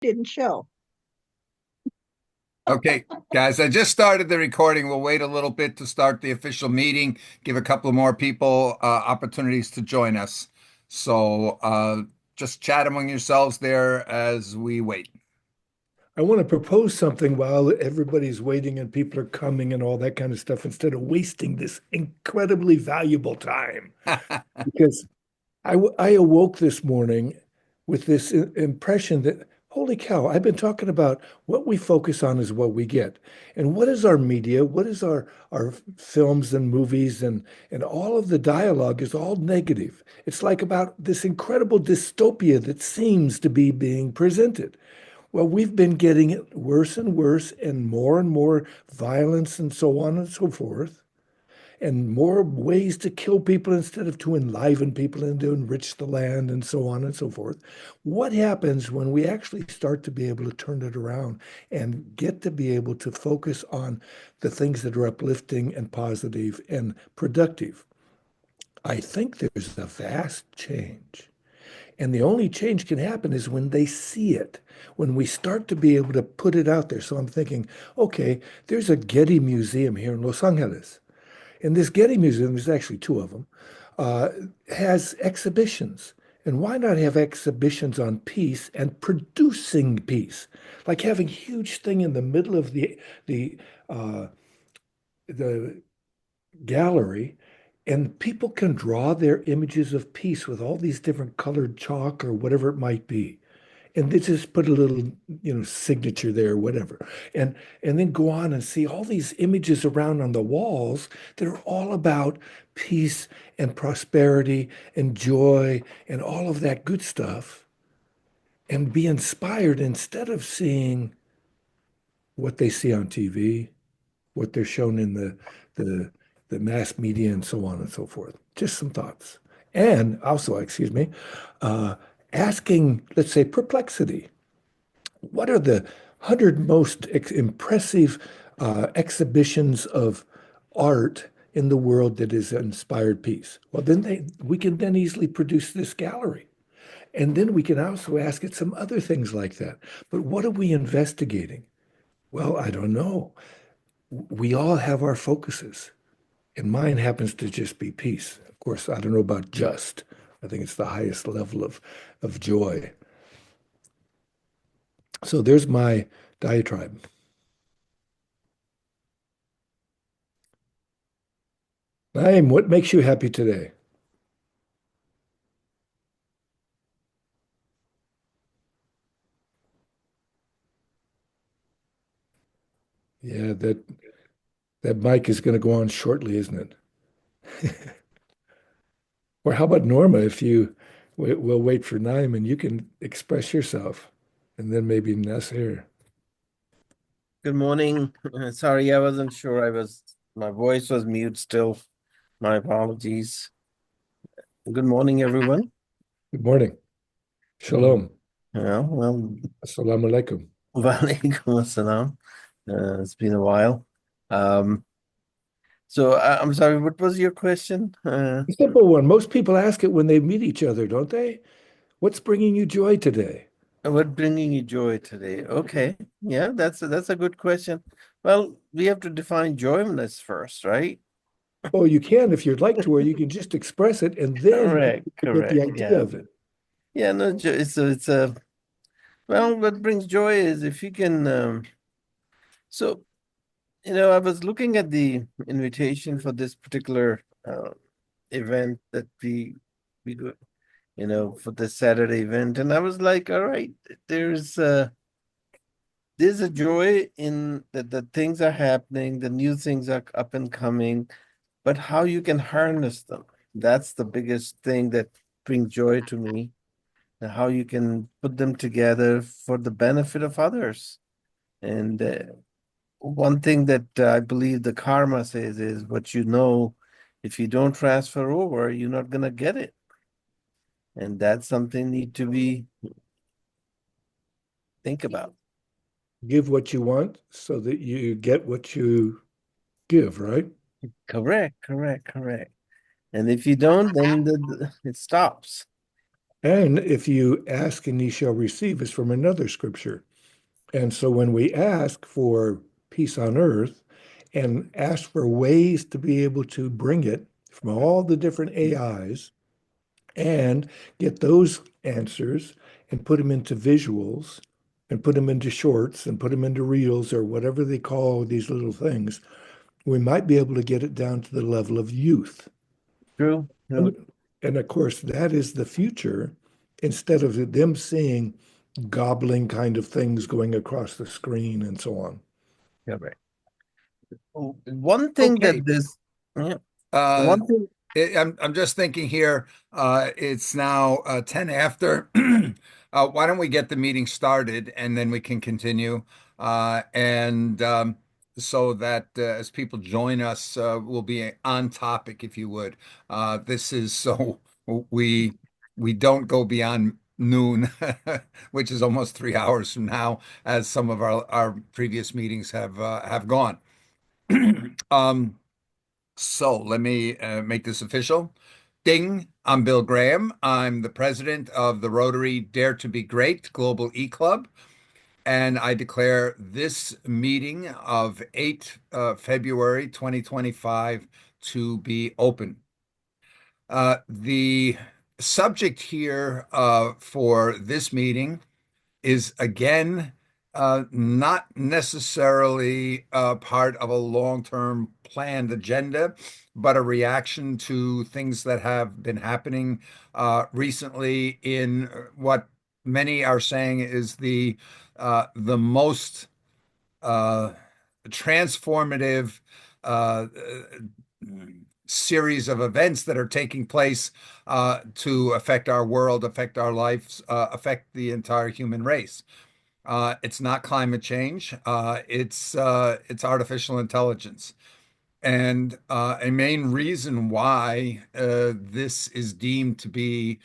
didn't show. Okay, guys, I just started the recording. We'll wait a little bit to start the official meeting, give a couple more people opportunities to join us. So just chat among yourselves there as we wait. I want to propose something while everybody's waiting and people are coming and all that kind of stuff instead of wasting this incredibly valuable time. Because I awoke this morning with this impression that, holy cow, I've been talking about what we focus on is what we get. And what is our media? What is our films and movies and all of the dialogue is all negative. It's like about this incredible dystopia that seems to be being presented. Well, we've been getting it worse and more violence and so on and so forth, and more ways to kill people instead of to enliven people and to enrich the land and so on and so forth. What happens when we actually start to be able to turn it around and get to be able to focus on the things that are uplifting and positive and productive? I think there's a vast change. And the only change can happen is when they see it, when we start to be able to put it out there. So I'm thinking, okay, there's a Getty Museum here in Los Angeles. And this Getty Museum, there's actually two of them, uh, has exhibitions. And why not have exhibitions on peace and producing peace? Like having a huge thing in the middle of the uh, the gallery, and people can draw their images of peace with all these different colored chalk or whatever it might be. And they just put a little, signature there, whatever. And then go on and see all these images around on the walls that are all about peace and prosperity and joy and all of that good stuff, and be inspired instead of seeing what they see on TV, what they're shown in the the mass media and so on and so forth. Just some thoughts. And also, excuse me, uh, asking, let's say, perplexity. What are the 100 most impressive exhibitions of art in the world that has inspired peace? Well, then we can then easily produce this gallery. And then we can also ask it some other things like that. But what are we investigating? Well, I don't know. We all have our focuses, and mine happens to just be peace. Of course, I don't know about just. I think it's the highest level of joy. So there's my diatribe. Naim, what makes you happy today? Yeah, that mic is going to go on shortly, isn't it? Or how about Norma? If you we'll wait for Naim and you can express yourself, and then maybe Nasir. Good morning. Sorry, I wasn't sure my voice was mute still. My apologies. Good morning, everyone. Good morning. Mm, Shalom. Yeah, well, Assalamu alaikum. walaikum assalam. It's been a while. Um, I'm sorry, what was your question? A simple one. Most people ask it when they meet each other, don't they? What's bringing you joy today? What bringing you joy today? Okay, yeah, that's a good question. Well, we have to define joyfulness first, right? Oh, you can if you'd like to, or you can just express it and then Correct, you get the correct. idea Yeah, of it. yeah. No, it's a well. What brings joy is if you can. So I was looking at the invitation for this particular event that we go, for the Saturday event, and I was like, all right, there's uh there's a joy in that the things are happening, the new things are up and coming, but how you can harness them. That's the biggest thing that brings joy to me, and how you can put them together for the benefit of others. And one thing that I believe the karma says is what you know, if you don't transfer over, you're not gonna get it. And that's something need to be think about. Give what you want so that you get what you give, right? Correct, correct, correct. And if you don't, then it stops. And if you ask and ye shall receive is from another scripture. And so when we ask for peace on earth and ask for ways to be able to bring it from all the different AIs and get those answers and put them into visuals and put them into shorts and put them into reels or whatever they call these little things, we might be able to get it down to the level of youth. True. True. And of course, that is the future instead of them seeing gobbling kind of things going across the screen and so on. Yeah, right. One thing Okay. that this, yeah, Uh, one thing, I'm just thinking here. It's now 10 after. Why don't we get the meeting started and then we can continue? And so that as people join us, we'll be on topic, if you would. This is so we we don't go beyond noon, which is almost 3 hours from now, as some of our previous meetings have gone. Um, so let me make this official. Ding, I'm Bill Graham. I'm the president of the Rotary Dare to Be Great Global eClub, and I declare this meeting of 8 February 2025 to be open. The subject here for this meeting is again not necessarily part of a long-term planned agenda, but a reaction to things that have been happening recently in what many are saying is the most uh, transformative uh, series of events that are taking place to affect our world, affect our lives, affect the entire human race. It's not climate change. It's artificial intelligence. And a main reason why this is deemed to be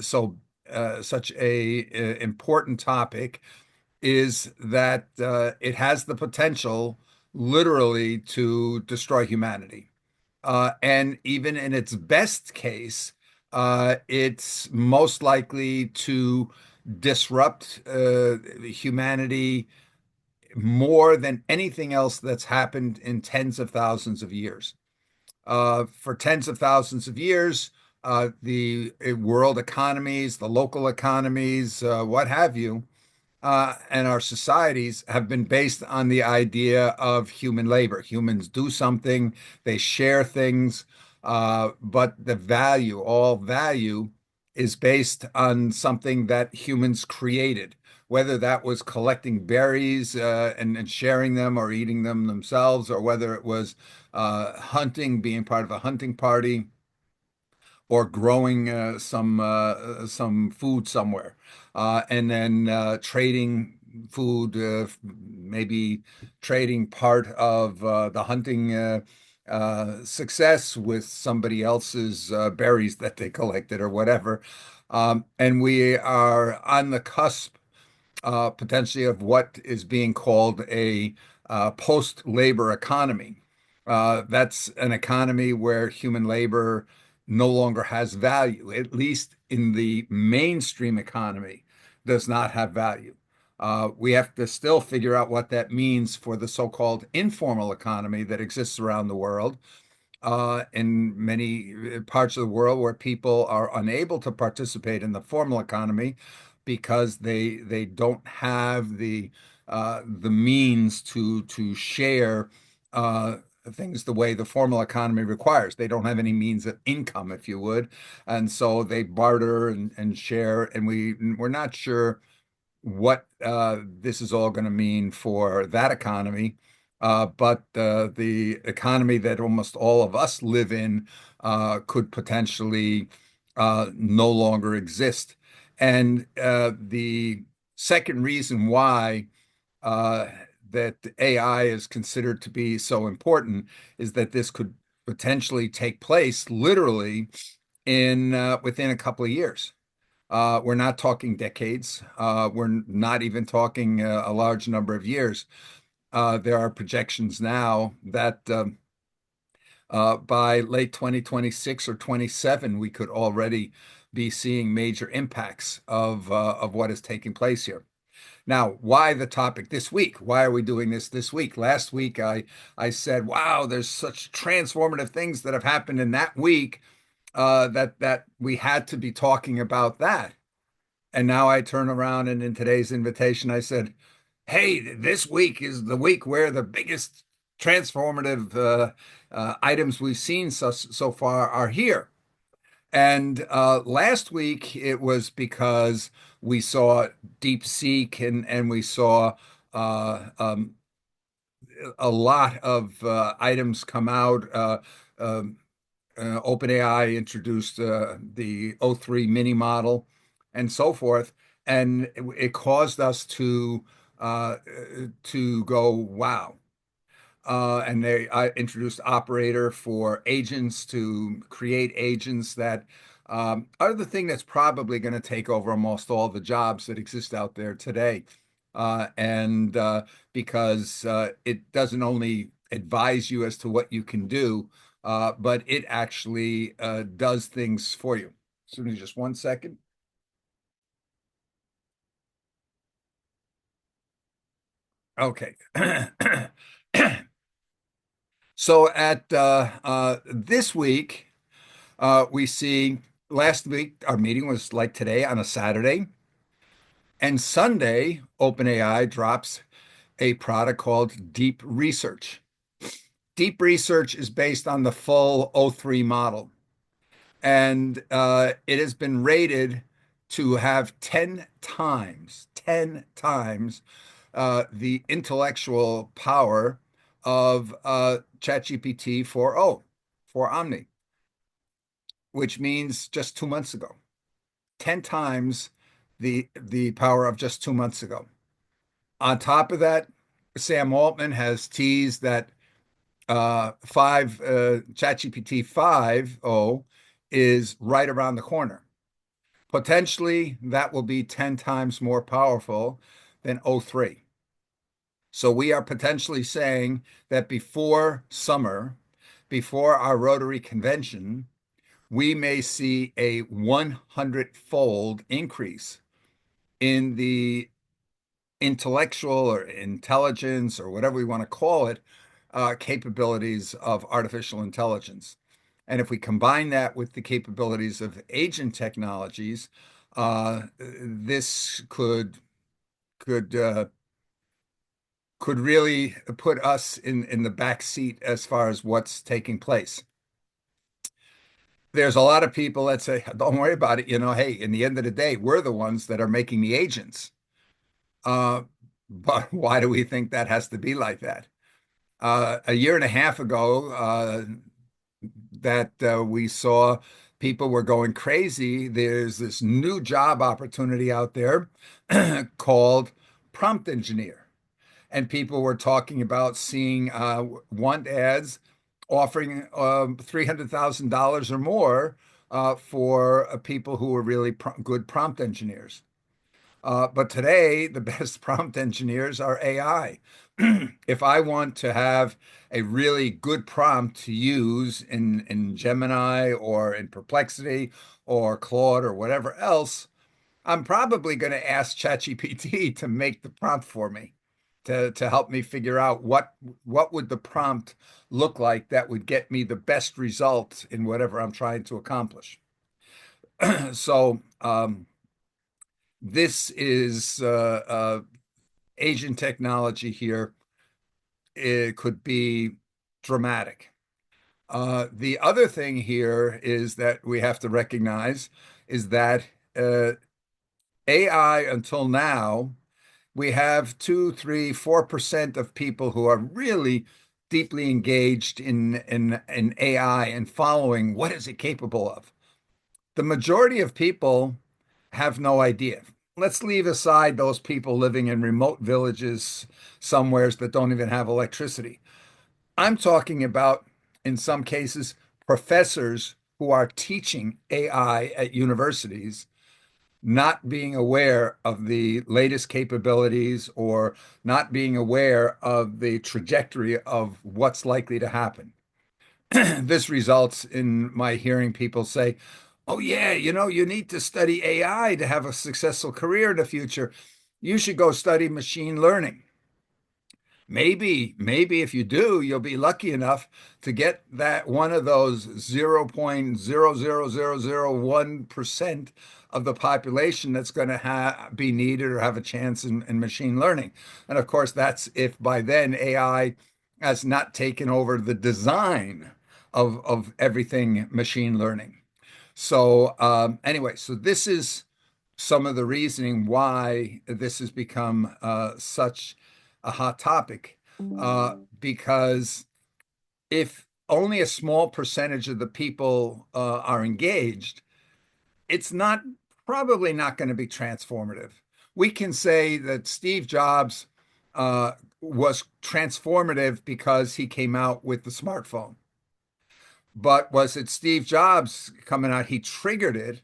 such a important topic is that it has the potential literally to destroy humanity. And even in its best case, it's most likely to disrupt humanity more than anything else that's happened in tens of thousands of years. For tens of thousands of years, the world economies, the local economies, what have you, and our societies have been based on the idea of human labor. Humans do something, they share things, but the value, all value, is based on something that humans created, whether that was collecting berries and sharing them or eating them themselves, or whether it was hunting, being part of a hunting party or growing some food somewhere, and then trading food, maybe trading part of the hunting success with somebody else's berries that they collected or whatever. And we are on the cusp potentially of what is being called a post-labor economy. That's an economy where human labor no longer has value, at least in the mainstream economy, does not have value. We have to still figure out what that means for the so-called informal economy that exists around the world, in many parts of the world where people are unable to participate in the formal economy because they don't have the means to share things the way the formal economy requires. They don't have any means of income, if you would, and so they barter and share, and we're not sure what this is all going to mean for that economy. But the economy that almost all of us live in could potentially no longer exist. And the second reason why uh, that AI is considered to be so important is that this could potentially take place literally in within a couple of years. We're not talking decades. We're not even talking a large number of years. There are projections now that by late 2026 or 27, we could already be seeing major impacts of what is taking place here. Now, why the topic this week? Why are we doing this week? Last week, I said, "Wow, there's such transformative things that have happened in that week that we had to be talking about that." And now I turn around and in today's invitation, I said, "Hey, this week is the week where the biggest transformative items we've seen so far are here." And last week it was because we saw DeepSeek and we saw uh, um, a lot of items come out. OpenAI introduced the O3 mini model and so forth, and it caused us uh, to go, wow. And they introduced Operator for agents to create agents that are the thing that's probably going to take over almost all the jobs that exist out there today. And because it doesn't only advise you as to what you can do, but it actually does things for you. So just 1 second. Okay. So at this week, we see last week our meeting was like today on a Saturday, and Sunday, OpenAI drops a product called Deep Research. Deep Research is based on the full O3 model, and it has been rated to have 10 times the intellectual power of ChatGPT 4.0 for Omni, which means just 2 months ago. 10 times the power of just 2 months ago. On top of that, Sam Altman has teased that ChatGPT 5.0 is right around the corner. Potentially, that will be 10 times more powerful than O3. So we are potentially saying that before summer, before our Rotary convention, we may see a 100-fold increase in the intellectual or intelligence or whatever we want to call it, capabilities of artificial intelligence. And if we combine that with the capabilities of agent technologies, this could could really put us in the back seat as far as what's taking place. There's a lot of people that say, "Don't worry about it. Hey, in the end of the day, we're the ones that are making the agents." Uh, but why do we think that has to be like that? A year and a half ago, that we saw people were going crazy. There's this new job opportunity out there called prompt engineer. And people were talking about seeing want ads offering $300,000 or more for people who are really good prompt engineers. But today, the best prompt engineers are AI. If I want to have a really good prompt to use in Gemini or in Perplexity or Claude or whatever else, I'm probably going to ask ChatGPT to make the prompt for me, to help me figure out what would the prompt look like that would get me the best result in whatever I'm trying to accomplish. So this is agent technology here. It could be dramatic. The other thing here is that we have to recognize is that AI until now, we have 2, 3, 4% of people who are really deeply engaged in AI and following what is it capable of. The majority of people have no idea. Let's leave aside those people living in remote villages somewheres that don't even have electricity. I'm talking about, in some cases, professors who are teaching AI at universities not being aware of the latest capabilities or not being aware of the trajectory of what's likely to happen. This results in my hearing people say, Oh yeah, you need to study AI to have a successful career in the future. You should go study machine learning. Maybe if you do, you'll be lucky enough to get that one of those 0.00001% of the population that's going to be needed or have a chance in machine learning. And of course, that's if by then AI has not taken over the design of everything machine learning. So anyway, so this is some of the reasoning why this has become such a hot topic. Because if only a small percentage of the people are engaged, it's not probably not going to be transformative. We can say that Steve Jobs was transformative because he came out with the smartphone. But was it Steve Jobs coming out? He triggered it.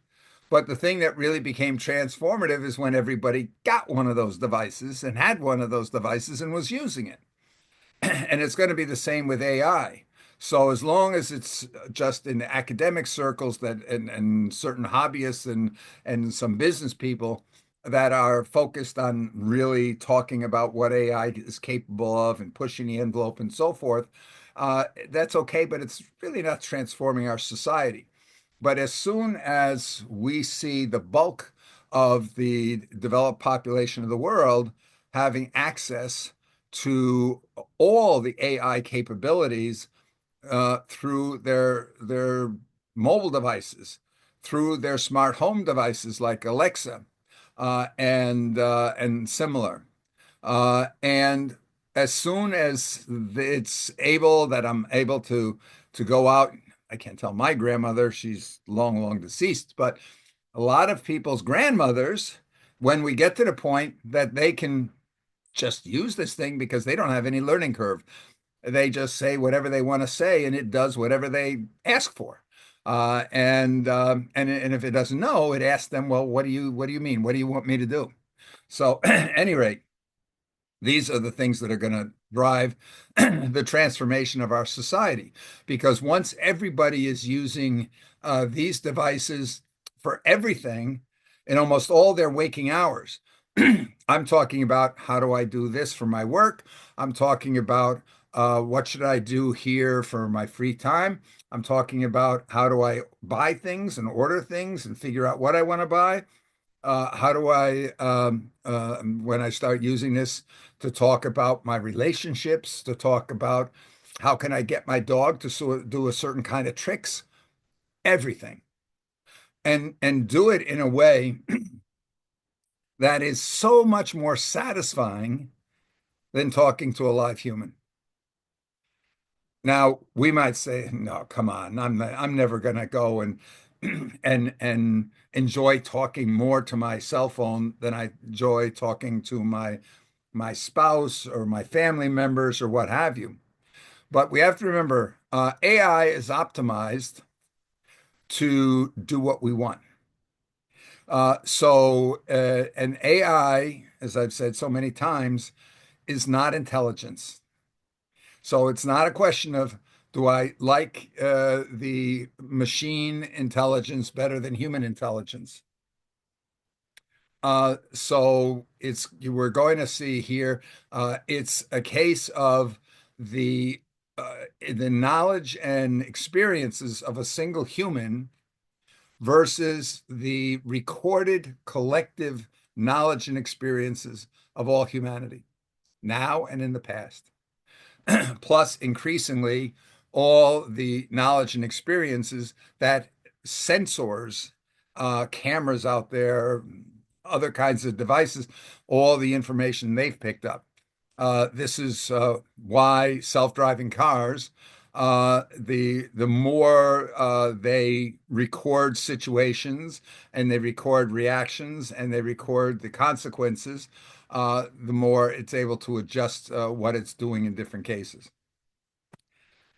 But the thing that really became transformative is when everybody got one of those devices and had one of those devices and was using it. And it's going to be the same with AI. So as long as it's just in academic circles and certain hobbyists and some business people that are focused on really talking about what AI is capable of and pushing the envelope and so forth, that's okay, but it's really not transforming our society. But as soon as we see the bulk of the developed population of the world having access to all the AI capabilities through their mobile devices, through their smart home devices like Alexa and similar. And as soon as it's able that I'm able to go out, I can't tell my grandmother, she's long deceased, but a lot of people's grandmothers, when we get to the point that they can just use this thing because they don't have any learning curve. They just say whatever they want to say, and it does whatever they ask for. And if it doesn't know, it asks them, well, what do you mean? What do you want me to do? So, at any rate, these are the things that are going to drive the transformation of our society. Because once everybody is using these devices for everything in almost all their waking hours, I'm talking about how do I do this for my work? I'm talking about what should I do here for my free time? I'm talking about how do I buy things and order things and figure out what I want to buy? How do I, when I start using this to talk about my relationships, to talk about how can I get my dog to do a certain kind of tricks, everything, and do it in a way that is so much more satisfying than talking to a live human. Now, we might say, no, come on, I'm never going to go and and enjoy talking more to my cell phone than I enjoy talking to my spouse or my family members or what have you. But we have to remember, AI is optimized to do what we want. So an AI, as I've said so many times, is not intelligence. So it's not a question of do I like the machine intelligence better than human intelligence? So we're going to see here, it's a case of the the knowledge and experiences of a single human versus the recorded collective knowledge and experiences of all humanity, now and in the past. Plus, increasingly, all the knowledge and experiences that sensors, cameras out there, other kinds of devices, all the information they've picked up. This is why self-driving cars, the more they record situations and they record reactions and they record the consequences, the more it's able to adjust what it's doing in different cases.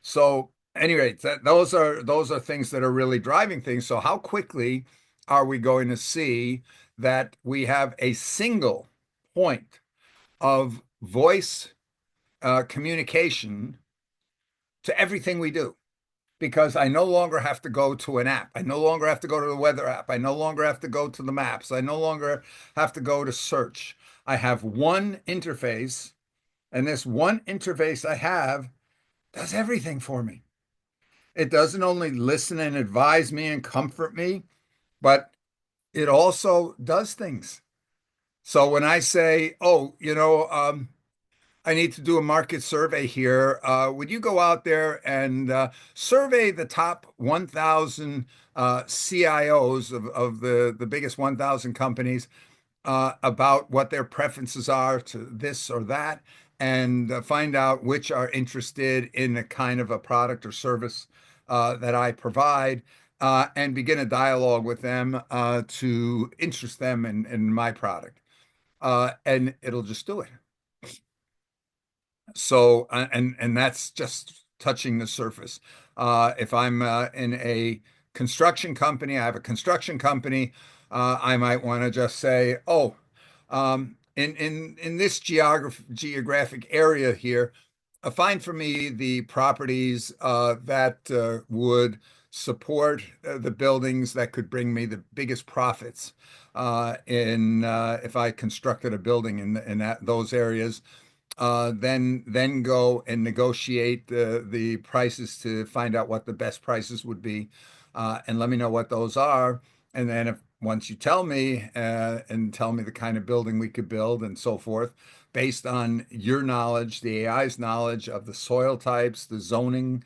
So, anyway, those are things that are really driving things. So, how quickly are we going to see that we have a single point of voice communication to everything we do? because I no longer have to go to an app. I no longer have to go to the weather app. I no longer have to go to the maps. I no longer have to go to search. I have one interface, and this one interface I have does everything for me. It doesn't only listen and advise me and comfort me, but it also does things. So when I say, oh, I need to do a market survey here. Would you go out there and survey the top 1,000 CIOs of the biggest 1,000 companies about what their preferences are to this or that, and find out which are interested in a kind of a product or service that I provide, and begin a dialogue with them to interest them in my product. And it'll just do it. So, and that's just touching the surface. If I'm in a construction company, I have a construction company, I might want to just say, oh, in this geographic area here, find for me the properties that would support the buildings that could bring me the biggest profits in if I constructed a building in those areas. Then go and negotiate the prices to find out what the best prices would be, and let me know what those are. And then if once you tell me and tell me the kind of building we could build and so forth, based on your knowledge, the AI's knowledge of the soil types, the zoning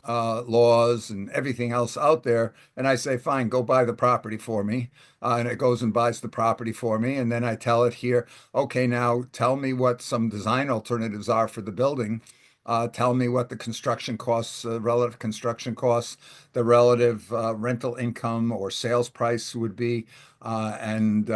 laws and everything else out there. And I say, fine, go buy the property for me. And it goes and buys the property for me. And then I tell it here, okay, now tell me what some design alternatives are for the building. Tell me what the construction costs, relative construction costs, the relative rental income or sales price would be, and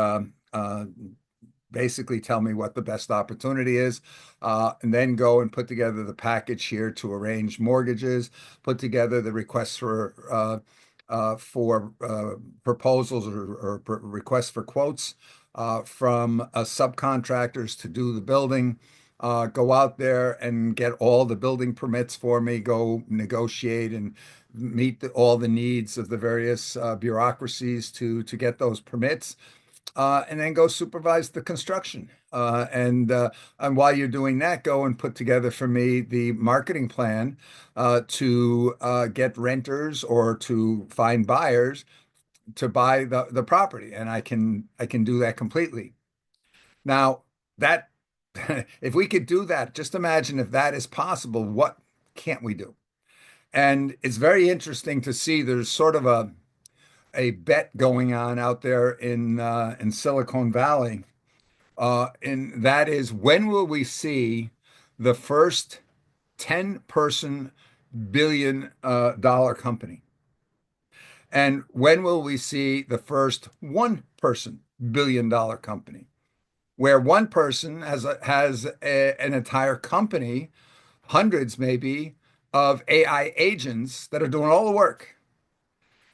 basically tell me what the best opportunity is, and then go and put together the package here to arrange mortgages, put together the requests for proposals or requests for quotes from subcontractors to do the building. Go out there and get all the building permits for me, go negotiate and meet all the needs of the various bureaucracies to get those permits, and then go supervise the construction. And while you're doing that, go and put together for me the marketing plan to get renters or to find buyers to buy the property. And I can do that completely. Now, that if we could do that, just imagine if that is possible, what can't we do? And it's very interesting to see there's sort of a bet going on out there in Silicon Valley, and that is, when will we see the first 10-person billion-dollar company? And when will we see the first one-person billion-dollar company, where one person an entire company, hundreds maybe, of AI agents that are doing all the work,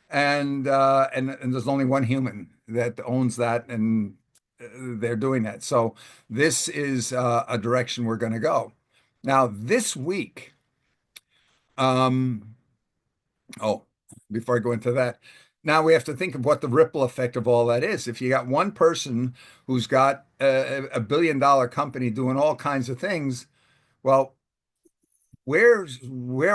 and there's only one human that owns that, and they're doing that. So this is a direction we're going to go. Now, this week, um, oh, before I go into that, now we have to think of what the ripple effect of all that is. If you got one person who's got a billion-dollar company doing all kinds of things, well, where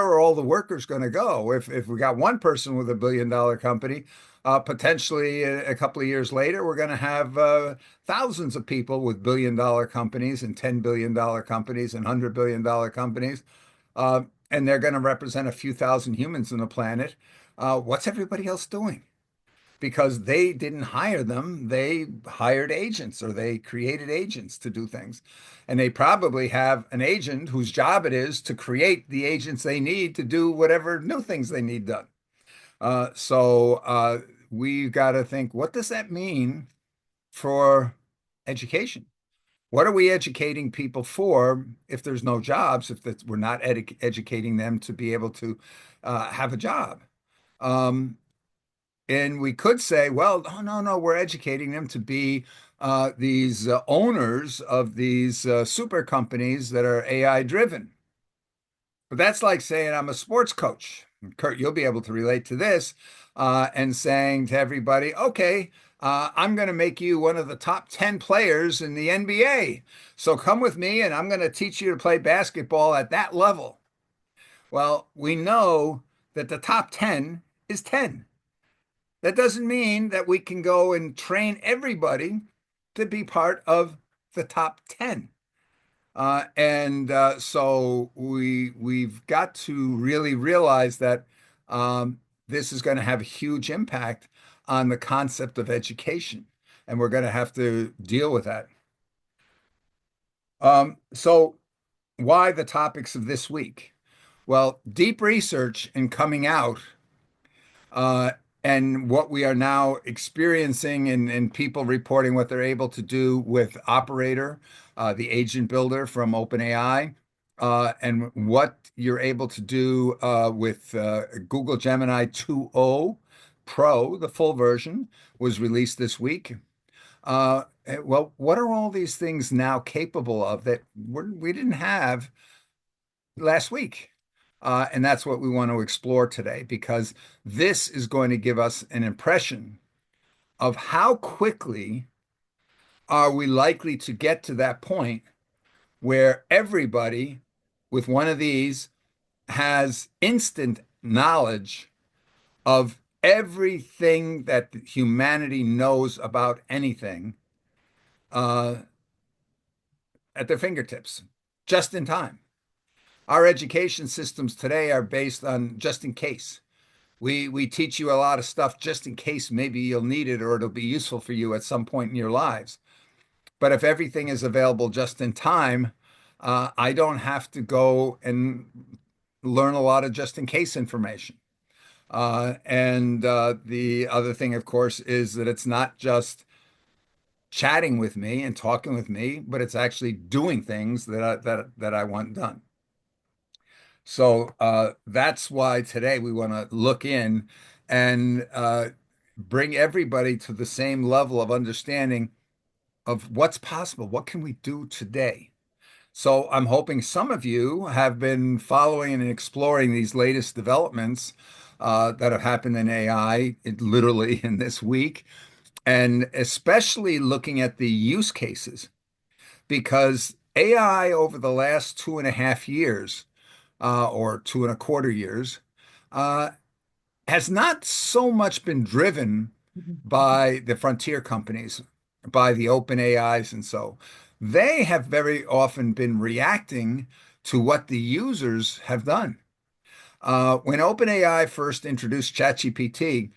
are all the workers going to go? If we got one person with a billion-dollar company, potentially a couple of years later, we're going to have thousands of people with billion-dollar companies and $10 billion companies and $100 billion companies, and they're going to represent a few thousand humans on the planet. What's everybody else doing? Because they didn't hire them. They hired agents, or they created agents to do things. And they probably have an agent whose job it is to create the agents they need to do whatever new things they need done. So we've got to think, what does that mean for education? What are we educating people for if there's no jobs, if we're not educating them to be able to have a job? And we could say, well, no, no, no, we're educating them to be these owners of these super companies that are AI driven. But that's like saying I'm a sports coach. Kurt, you'll be able to relate to this, and saying to everybody, okay, I'm going to make you one of the top 10 players in the NBA. So come with me and I'm going to teach you to play basketball at that level. Well, we know that the top 10 is 10. That doesn't mean that we can go and train everybody to be part of the top 10. So we've got to really realize that this is going to have a huge impact on the concept of education, and we're going to have to deal with that. So why the topics of this week? Well, deep research and coming out, uh, and what we are now experiencing, and people reporting what they're able to do with Operator, the agent builder from OpenAI, and what you're able to do with Google Gemini 2.0 Pro, the full version, was released this week. Well, what are all these things now capable of that we didn't have last week? And that's what we want to explore today, because this is going to give us an impression of how quickly are we likely to get to that point where everybody with one of these has instant knowledge of everything that humanity knows about anything, uh, at their fingertips, just in time. Our education systems today are based on just in case. We teach you a lot of stuff just in case maybe you'll need it or it'll be useful for you at some point in your lives. But if everything is available just in time, I don't have to go and learn a lot of just in case information. The other thing, of course, is that it's not just chatting with me and talking with me, but it's actually doing things that I want done. So that's why today we want to look in and bring everybody to the same level of understanding of what's possible. What can we do today? So I'm hoping some of you have been following and exploring these latest developments that have happened in AI, literally in this week, and especially looking at the use cases, because AI over the last 2.5 years, or 2.25 years, uh, has not so much been driven by the frontier companies, by the open AIs. And so they have very often been reacting to what the users have done. When OpenAI first introduced ChatGPT,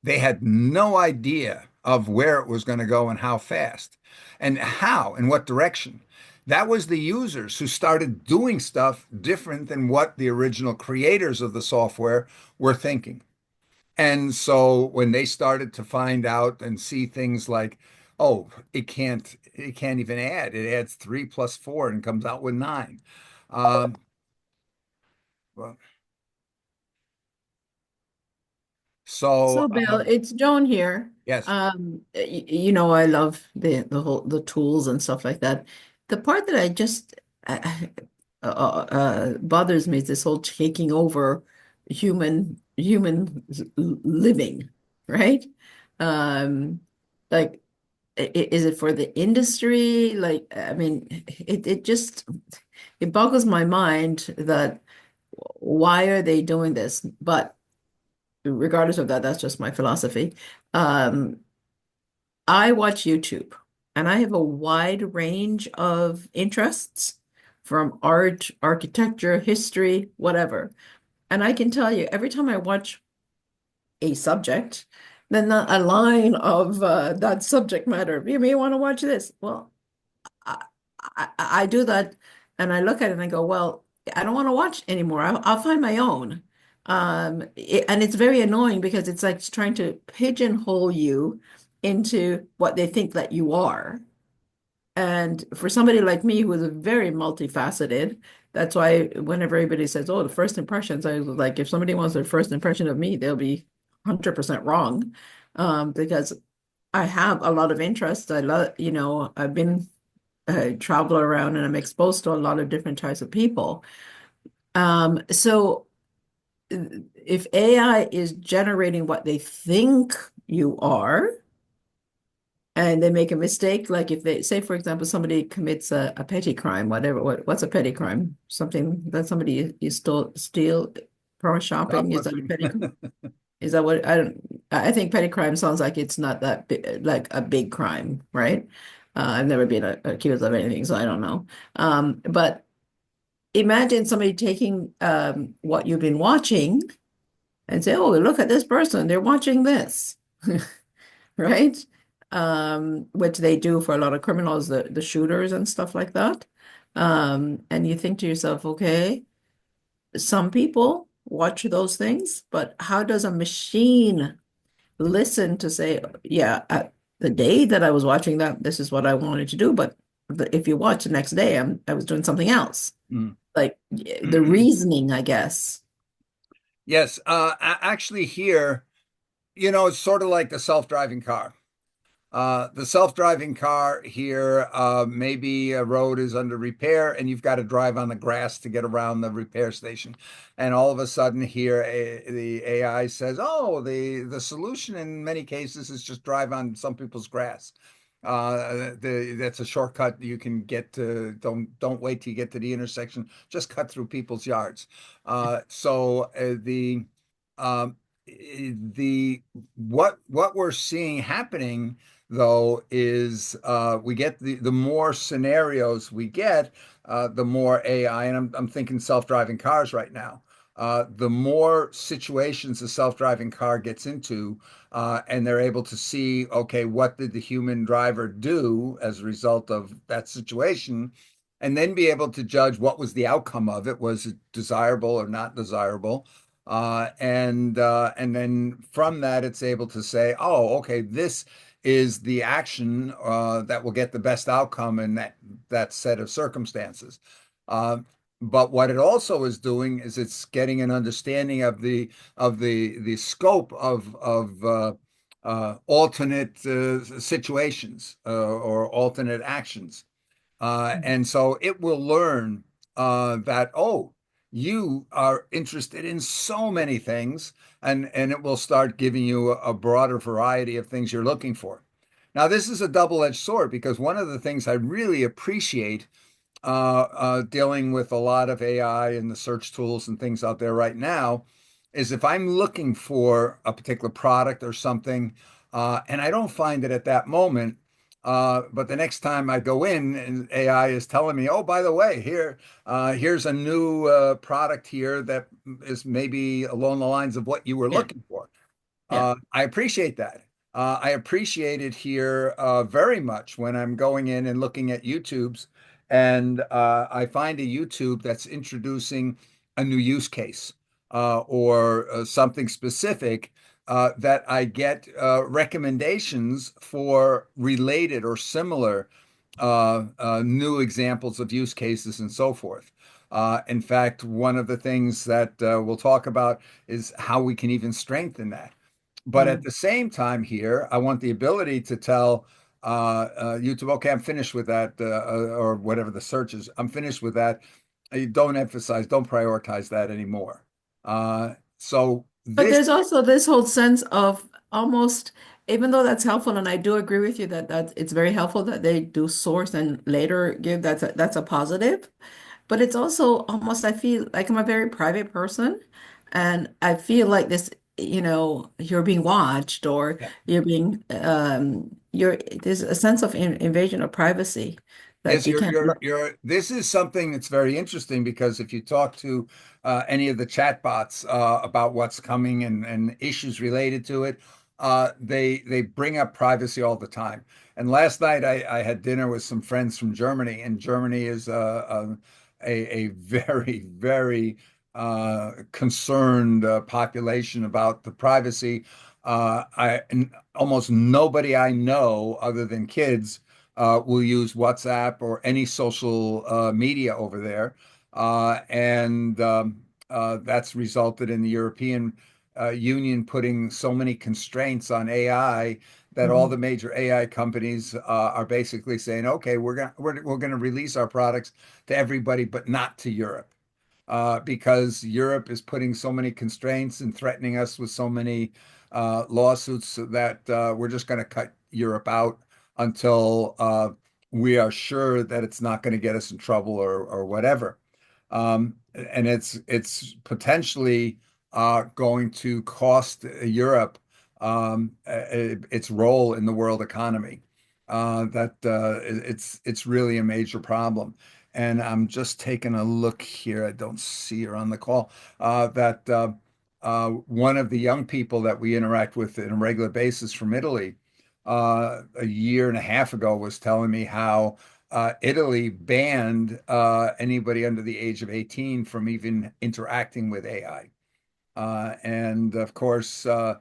they had no idea of where it was going to go and how fast and how and what direction. That was the users who started doing stuff different than what the original creators of the software were thinking. And so when they started to find out and see things like, oh, it can't even add. It adds 3 + 4 and comes out with 9. Um, well, so So Bill, it's Joan here. yes. I love the tools and stuff like that. The part that I just bothers me is this whole taking over human living, right? Um, like, is it for the industry? Like, I mean, it boggles my mind that why are they doing this? But regardless of that, that's just my philosophy. Um, I watch YouTube and I have a wide range of interests from art, architecture, history, whatever. And I can tell you, every time I watch a subject, then a line of that subject matter, you may want to watch this. Well, I, I do that and I look at it and I go, well, I don't want to watch anymore. I'll find my own. And it's very annoying because it's like trying to pigeonhole you into what they think that you are. And for somebody like me who is very multifaceted, that's why whenever everybody says, oh, the first impressions, I was like, if somebody wants their first impression of me, they'll be 100% wrong. Because I have a lot of interests. I love, I've been travel around and I'm exposed to a lot of different types of people. So if AI is generating what they think you are, and they make a mistake, like if they say, for example, somebody commits a petty crime, whatever, what's a petty crime? Something that somebody you stole, steal, from shopping, is that a Shoplifting. petty crime? Is that what I don't? I think petty crime sounds like it's not that big, like a big crime, right? I've never been accused of anything, so I don't know. But imagine somebody taking what you've been watching and say, "Oh, look at this person; they're watching this." Right? Which they do for a lot of criminals, the shooters and stuff like that. And you think to yourself, okay, some people watch those things, but how does a machine listen to say, yeah, the day that I was watching that, this is what I wanted to do, but if you watch the next day, I was doing something else. Mm. Like the reasoning, I guess. Yes, actually here, it's sort of like the self-driving car. The self-driving car here, maybe a road is under repair and you've got to drive on the grass to get around the repair station. And all of a sudden here, the AI says, oh, the solution in many cases is just drive on some people's grass. That's a shortcut you can get to. Don't wait till you get to the intersection. Just cut through people's yards. Um, the what we're seeing happening though is we get the more scenarios we get, the more AI, and I'm thinking self-driving cars right now. The more situations a self-driving car gets into, and they're able to see, okay, what did the human driver do as a result of that situation, and then be able to judge what was the outcome of it. Was it desirable or not desirable? And then from that, it's able to say, oh, okay, this is the action that will get the best outcome in that set of circumstances. Uh, but what it also is doing is it's getting an understanding of the scope of alternate situations or alternate actions. And so it will learn that, oh, you are interested in so many things, and it will start giving you a broader variety of things you're looking for. Now, this is a double-edged sword because one of the things I really appreciate dealing with a lot of AI and the search tools and things out there right now is if I'm looking for a particular product or something, and I don't find it at that moment, but the next time I go in and AI is telling me, oh, by the way, here's a new product here that is maybe along the lines of what you were Yeah, looking for. yeah. I appreciate that. I appreciate it here very much when I'm going in and looking at YouTubes and I find a YouTube that's introducing a new use case or something specific that I get recommendations for related or similar new examples of use cases and so forth. In fact, one of the things that we'll talk about is how we can even strengthen that. But at Mm. the same time here, I want the ability to tell YouTube, okay, I'm finished with that, or whatever the search is. I'm finished with that. Don't emphasize, don't prioritize that anymore. So But this, there's also this whole sense of almost, even though that's helpful, and I do agree with you that it's very helpful that they do source and later give, that's a positive. But it's also almost, I feel like I'm a very private person, and I feel like this, you're being watched or yeah. there's a sense of invasion of privacy that Yes, you can't look. this is something that's very interesting because if you talk to any of the chatbots about what's coming and issues related to it, they bring up privacy all the time. And last night I had dinner with some friends from Germany, and Germany is a very, very concerned population about the privacy. Almost nobody I know other than kids will use WhatsApp or any social media over there. And that's resulted in the European Union putting so many constraints on AI that all Mhm. the major AI companies are basically saying, okay, we're gonna release our products to everybody, but not to Europe. because Europe is putting so many constraints and threatening us with so many lawsuits that we're just going to cut Europe out until we are sure that it's not going to get us in trouble or whatever. And it's potentially going to cost Europe its role in the world economy. It's really a major problem. And I'm just taking a look here. I don't see her on the call. That one of the young people that we interact with on a regular basis from Italy, a year and a half ago, was telling me how Italy banned anybody under the age of 18 from even interacting with AI. And of course, uh,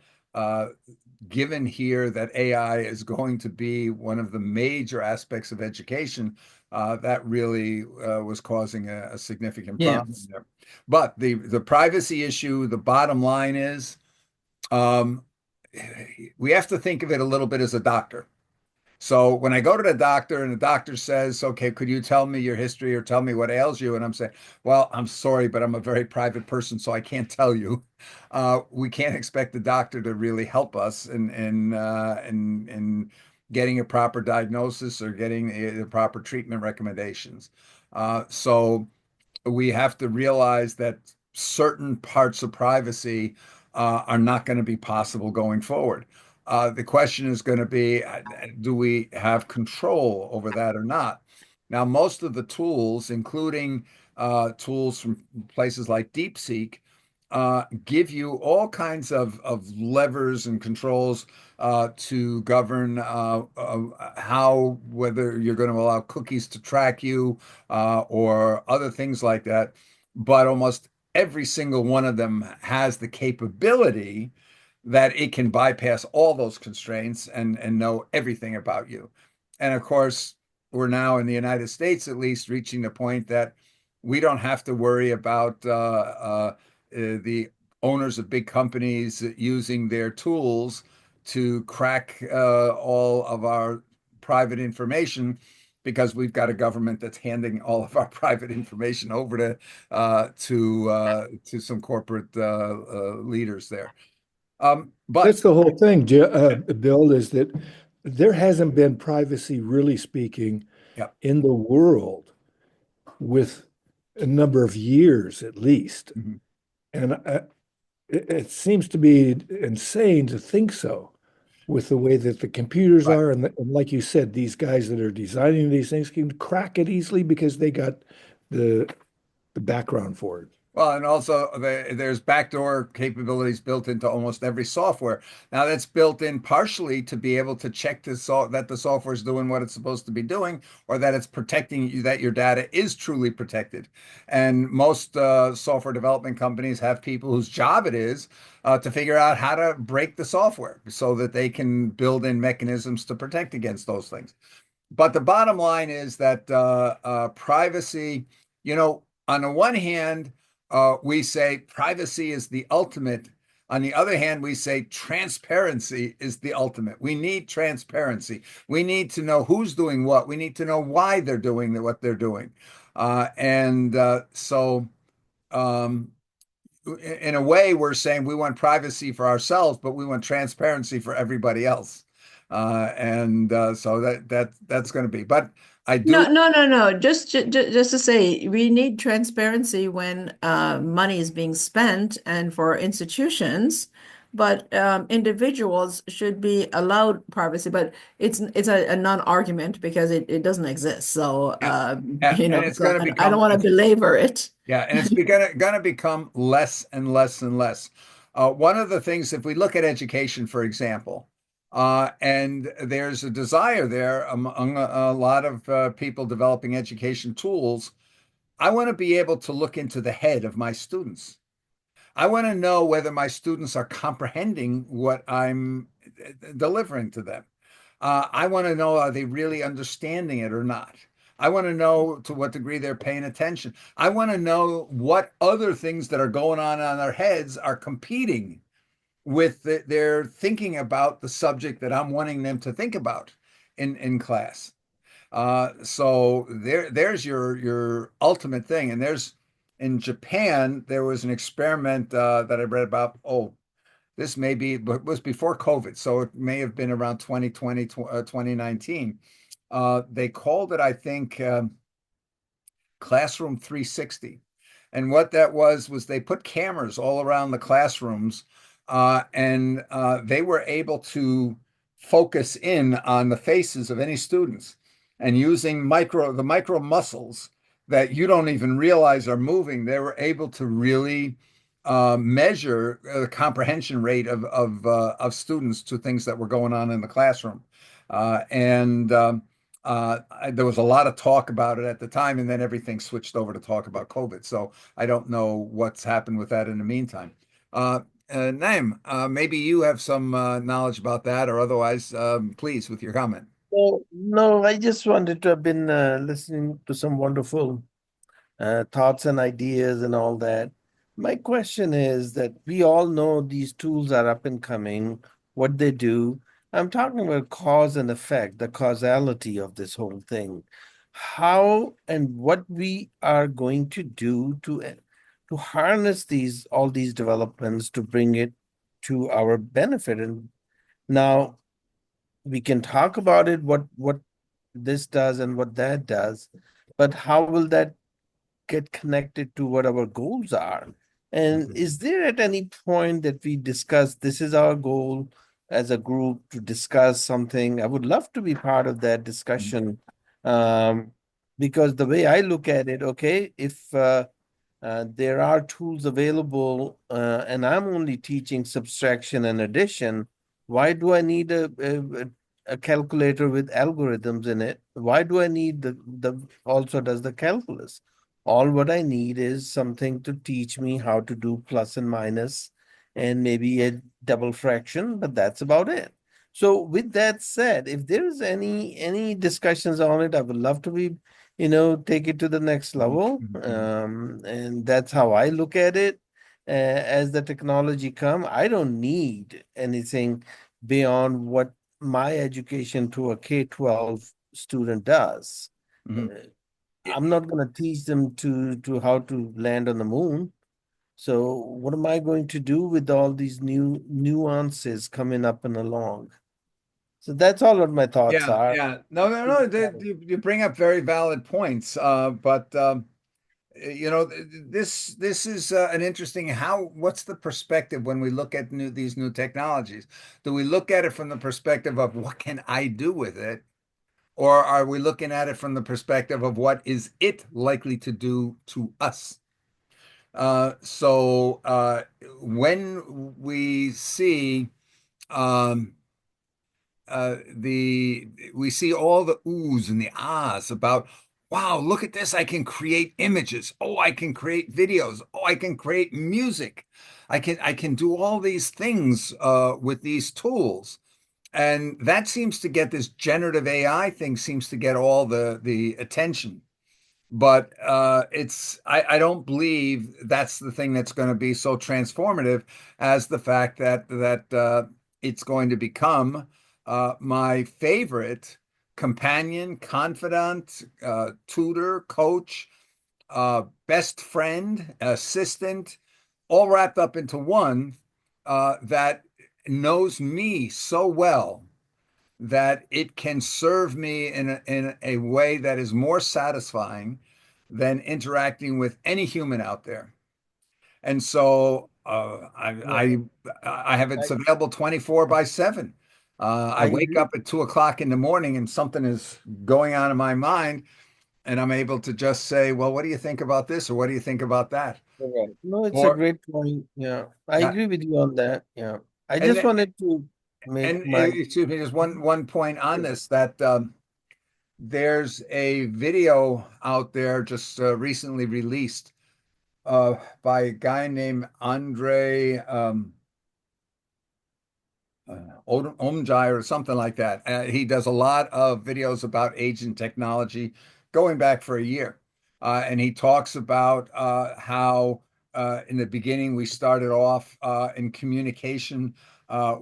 given here that AI is going to be one of the major aspects of education, that really was causing a significant Yeah. problem there. But the privacy issue, the bottom line is, um, we have to think of it a little bit as a doctor. So when I go to the doctor and the doctor says, okay, could you tell me your history or tell me what ails you? And I'm saying, well, I'm sorry, but I'm a very private person, so I can't tell you. We can't expect the doctor to really help us in getting a proper diagnosis or getting the proper treatment recommendations. So we have to realize that certain parts of privacy are not going to be possible going forward. The question is going to be, do we have control over that or not? Now, most of the tools, including tools from places like DeepSeek, give you all kinds of levers and controls to govern how, whether you're going to allow cookies to track you or other things like that. But almost every single one of them has the capability that it can bypass all those constraints and know everything about you. And of course, we're now in the United States, at least, reaching the point that we don't have to worry about the owners of big companies using their tools to crack all of our private information because we've got a government that's handing all of our private information over to some corporate leaders there. But That's the whole thing, Bill, is that there hasn't been privacy, really speaking, yeah, in the world with a number of years at least. mhm. And it seems to be insane to think so with the way that the computers Right. are. And like you said, these guys that are designing these things can crack it easily because they got the, the background for it. Well, and also there's backdoor capabilities built into almost every software. Now that's built in partially to be able to check that the software is doing what it's supposed to be doing, or that it's protecting you, that your data is truly protected. And most software development companies have people whose job it is to figure out how to break the software so that they can build in mechanisms to protect against those things. But the bottom line is that privacy, on the one hand, we say privacy is the ultimate. On the other hand, we say transparency is the ultimate. We need transparency. We need to know who's doing what. We need to know why they're doing what they're doing. So, um, in a way, we're saying we want privacy for ourselves, but we want transparency for everybody else. And so that's going to be. But I do. No. Just to say, we need transparency when money is being spent and for institutions, but individuals should be allowed privacy. But it's a non-argument because it doesn't exist. So Yeah, and it's so going to I don't become. want to belabor it. Yeah, and it's going to become less and less and less. One of the things, if we look at education, for example, and there's a desire there among a lot of people developing education tools. I want to be able to look into the head of my students. I want to know whether my students are comprehending what I'm delivering to them. I want to know, are they really understanding it or not? I want to know to what degree they're paying attention. I want to know what other things that are going on their heads are competing with their thinking about the subject that I'm wanting them to think about in class. So there's your ultimate thing, and there's in Japan, there was an experiment that I read about. Oh, this may be, but it was before COVID, so it may have been around 2020, 2019. They called it, I think, Classroom 360. And what that was they put cameras all around the classrooms, and they were able to focus in on the faces of any students, and using the micro muscles that you don't even realize are moving, they were able to really measure the comprehension rate of students to things that were going on in the classroom. And There was a lot of talk about it at the time, and then everything switched over to talk about COVID. So I don't know what's happened with that in the meantime. Naim, maybe you have some knowledge about that, or otherwise, please, with your comment. No, no, I just wanted to have been listening to some wonderful thoughts and ideas and all that. My question is that we all know these tools are up and coming, what they do. I'm talking about cause and effect, the causality of this whole thing. How and what we are going to do to harness these all these developments to bring it to our benefit. And now we can talk about it, what this does and what that does, but how will that get connected to what our goals are? And Mhm. is there at any point that we discuss this is our goal as a group to discuss something? I would love to be part of that discussion. Um, because the way I look at it, okay, if there are tools available, and I'm only teaching subtraction and addition. Why do I need a calculator with algorithms in it? Why do I need the also does the calculus? All what I need is something to teach me how to do plus and minus and maybe a double fraction, but that's about it. So with that said, if there's any discussions on it, I would love to be, take it to the next level. Mhm. And that's how I look at it. As the technology come, I don't need anything beyond what my education to a K-12 student does. Mhm. Uh, Yeah. I'm not going to teach them to how to land on the moon. So what am I going to do with all these new nuances coming up and along? So that's all what my thoughts Yeah, are. yeah. No, no, no. You bring up very valid points. But this is an interesting what's the perspective when we look at these new technologies? Do we look at it from the perspective of what can I do with it? Or are we looking at it from the perspective of what is it likely to do to us? So when we see um, we see all the oohs and the ahs about, wow, look at this. I can create images. Oh, I can create videos. Oh, I can create music. I can do all these things with these tools. And that seems to get this generative AI thing seems to get all the attention. But I don't believe that's the thing that's going to be so transformative as the fact that it's going to become my favorite companion, confidant, tutor, coach, best friend, assistant, all wrapped up into one that knows me so well that it can serve me in a way that is more satisfying than interacting with any human out there. And so Yeah, I have I, it's available 24 by 7. I I wake agree. up at 2 o'clock in the morning and something is going on in my mind, and I'm able to just say, well, what do you think about this? Or what do you think about that? Correct. No, it's a Or great point. Yeah, I uh, agree with you on that. Yeah, I and just wanted to make and my. excuse me, just one point on Sure. this that there's a video out there just recently released by a guy named Andre Omjai or something like that. He does a lot of videos about age and technology going back for a year. And he talks about how in the beginning we started off in communication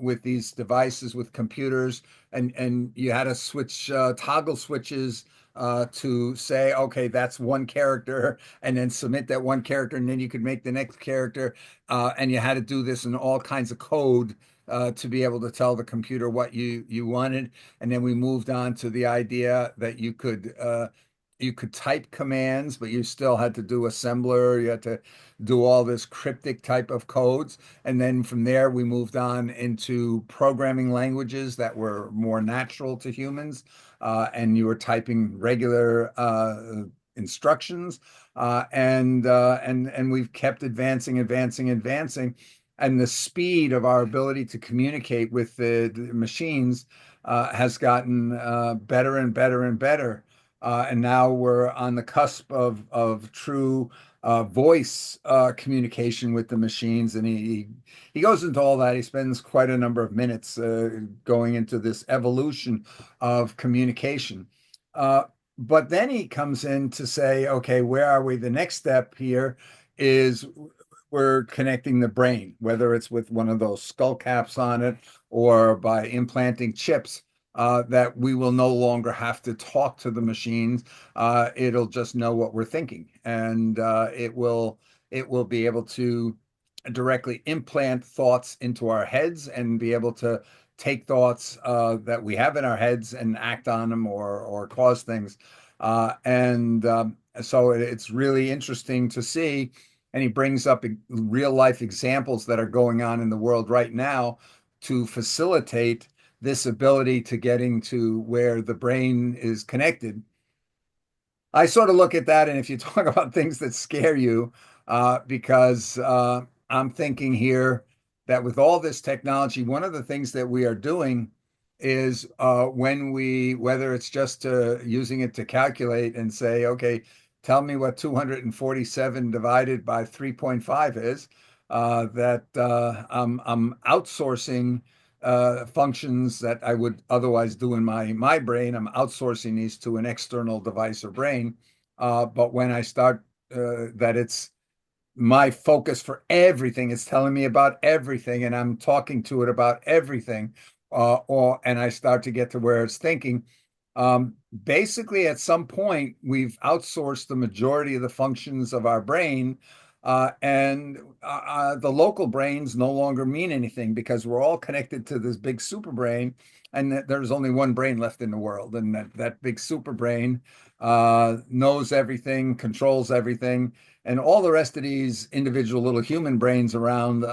with these devices, with computers, and you had to switch toggle switches to say, okay, that's one character, and then submit that one character, and then you could make the next character. And you had to do this in all kinds of code to be able to tell the computer what you wanted. And then we moved on to the idea that you could type commands, but you still had to do assembler. You had to do all this cryptic type of codes. And then from there, we moved on into programming languages that were more natural to humans. And you were typing regular instructions. And we've kept advancing, advancing, advancing. And the speed of our ability to communicate with the machines has gotten better and better and better. And now we're on the cusp of true voice communication with the machines. And he goes into all that. He spends quite a number of minutes going into this evolution of communication. But then he comes in to say, okay, where are we? The next step here is we're connecting the brain, whether it's with one of those skull caps on it or by implanting chips. That we will no longer have to talk to the machines. It'll just know what we're thinking, and it will be able to directly implant thoughts into our heads and be able to take thoughts that we have in our heads and act on them or cause things. And so it's really interesting to see. And he brings up real life examples that are going on in the world right now to facilitate this ability to getting to where the brain is connected. I sort of look at that, and if you talk about things that scare you, because I'm thinking here that with all this technology, one of the things that we are doing is whether it's just using it to calculate and say, okay, tell me what 247 divided by 3.5 is, that I'm outsourcing functions that I would otherwise do in my brain. I'm outsourcing these to an external device or brain. But when I start that it's my focus for everything, it's telling me about everything, and I'm talking to it about everything, and I start to get to where it's thinking. Basically, at some point, we've outsourced the majority of the functions of our brain, and the local brains no longer mean anything because we're all connected to this big super brain, and there's only one brain left in the world, and that big super brain knows everything, controls everything, and all the rest of these individual little human brains around.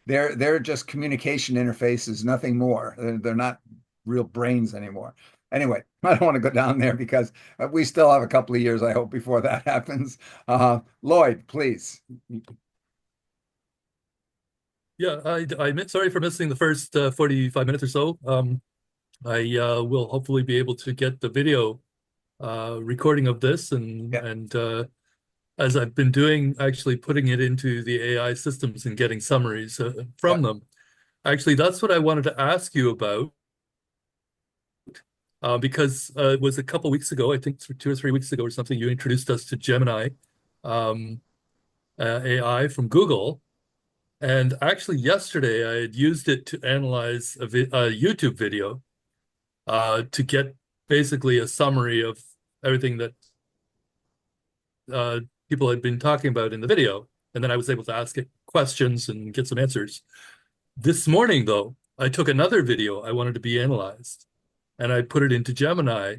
They're just communication interfaces, nothing more. They're not real brains anymore. Anyway, I don't want to go down there because we still have a couple of years, I hope, before that happens. Lloyd, please. Yeah, sorry for missing the first 45 minutes or so. I will hopefully be able to get the video recording of this Yeah. and as I've been doing, actually putting it into the AI systems and getting summaries Yeah. from them. Actually, that's what I wanted to ask you about because it was a couple weeks ago, I think 2 or 3 weeks ago or something, you introduced us to Gemini um, AI from Google. And actually, yesterday I had used it to analyze a YouTube video to get basically a summary of everything that uh, people had been talking about in the video. And then I was able to ask it questions and get some answers. This morning, though, I took another video I wanted to be analyzed and I put it into Gemini.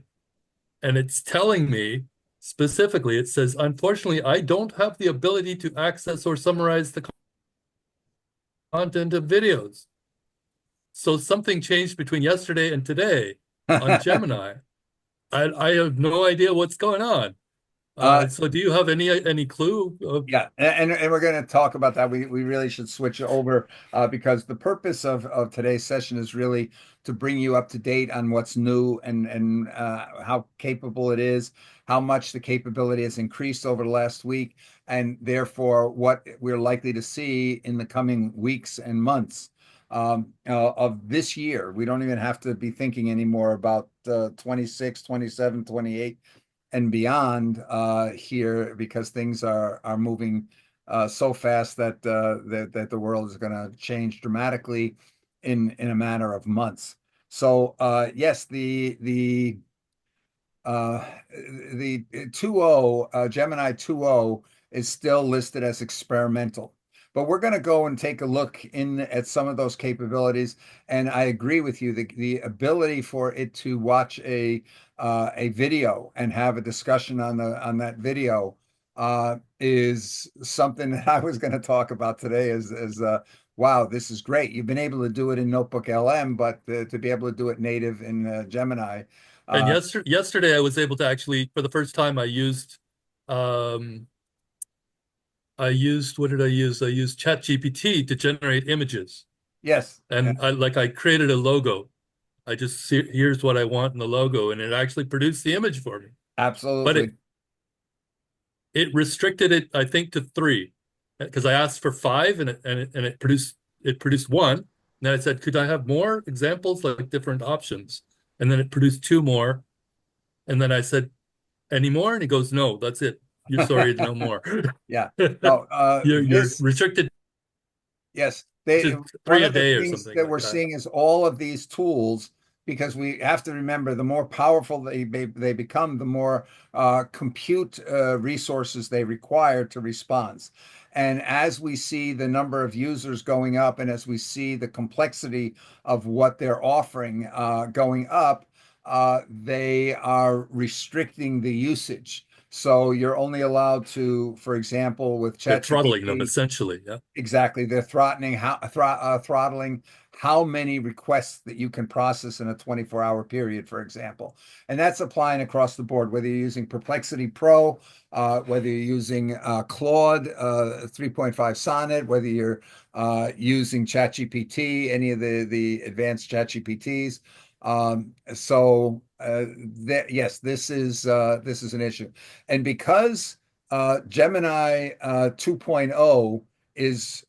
And it's telling me specifically, it says, unfortunately, I don't have the ability to access or summarize the content of videos. So something changed between yesterday and today on Gemini. I have no idea what's going on. So do you have any clue of Yeah, and we're going to talk about that. We really should switch over because the purpose of today's session is really to bring you up to date on what's new and how capable it is, how much the capability has increased over the last week, and therefore what we're likely to see in the coming weeks and months of this year. We don't even have to be thinking anymore about 26, 27, 28 and beyond here because things are moving so fast that that the world is going to change dramatically in a matter of months. So yes, the uh, the 2.0, Gemini 2.0 is still listed as experimental. But we're going to go and take a look in at some of those capabilities. And I agree with you, the ability for it to watch a video and have a discussion on that video is something that I was going to talk about today as wow, this is great. You've been able to do it in Notebook LM, but to be able to do it native in Gemini. And Uh, yesterday I was able to actually, for the first time, um, what did I use? I used ChatGPT to generate images. yes, And I created a logo. I just see, here's what I want in the logo, and it actually produced the image for me. But absolutely. it restricted it, I think, to three, because I asked for five, and it produced one. And then I said, could I have more examples, like different options? And then it produced two more. And then I said, any more? And he goes, no, that's it. You're sorry, no more. Yeah. No, You're this, restricted yes, they to one three a of the day or things something that like we're that. seeing is all of these tools, because we have to remember the more powerful they become, the more compute resources they require to respond. And as we see the number of users going up, and as we see the complexity of what they're offering going up, they are restructing the usage. So you're only allowed to, for example, with They're throttling them ChatGPT. essentially. Yeah. Exactly. They're throttling how many requests that you can process in a 24-hour period, for example. And that's applying across the board, whether you're using Perplexity Pro, whether you're using Claude 3.5 Sonnet, whether you're using ChatGPT, any of the advanced ChatGPTs. Yes, this is an issue. And because Gemini 2.0 is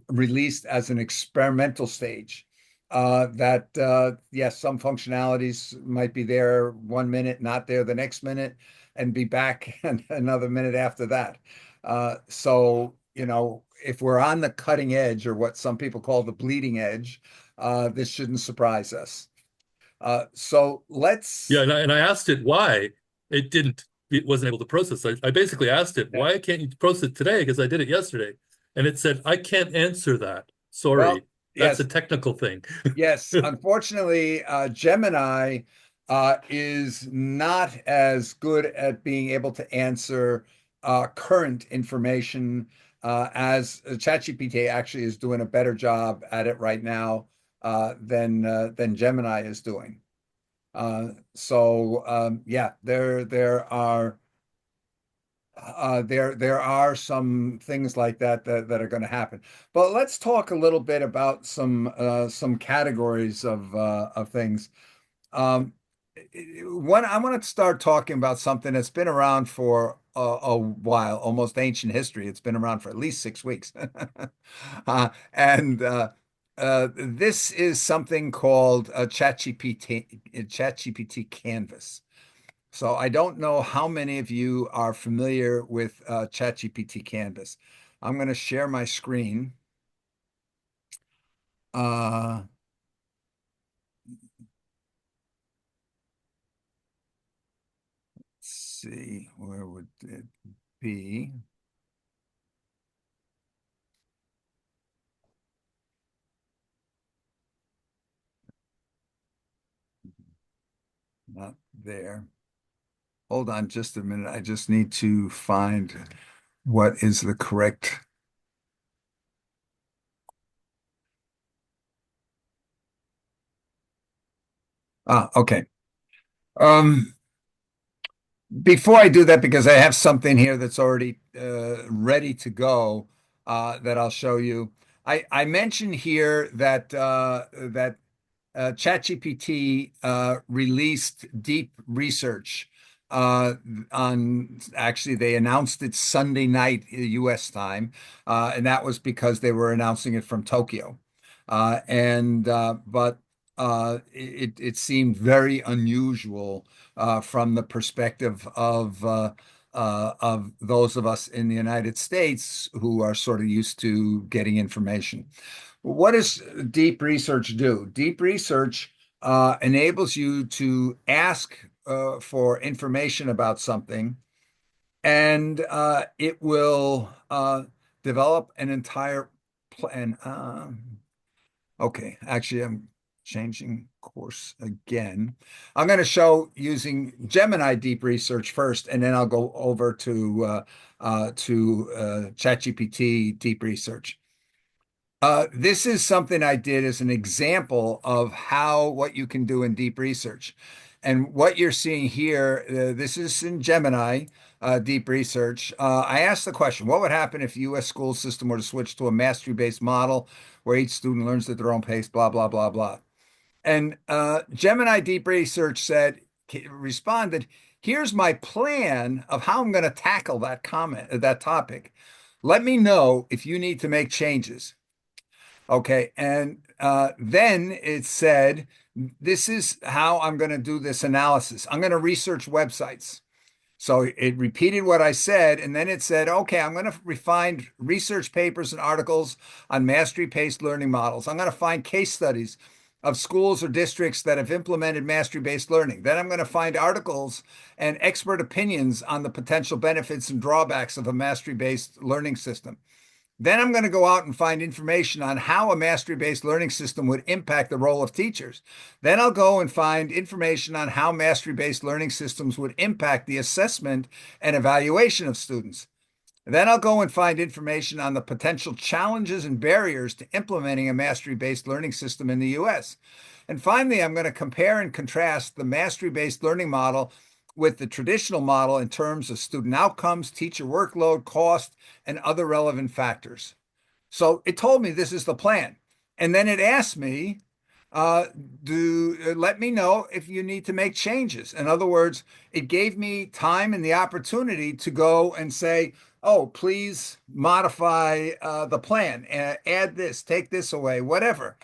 released as an experimental stage. Yes, some functionalities might be there 1 minute, not there the next minute, and be back another minute after that. If we're on the cutting edge, or what some people call the bleeding edge, this shouldn't surprise us. So Yeah, let's. and I asked it why it wasn't able to process. I basically asked it, Yeah. why can't you process it today? Because I did it yesterday. And it said, I can't answer that. Well, Sorry. That's a yes, technical thing. yes, unfortunately, Gemini is not as good at being able to answer current information as ChatGPT actually is doing a better job at it right now than Gemini is doing. Yeah, there are some things like that are going to happen. But let's talk a little bit about some categories of things. Um, I want to start talking about something that's been around for a while, almost ancient history. It's been around for at least 6 weeks, and this is something called ChatGPT Canvas. So I don't know how many of you are familiar with ChatGPT Canvas. I'm going to share my screen. Uh, let's see, where would it be? Not there. Hold on just a minute. I just need to find what is the correct. Okay. Um, Before I do that, because I have something here that's already ready to go that I'll show you. I mentioned here that ChatGPT released deep research on actually they announced it Sunday night U.S. time, and that was because they were announcing it from Tokyo. And but it seemed very unusual from the perspective of those of us in the United States who are sort of used to getting information. What does deep research do? Deep research enables you to ask for information about something, and it will develop an entire plan. Okay, actually, I'm changing course again. I'm going to show using Gemini deep research first, and then I'll go over to ChatGPT deep research. This is something I did as an example of what you can do in deep research. And what you're seeing here, this is in Gemini deep research. I asked the question, what would happen if the U.S. school system were to switch to a mastery-based model where each student learns at their own pace, blah, blah, blah, blah. And Gemini deep research responded, here's my plan of how I'm going to tackle that topic. Let me know if you need to make changes. Okay, and then it said, this is how I'm going to do this analysis. I'm going to research websites. So it repeated what I said, and then it said, okay, I'm going to find research papers and articles on mastery-based learning models. I'm going to find case studies of schools or districts that have implemented mastery-based learning. Then I'm going to find articles and expert opinions on the potential benefits and drawbacks of a mastery-based learning system. Then I'm going to go out and find information on how a mastery-based learning system would impact the role of teachers. Then I'll go and find information on how mastery-based learning systems would impact the assessment and evaluation of students. Then I'll go and find information on the potential challenges and barriers to implementing a mastery-based learning system in the U.S. And finally, I'm going to compare and contrast the mastery-based learning model with the traditional model in terms of student outcomes, teacher workload, cost, and other relevant factors. So it told me this is the plan. And then it asked me, let me know if you need to make changes. In other words, it gave me time and the opportunity to go and say, oh, please modify the plan, add this, take this away, whatever.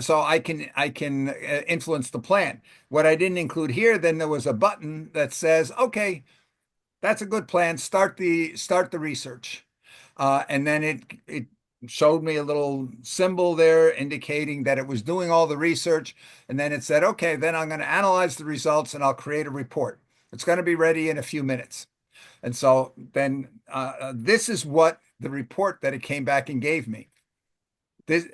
So I can influence the plan. What I didn't include here, then there was a button that says, okay, that's a good plan. Start the research. And then it showed me a little symbol there indicating that it was doing all the research. And then it said, okay, then I'm going to analyze the results and I'll create a report. It's going to be ready in a few minutes. And so then this is what the report that it came back and gave me. This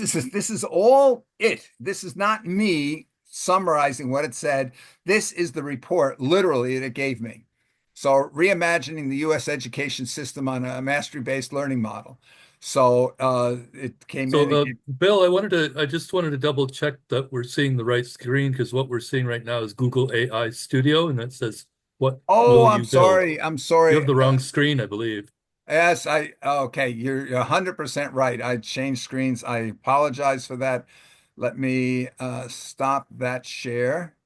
is all it. This is not me summarizing what it said. This is the report, literally, that it gave me. So reimagining the U.S. education system on a mastery-based learning model. So it came in. Bill, I just wanted to double check that we're seeing the right screen, because what we're seeing right now is Google AI Studio, and that says, what Oh, will I'm you build? sorry. I'm sorry. You have the wrong screen, I believe. Yes, okay, you're 100% right. I changed screens. I apologize for that. Let me stop that share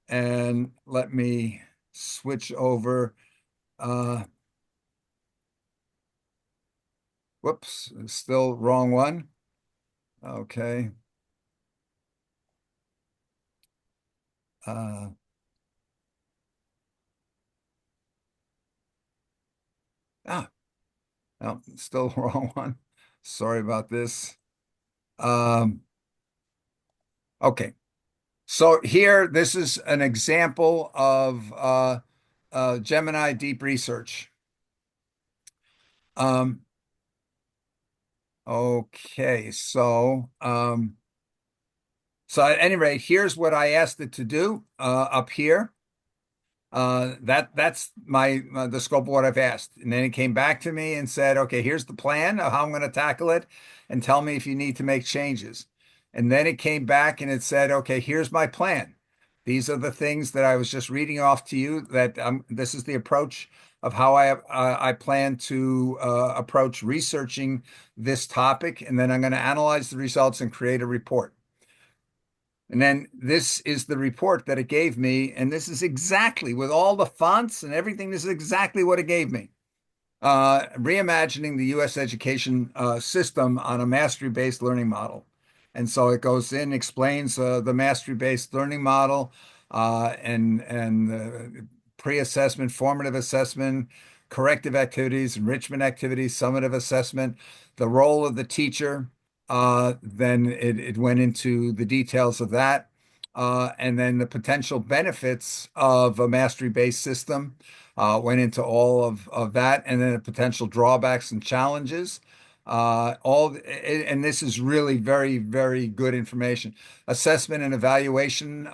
and let me switch over. Whoops, still wrong one. Okay. Uh, ah, no, still wrong one. Sorry about this. Okay. So here, this is an example of Gemini deep research. Okay, so at any rate, here's what I asked it to do up here. That's the scope of what I've asked. And then it came back to me and said, okay, here's the plan of how I'm going to tackle it, and tell me if you need to make changes. And then it came back and it said, okay, here's my plan. These are the things that I was just reading off to you, that this is the approach of how I plan to approach researching this topic. And then I'm going to analyze the results and create a report. And then this is the report that it gave me. And this is exactly, with all the fonts and everything, this is exactly what it gave me. Reimagining the U.S. education system on a mastery-based learning model. And so it goes in, explains the mastery-based learning model and pre-assessment, formative assessment, corrective activities, enrichment activities, summative assessment, the role of the teacher. Then it went into the details of that. and then the potential benefits of a mastery-based system. Went into all of that, and then the potential drawbacks and challenges. And this is really very, very good information. Assessment and evaluation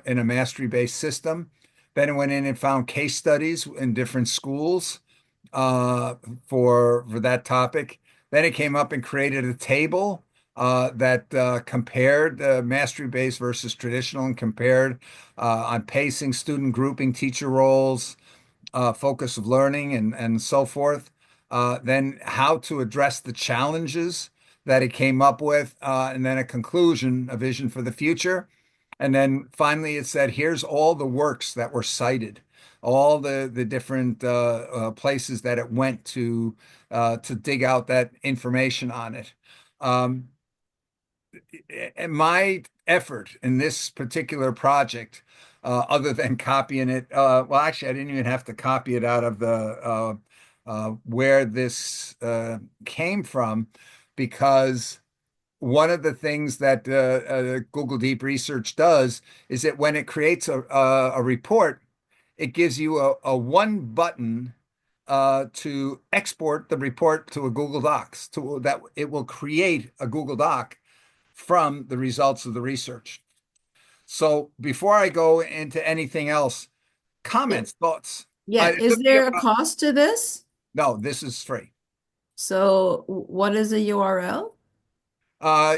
in a mastery-based system. Then it went in and found case studies in different schools uh, for that topic. Then it came up and created a table that compared mastery-based versus traditional and compared on pacing, student grouping, teacher roles, focus of learning, and so forth. Then how to address the challenges that it came up with, and then a conclusion, a vision for the future. And then finally, it said, here's all the works that were cited, all the different places that it went to dig out that information on it. Um, and my effort in this particular project, other than copying it, well, actually, I didn't even have to copy it out of the where this came from, because one of the things that Google Deep Research does is that when it creates a report, it gives you a one button to export the report to a Google Docs, to that it will create a Google Doc from the results of the research. So before I go into anything else, It, comments, thoughts. yeah, It is took me there a about, cost to this? no, this is free. So what is the URL?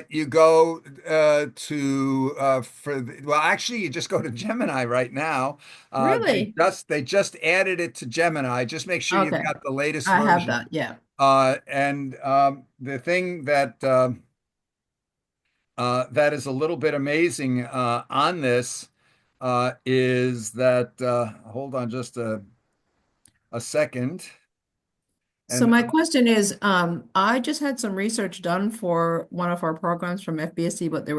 You go well, actually, you just go to Gemini right now. Really? They just added it to Gemini. Just make sure you've Okay, got the latest I have version. that. Yeah. And the thing that is a little bit amazing on this is that hold on just a second. So And my question is, I just had some research done for one of our programs from FBSC, but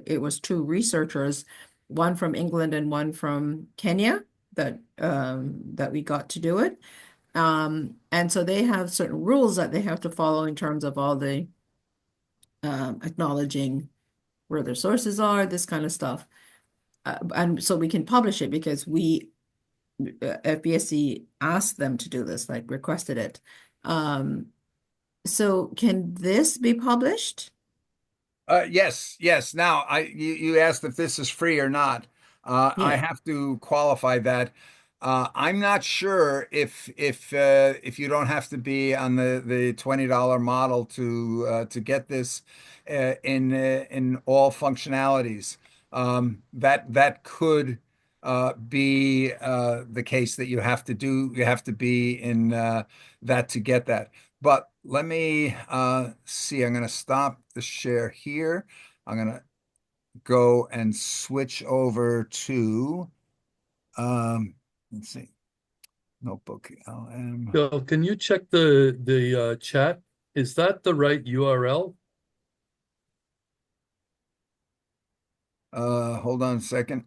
it was two researchers, one from England and one from Kenya that we got to do it. And so they have certain rules that they have to follow in terms of all the acknowledging where their sources are, this kind of stuff. And so we can publish it because FBSC asked them to do this, like requested it. Um, so can this be published? yes, yes. Now, you asked if this is free or not. I Yeah. have to qualify that. I'm not sure if you don't have to be on the $20 model to get this in all functionalities. That could be the case that you have to be in that to get that. But let me see. I'm going to stop the share here. I'm going to go and switch over to, let's see, Notebook LM. Bill, can you check the chat? Is that the right URL? Hold on a second.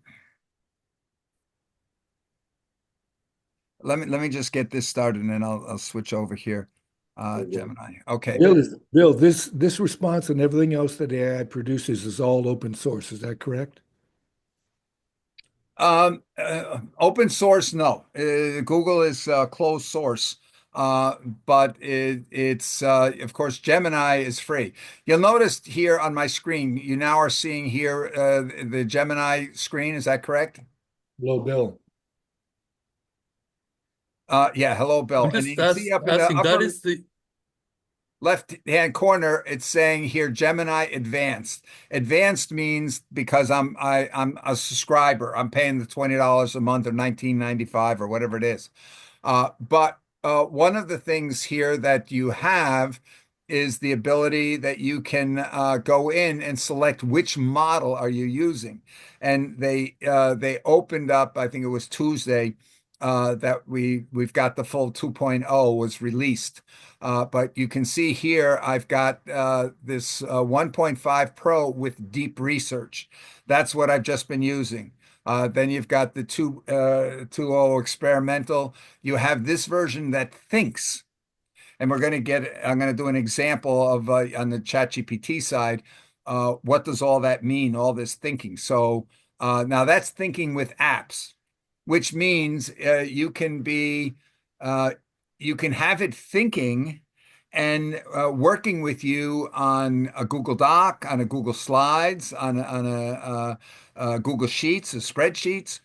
Let me just get this started, and then I'll switch over here. Gemini. Okay. Bill, this response and everything else that AI produces is all open source. Is that correct? Open source, no. Google is closed source, but it's of course Gemini is free. You'll notice here on my screen, you now are seeing here the Gemini screen. Is that correct? Hello, Bill. Yeah. Hello, Bill. I'm And you just can see up in the asking, that upper is the left-hand corner, it's saying here Gemini Advanced. Advanced means because I'm a subscriber. I'm paying the $20 a month or 19.95 or whatever it is. But one of the things here that you have is the ability that you can go in and select which model are you using. And they opened up, I think it was Tuesday, that we've got the full 2.0 was released. But you can see here, I've got this 1.5 Pro with deep research. That's what I've just been using. Then you've got the 2.0 experimental. You have this version that thinks, and I'm going to do an example of on the ChatGPT side. What does all that mean, all this thinking? So Now that's thinking with apps, which means uh, you can have it thinking and working with you on a Google Doc, on a Google Slides, on a Google Sheets, a spreadsheets.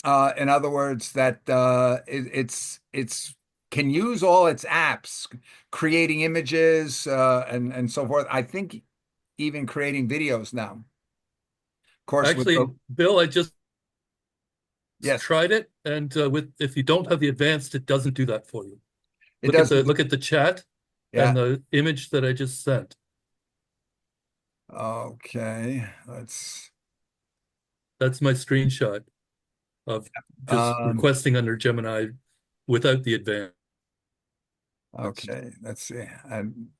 In other words, that it's can use all its apps, creating images and so forth. I think even creating videos now. Of course, with the Actually, Bill, I just yes, tried it, and with if you don't have the advanced, it doesn't do that for you. it doesn't. Look at the chat and Yeah. the image that I just sent. Okay. Let's. That's my screenshot of just Um, requesting under Gemini without the advanced. okay. Let's see. I'm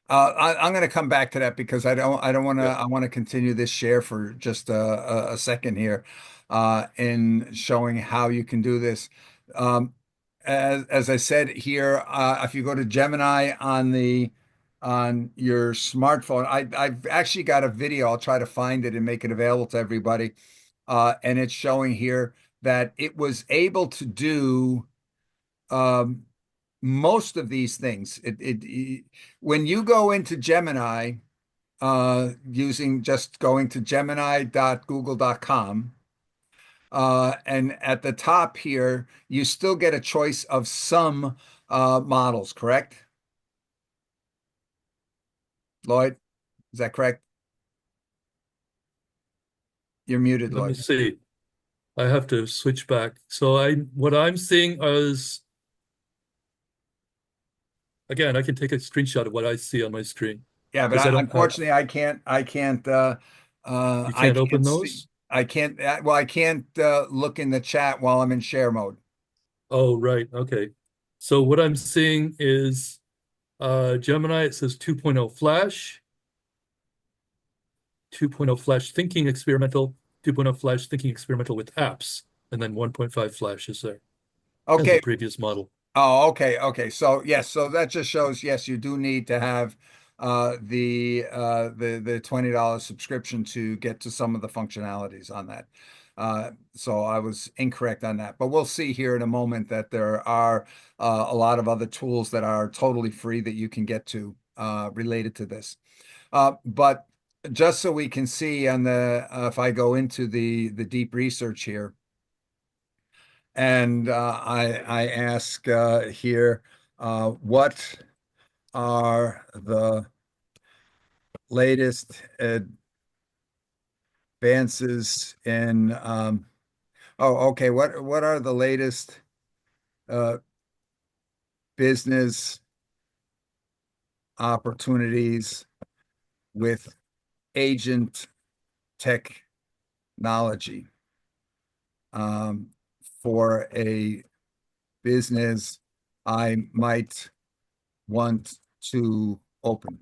going to come back to that because I don't want to, Yeah. I want to continue this share for just a second here, in showing how you can do this. Um, as I said here, if you go to Gemini on your smartphone, I've actually got a video. I'll try to find it and make it available to everybody. And it's showing here that it was able to do um, most of these things. When you go into Gemini, using just going to gemini.google.com, and at the top here, you still get a choice of some models, correct? Lloyd, is that correct? You're muted, Let me Lloyd. see. I have to switch back. So what I'm seeing is, again, I can take a screenshot of what I see on my screen Yeah, but because unfortunately, you I can't can't open see. those. I can't. Well, I can't look in the chat while I'm in share mode. Oh, right. Okay. So what I'm seeing is Gemini, it says 2.0 Flash, 2.0 Flash Thinking Experimental, 2.0 Flash Thinking Experimental with apps, and then 1.5 Flash is there as the Okay. previous model. Oh, okay, okay. So yes, so that just shows yes, you do need to have the $20 subscription to get to some of the functionalities on that. So I was incorrect on that, but we'll see here in a moment that there are a lot of other tools that are totally free that you can get to related to this. But just so we can see on the if I go into the deep research here. And I ask here, what are the latest advances in oh, okay, what are the latest uh, business opportunities with agent technology um, for a business I might want to open?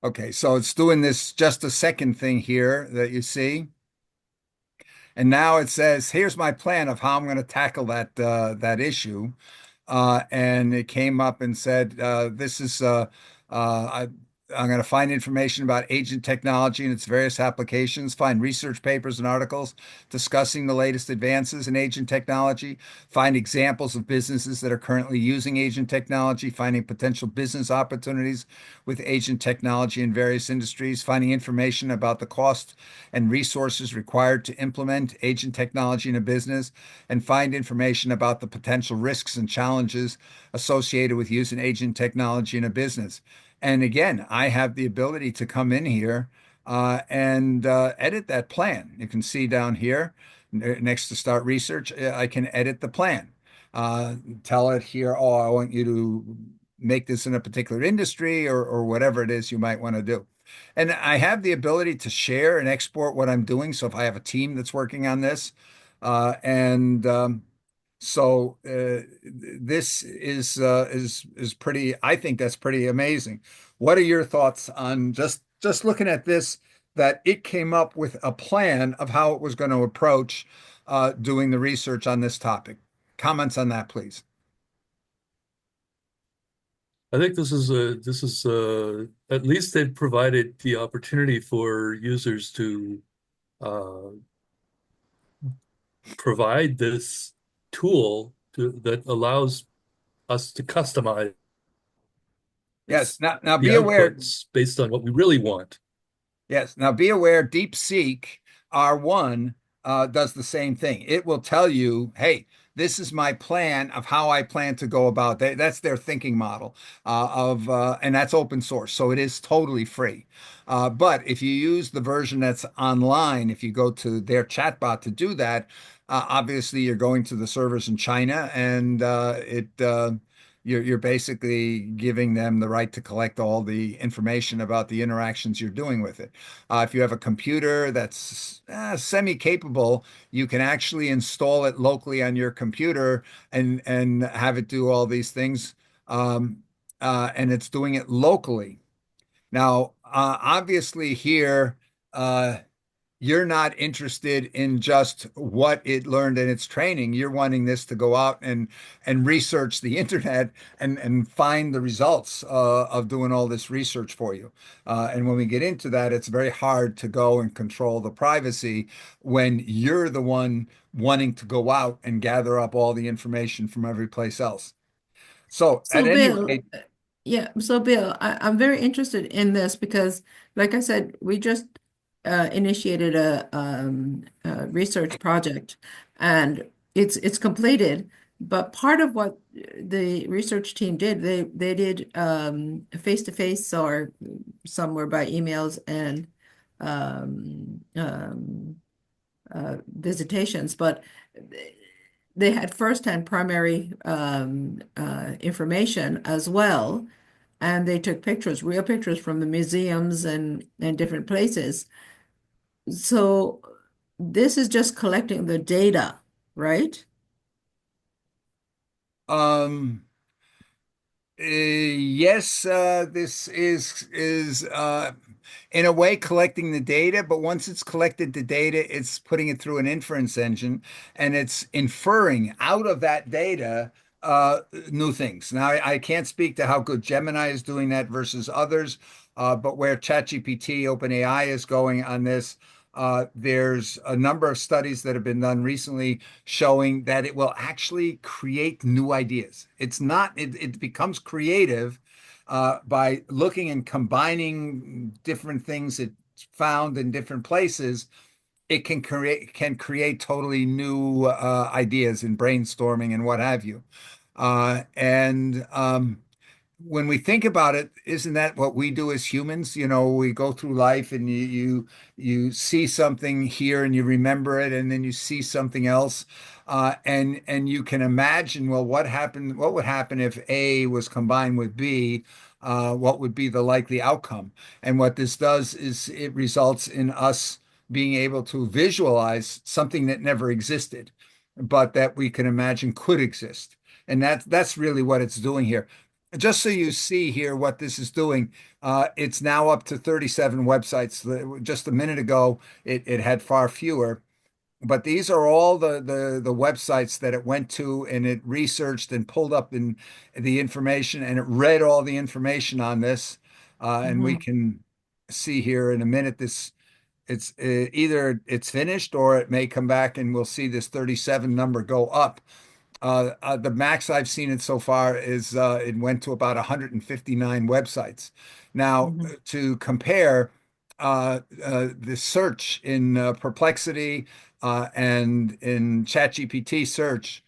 Okay, so it's doing this just a second thing here that you see. And now it says, here's my plan of how I'm going to tackle that issue. And it came up and said, this is I'm going to find information about agent technology and its various applications, find research papers and articles discussing the latest advances in agent technology, find examples of businesses that are currently using agent technology, finding potential business opportunities with agent technology in various industries, finding information about the cost and resources required to implement agent technology in a business, and find information about the potential risks and challenges associated with using agent technology in a business. And again, I have the ability to come in here and edit that plan. You can see down here next to start research, I can edit the plan. Tell it here, oh, I want you to make this in a particular industry or whatever it is you might want to do. And I have the ability to share and export what I'm doing. So if I have a team that's working on this, and so this is pretty. I think that's pretty amazing. What are your thoughts on just looking at this? That it came up with a plan of how it was going to approach doing the research on this topic. Comments on that, please. I think this is at least they've provided the opportunity for users to uh, provide this that allows us to customize Yes. Now the be aware. outputs based on what we really want. Yes. Now be aware, DeepSeek R1 does the same thing. It will tell you, hey, this is my plan of how I plan to go about that. That's their thinking model and that's open source. So it is totally free. But if you use the version that's online, if you go to their chatbot to do that, obviously you're going to the servers in China and you're basically giving them the right to collect all the information about the interactions you're doing with it. If you have a computer that's semi-capable, you can actually install it locally on your computer and have it do all these things. And it's doing it locally. Now, obviously here, you're not interested in just what it learned in its training. You're wanting this to go out and research the internet and find the results of doing all this research for you. And when we get into that, it's very hard to go and control the privacy when you're the one wanting to go out and gather up all the information from every place else. So at So any Bill, rate, yeah, so Bill, I'm very interested in this because, like I said, we just initiated a research project, and it's completed. But part of what the research team did, they did face to face or somewhere by emails and um, um, visitations, but they had firsthand primary information as well, and they took pictures, real pictures from the museums and different places. So this is just collecting the data, right? um, yes, this is in a way collecting the data, but once it's collected the data, it's putting it through an inference engine and it's inferring out of that data new things. Now, I can't speak to how good Gemini is doing that versus others, but where ChatGPT, OpenAI is going on this, there's a number of studies that have been done recently showing that it will actually create new ideas. It's not, it becomes creative by looking and combining different things it found in different places. It can create totally new ideas in brainstorming and what have you. And when we think about it, isn't that what we do as humans? You know, we go through life and you see something here and you remember it, and then you see something else, and you can imagine, well, what would happen if A was combined with B? What would be the likely outcome? And what this does is it results in us being able to visualize something that never existed, but that we can imagine could exist. And that's really what it's doing here. Just so you see here what this is doing, it's now up to 37 websites. Just a minute ago, it had far fewer. But these are all the websites that it went to and it researched and pulled up in the information and it read all the information on this. And we Mhm. can see here in a minute this it's either it's finished or it may come back and we'll see this 37 number go up. The max I've seen it so far is it went to about 159 websites. Now, Mhm. to compare the search in Perplexity and in ChatGPT search,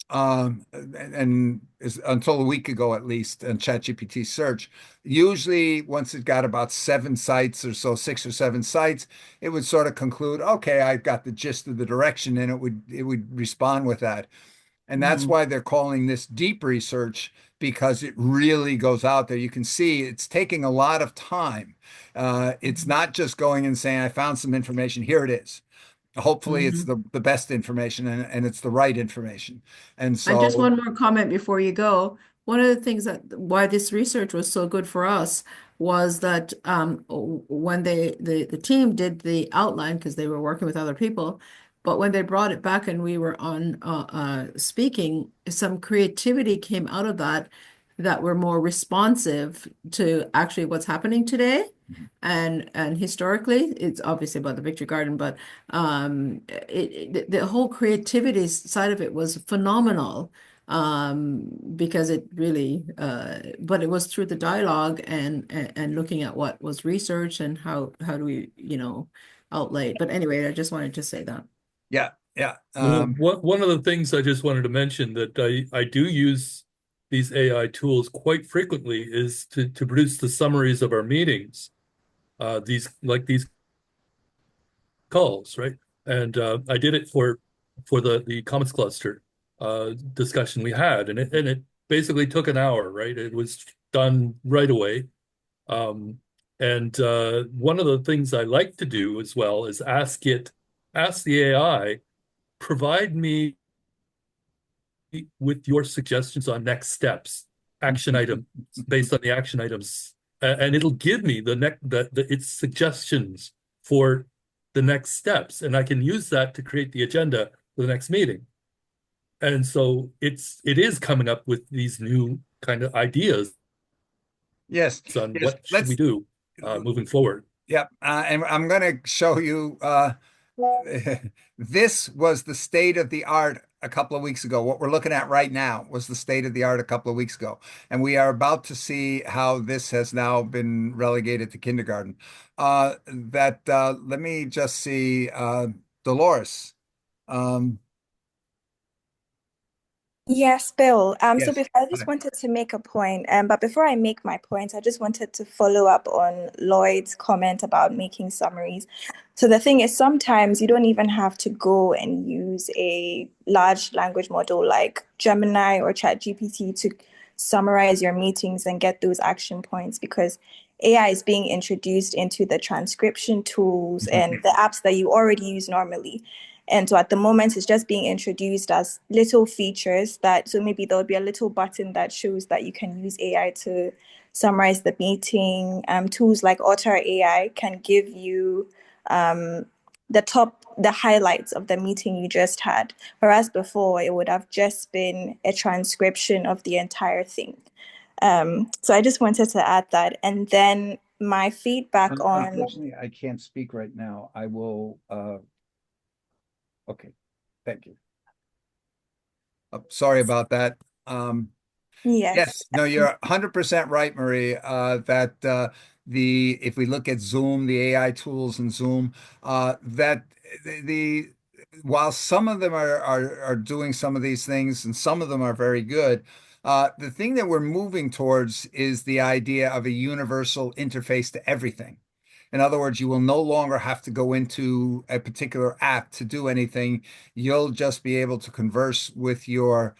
and until a week ago at least, in ChatGPT search, usually once it got about 7 sites or so, 6 or 7 sites, it would sort of conclude, okay, I've got the gist of the direction, and it would respond with that. And that's Mhm. why they're calling this deep research because it really goes out there. You can see it's taking a lot of time. It's Mhm. not just going and saying, I found some information, here it is. Hopefully, it's Mhm. the best information and it's the right information. And And just so, one more comment before you go. One of the things that why this research was so good for us was that when the team did the outline because they were working with other people, but when they brought it back and we were on speaking, some creativity came out of that that were more responsive to actually what's happening today. And historically, it's obviously about the Victory Garden, but the whole creativity side of it was phenomenal, because it really, but it was through the dialogue and looking at what was researched and how do we, outlay it. But anyway, I just wanted to say that. Yeah, yeah. Well, one of the things I just wanted to mention that I do use these AI tools quite frequently is to produce the summaries of our meetings, these calls, right? And I did it for the Commons Cluster discussion we had, and it basically took an hour, right? It was done right away. Um, and one of the things I like to do as well is ask the AI, provide me with your suggestions on next steps, action item based on the action items, and it'll give me its suggestions for the next steps, and I can use that to create the agenda for the next meeting. And so it is coming up with these new kind of ideas Yes, on yes. what should we do moving forward. Yep. And I'm going to show you. This was the state of the art a couple of weeks ago. What we're looking at right now was the state of the art a couple of weeks ago. And we are about to see how this has now been relegated to kindergarten. Let me just see, Dolores. Um, Yes, Bill. So yes. before I just wanted to make a point, but before I make my point, I just wanted to follow up on Lloyd's comment about making summaries. So the thing is, sometimes you don't even have to go and use a large language model like Gemini or ChatGPT to summarize your meetings and get those action points, because AI is being introduced into the transcription tools and the apps that you already use normally. And so at the moment, it's just being introduced as little features so maybe there'll be a little button that shows that you can use AI to summarize the meeting. Tools like Otter AI can give you the highlights of the meeting you just had. Whereas before, it would have just been a transcription of the entire thing. So I just wanted to add that. And then my feedback on... Unfortunately, I can't speak right now. I will, okay, thank you. Sorry about that. Yes. Yes, no, you're 100% right, Marie. That if we look at Zoom, the AI tools in Zoom, that the while some of them are doing some of these things and some of them are very good, the thing that we're moving towards is the idea of a universal interface to everything. In other words, you will no longer have to go into a particular app to do anything. You'll just be able to converse with your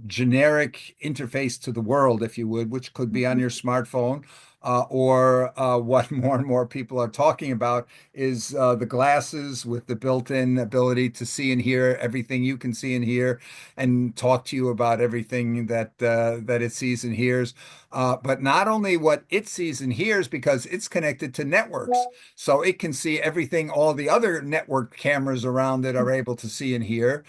generic interface to the world, if you would, which could be on your smartphone, or what more and more people are talking about is the glasses with the built-in ability to see and hear everything you can see and hear, and talk to you about everything that it sees and hears. But not only what it sees and hears, because it's connected to networks, so it can see everything all the other network cameras around it are able to see and hear,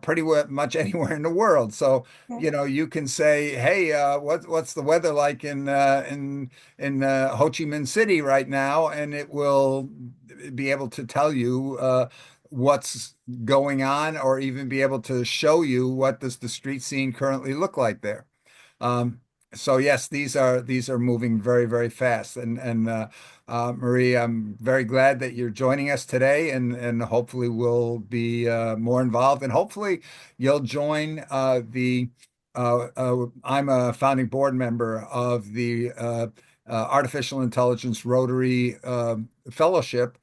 pretty much anywhere in the world. So, you can say, "Hey, what's the weather like in Ho Chi Minh City right now?" And it will be able to tell you what's going on, or even be able to show you what does the street scene currently look like there. So yes, these are moving very, very fast. And Marie, I'm very glad that you're joining us today, and hopefully we'll be more involved, and hopefully you'll join the. I'm a founding board member of the Artificial Intelligence Rotary Fellowship.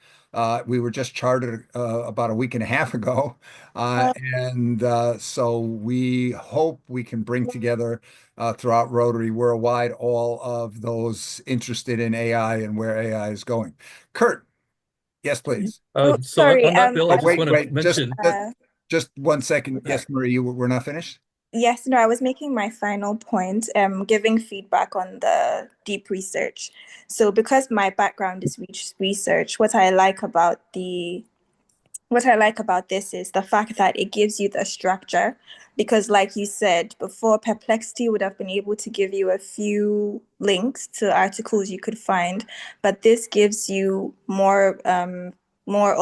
We were just chartered about a week and a half ago, and so we hope we can bring together throughout Rotary worldwide all of those interested in AI and where AI is going. Kurt, yes, please. So Sorry. on that, Bill, I Oh, just wait, want to wait, mention. just 1 second. Okay. Yes, Marie, we're not finished? Yes, no, I was making my final point, giving feedback on the deep research. So because my background is research, what what I like about this is the fact that it gives you the structure. Because, like you said before, Perplexity would have been able to give you a few links to articles you could find, but this gives you more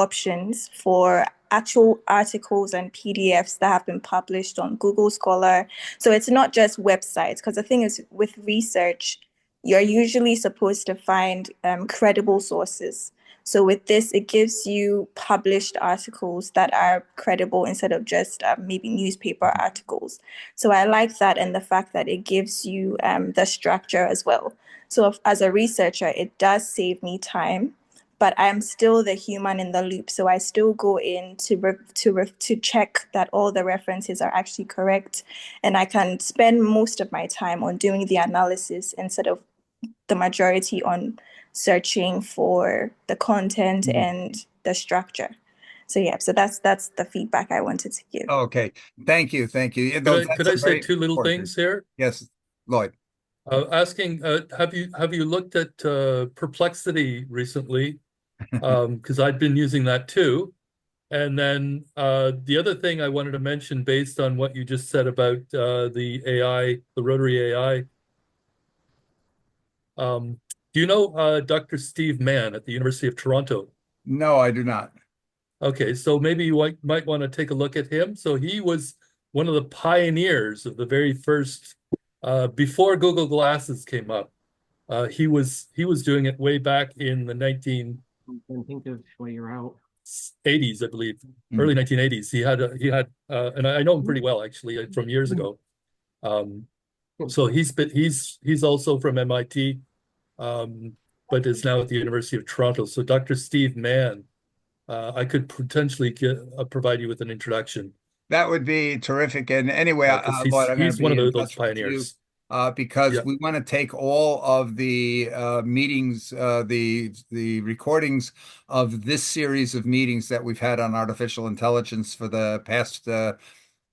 options for actual articles and PDFs that have been published on Google Scholar. So it's not just websites, because the thing is, with research, you're usually supposed to find credible sources. So with this, it gives you published articles that are credible instead of just maybe newspaper articles. So I like that, and the fact that it gives you the structure as well. So as a researcher, it does save me time, but I'm still the human in the loop. So I still go in to check that all the references are actually correct, and I can spend most of my time on doing the analysis instead of the majority on searching for the content and the structure. So yeah, so that's the feedback I wanted to give. Okay, thank you, thank you. Could That's I a say very two little important. things here? Yes, Lloyd. Asking, have you looked at Perplexity recently? Because I've been using that too. And then the other thing I wanted to mention, based on what you just said about the AI, the rotary AI. Do you know Dr. Steve Mann at the University of Toronto? No, I do not. Okay, so maybe you might want to take a look at him. So he was one of the pioneers of the very first, before Google Glasses came up. He was doing it way back in the 1980s, I believe, early 1980s. And I know him pretty well actually from years ago. Um, so he's also from MIT, but is now at the University of Toronto. So Dr. Steve Mann, I could potentially provide you with an introduction, That would be terrific. And anyway, because Lloyd, I'm going to he's one be of in those touch with you pioneers. because Yeah. we want to take all of the meetings, the recordings of this series of meetings that we've had on artificial intelligence for the past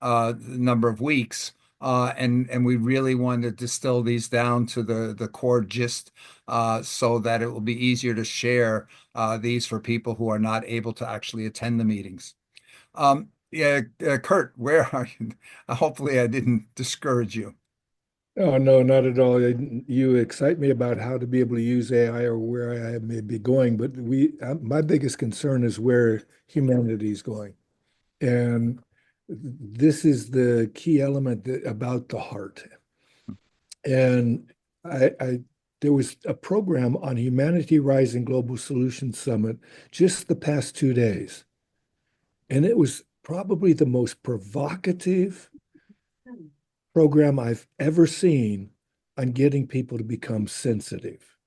number of weeks. And we really want to distill these down to the core gist so that it will be easier to share these for people who are not able to actually attend the meetings. Yeah, Kurt, where are you? Hopefully, I didn't discourage you. Oh, no, not at all. You excite me about how to be able to use AI or where I may be going, but my biggest concern is where humanity is going. And this is the key element about the heart. And I there was a program on Humanity Rising Global Solutions Summit just the past 2 days. And it was probably the most provocative program I've ever seen on getting people to become sensitive,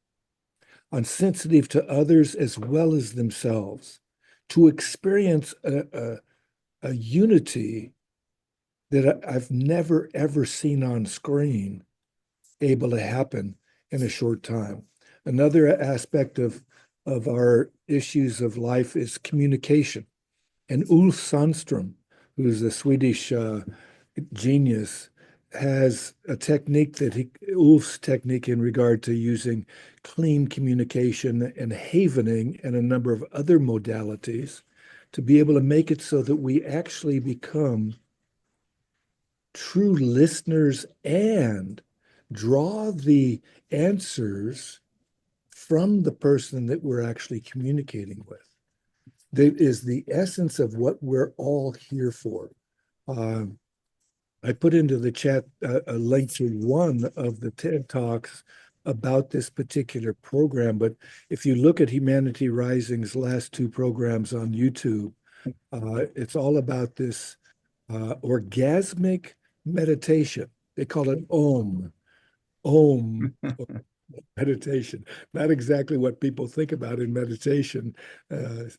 on sensitive to others as well as themselves, to experience a unity that I've never ever seen on screen able to happen in a short time. Another aspect of our issues of life is communication. And Ulf Sandström, who's a Swedish genius, has a technique Ulf's technique in regard to using clean communication and havening and a number of other modalities to be able to make it so that we actually become true listeners and draw the answers from the person that we're actually communicating with. That is the essence of what we're all here for. I put into the chat a link to one of the TED Talks about this particular program. But if you look at Humanity Rising's last two programs on YouTube, it's all about this orgasmic meditation. They call it Om meditation. Not exactly what people think about in meditation.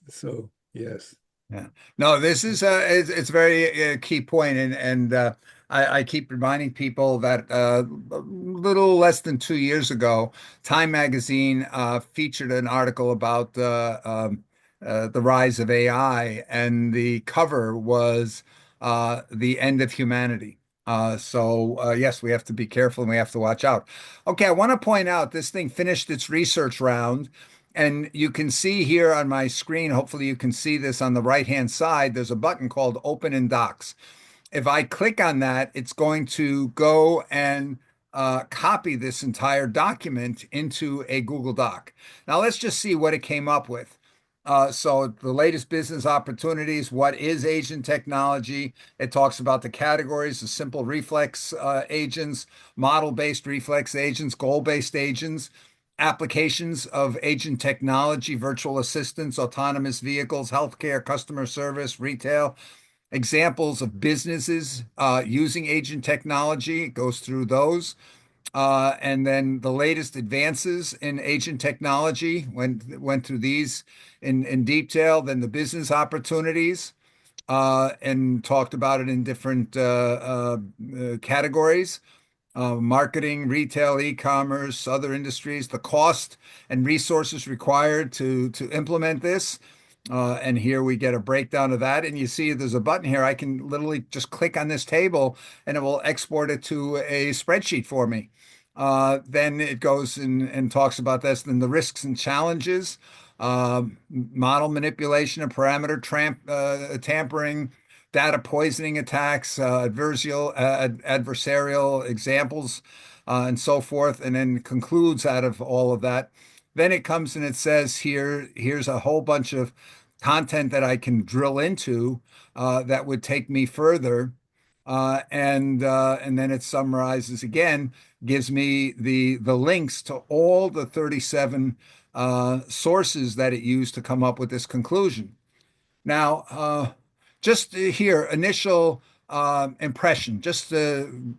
So yes. Yeah. No, this is it's a very key point, and I keep reminding people that a little less than 2 years ago, Time Magazine featured an article about the rise of AI, and the cover was the end of humanity. So yes, we have to be careful and we have to watch out. Okay, I want to point out this thing finished its research round. And you can see here on my screen, hopefully you can see this on the right-hand side, there's a button called Open in Docs. If I click on that, it's going to go and copy this entire document into a Google Doc. Now let's just see what it came up with. So the latest business opportunities, what is agent technology? It talks about the categories, the simple reflex agents, model-based reflex agents, goal-based agents, applications of agent technology, virtual assistants, autonomous vehicles, healthcare, customer service, retail, examples of businesses using agent technology. It goes through those. And then the latest advances in agent technology went through these in detail. Then the business opportunities and talked about it in different categories. Marketing, retail, e-commerce, other industries, the cost and resources required to implement this. And here we get a breakdown of that. And you see there's a button here. I can literally just click on this table and it will export it to a spreadsheet for me. Then it goes and talks about this. Then the risks and challenges, model manipulation and parameter tampering, data poisoning attacks, adversarial examples, and so forth, and then concludes out of all of that. Then it comes and it says here's a whole bunch of content that I can drill into that would take me further. And then it summarizes again, gives me the links to all the 37 sources that it used to come up with this conclusion. Now, just here, initial impression, just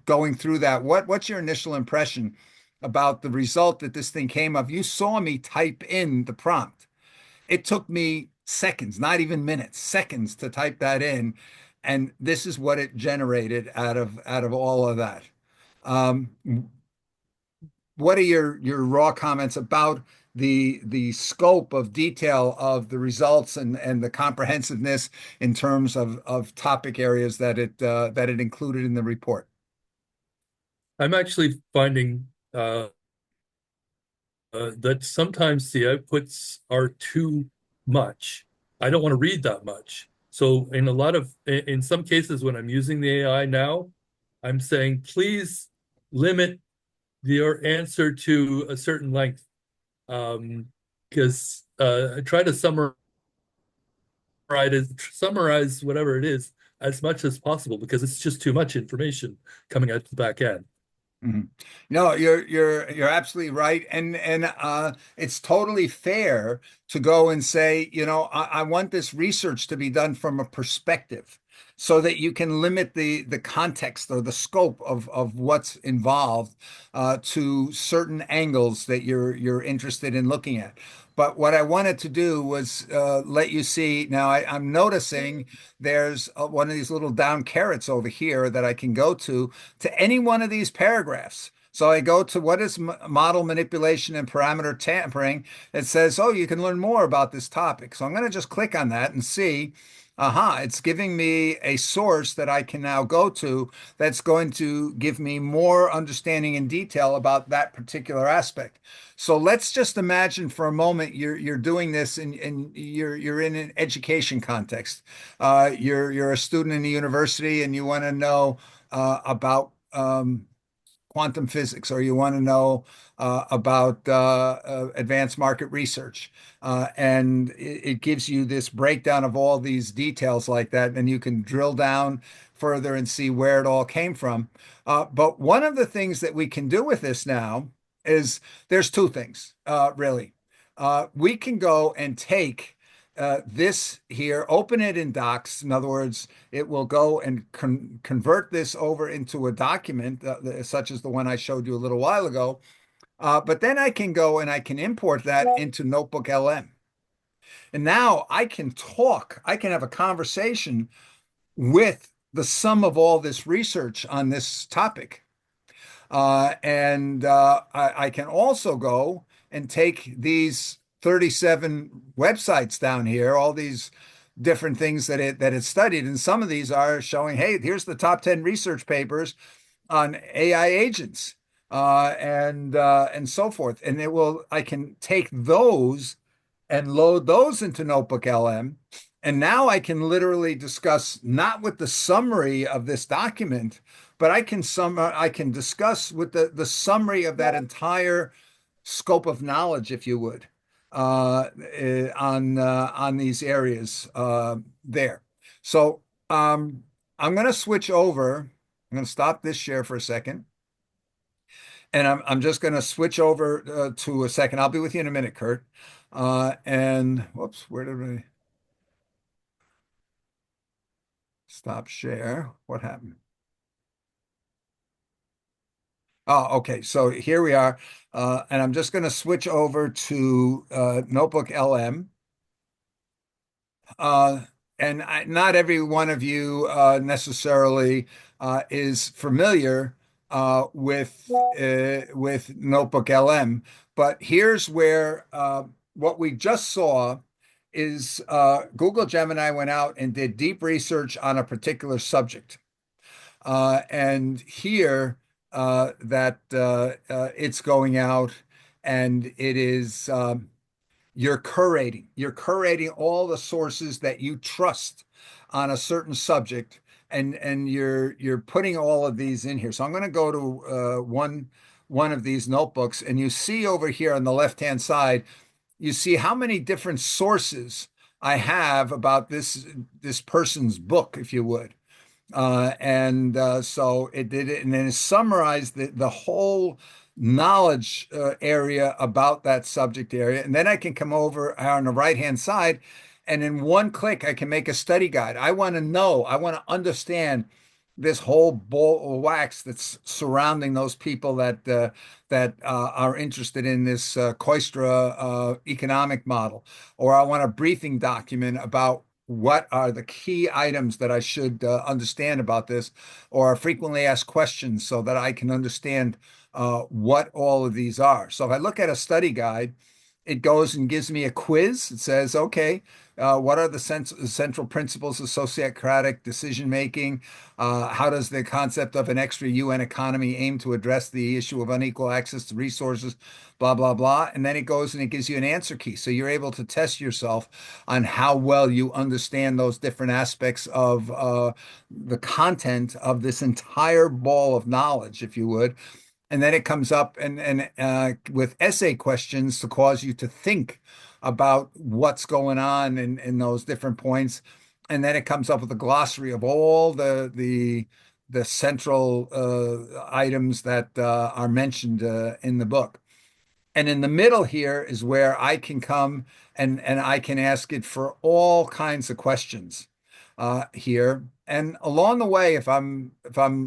going through that. What's your initial impression about the result that this thing came up? You saw me type in the prompt. It took me seconds, not even minutes, seconds to type that in, and this is what it generated out of all of that. Um, what are your raw comments about the scope of detail of the results and the comprehensiveness in terms of topic areas that it included in the report? I'm actually finding that sometimes the outputs are too much. I don't want to read that much. So in some cases when I'm using the AI now, I'm saying, please limit your answer to a certain length. Because I try to summarize whatever it is as much as possible because it's just too much information coming out the back end. Mhm. No, you're absolutely right, and it's totally fair to go and say, I want this research to be done from a perspective, so that you can limit the context or the scope of what's involved to certain angles that you're interested in looking at. But what I wanted to do was let you see. Now I'm noticing there's one of these little down carrots over here that I can go to any one of these paragraphs. So I go to what is model manipulation and parameter tampering. It says, oh, you can learn more about this topic. So I'm going to just click on that and see, it's giving me a source that I can now go to that's going to give me more understanding in detail about that particular aspect. So let's just imagine for a moment you're doing this and you're in an education context. You're a student in a university and you want to know about quantum physics, or you want to know about advanced market research. And it gives you this breakdown of all these details like that, and you can drill down further and see where it all came from. But one of the things that we can do with this now is there's two things, really. We can go and take this here, open it in Docs. In other words, it will go and convert this over into a document such as the one I showed you a little while ago. But then I can go and I can import that into Notebook LM. And now I can have a conversation with the sum of all this research on this topic. And I can also go and take these 37 websites down here, all these different things that it studied. And some of these are showing, hey, here's the top 10 research papers on AI agents and so forth. And I can take those and load those into Notebook LM. And now I can literally discuss not with the summary of this document, but I can discuss with the summary of that entire scope of knowledge, if you would, on these areas there. So I'm going to switch over. I'm going to stop this share for a second. And I'm just going to switch over to a second. I'll be with you in a minute, Kurt. And whoops, where did we stop share? What happened? Oh, okay. So here we are. And I'm just going to switch over to Notebook LM. And not every one of you necessarily is familiar with Notebook LM, but here's where what we just saw is Google Gemini went out and did deep research on a particular subject, and here that it's going out and it is. You're curating all the sources that you trust on a certain subject, and you're putting all of these in here. So I'm going to go to one of these notebooks, and you see over here on the left-hand side, you see how many different sources I have about this person's book, if you would. And so it did it, and then it summarized the whole knowledge area about that subject area. And then I can come over on the right-hand side, and in one click, I can make a study guide. I want to know, I want to understand this whole ball of wax that's surrounding those people that are interested in this Koistra economic model, or I want a briefing document about what are the key items that I should understand about this, or frequently asked questions so that I can understand what all of these are. So if I look at a study guide, it goes and gives me a quiz. It says, okay, what are the central principles of sociocratic decision making? How does the concept of an extra UN economy aim to address the issue of unequal access to resources? Blah, blah, blah. And then it goes and it gives you an answer key. So you're able to test yourself on how well you understand those different aspects of the content of this entire ball of knowledge, if you would. And then it comes up and with essay questions to cause you to think about what's going on in those different points. And then it comes up with a glossary of all the central items that are mentioned in the book. And in the middle here is where I can come and I can ask it for all kinds of questions here. And along the way, if I'm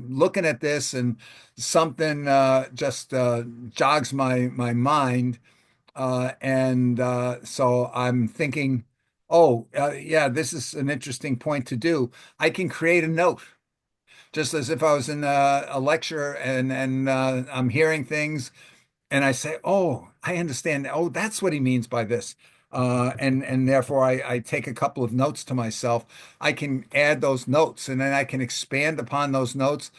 looking at this and something just jogs my mind, and so I'm thinking, oh yeah, this is an interesting point to do. I can create a note, just as if I was in a lecture and I'm hearing things and I say, "Oh, I understand. Oh, that's what he means by this." And therefore, I take a couple of notes to myself. I can add those notes, and then I can expand upon those notes,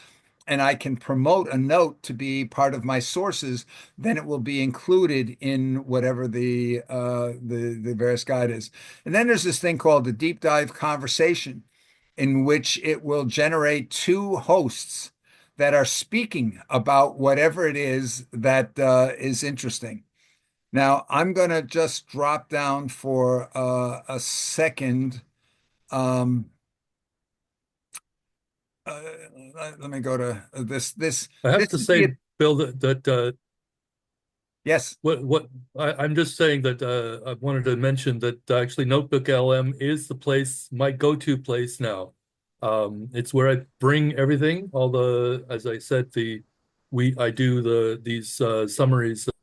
and I can promote a note to be part of my sources. Then it will be included in whatever the various guide is. And then there's this thing called the deep dive conversation, in which it will generate two hosts that are speaking about whatever it is that is interesting. Now, I'm going to just drop down for a second. Um, uh, Let me go to this. I have This to is the say, Bill, that yes. I'm just saying that I wanted to mention that actually Notebook LM is the place, my go-to place now. It's where I bring everything, all the, as I said, I do these summaries of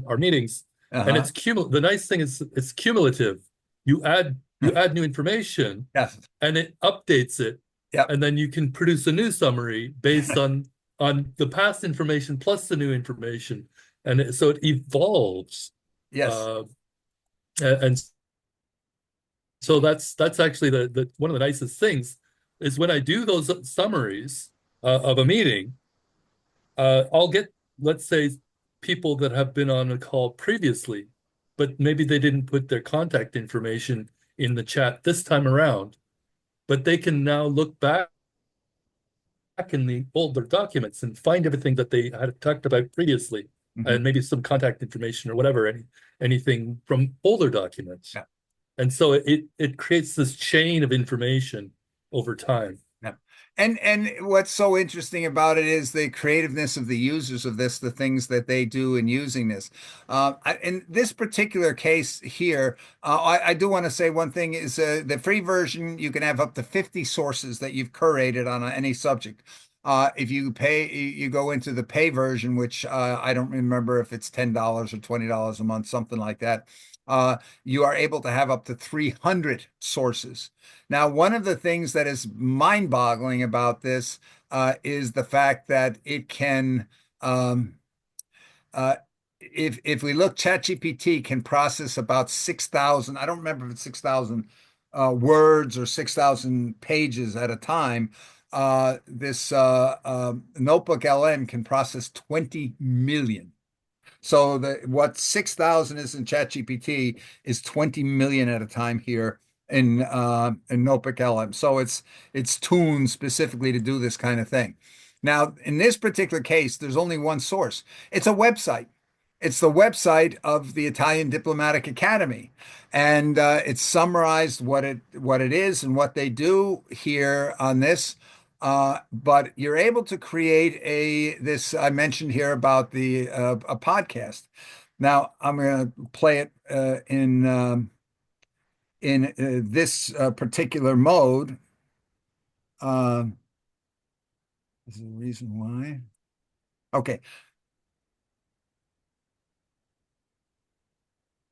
our meetings, and Uh-huh. it's the nice thing is it's cumulative. You add new information, Yes. and it updates it, Yep. and then you can produce a new summary based on the past information plus the new information, and so it evolves. Yes. And so that's actually the one of the nicest things is when I do those summaries of a meeting, I'll get, let's say, people that have been on a call previously, but maybe they didn't put their contact information in the chat this time around. But they can now look back in the older documents and find everything that they had talked about previously, and maybe some contact information or whatever, anything from older documents. Yeah. And so it creates this chain of information over time. Yeah. And what's so interesting about it is the creativeness of the users of this, the things that they do in using this. In this particular case here, I do want to say one thing is the free version, you can have up to 50 sources that you've curated on any subject. If you pay, you go into the pay version, which I don't remember if it's $10 or $20 a month, something like that. You are able to have up to 300 sources. Now, one of the things that is mind-boggling about this is the fact that it can, if we look, ChatGPT can process about 6,000. I don't remember if it's 6,000 words or 6,000 pages at a time. This Notebook LM can process 20 million. So what 6,000 is in ChatGPT is 20 million at a time here in Notebook LM. So it's tuned specifically to do this kind of thing. Now, in this particular case, there's only one source. It's a website. It's the website of the Italian Diplomatic Academy, and it's summarized what it is and what they do here on this. But you're able to create this I mentioned here about the a podcast. Now I'm going to play it in this particular mode. This is the reason why. Okay.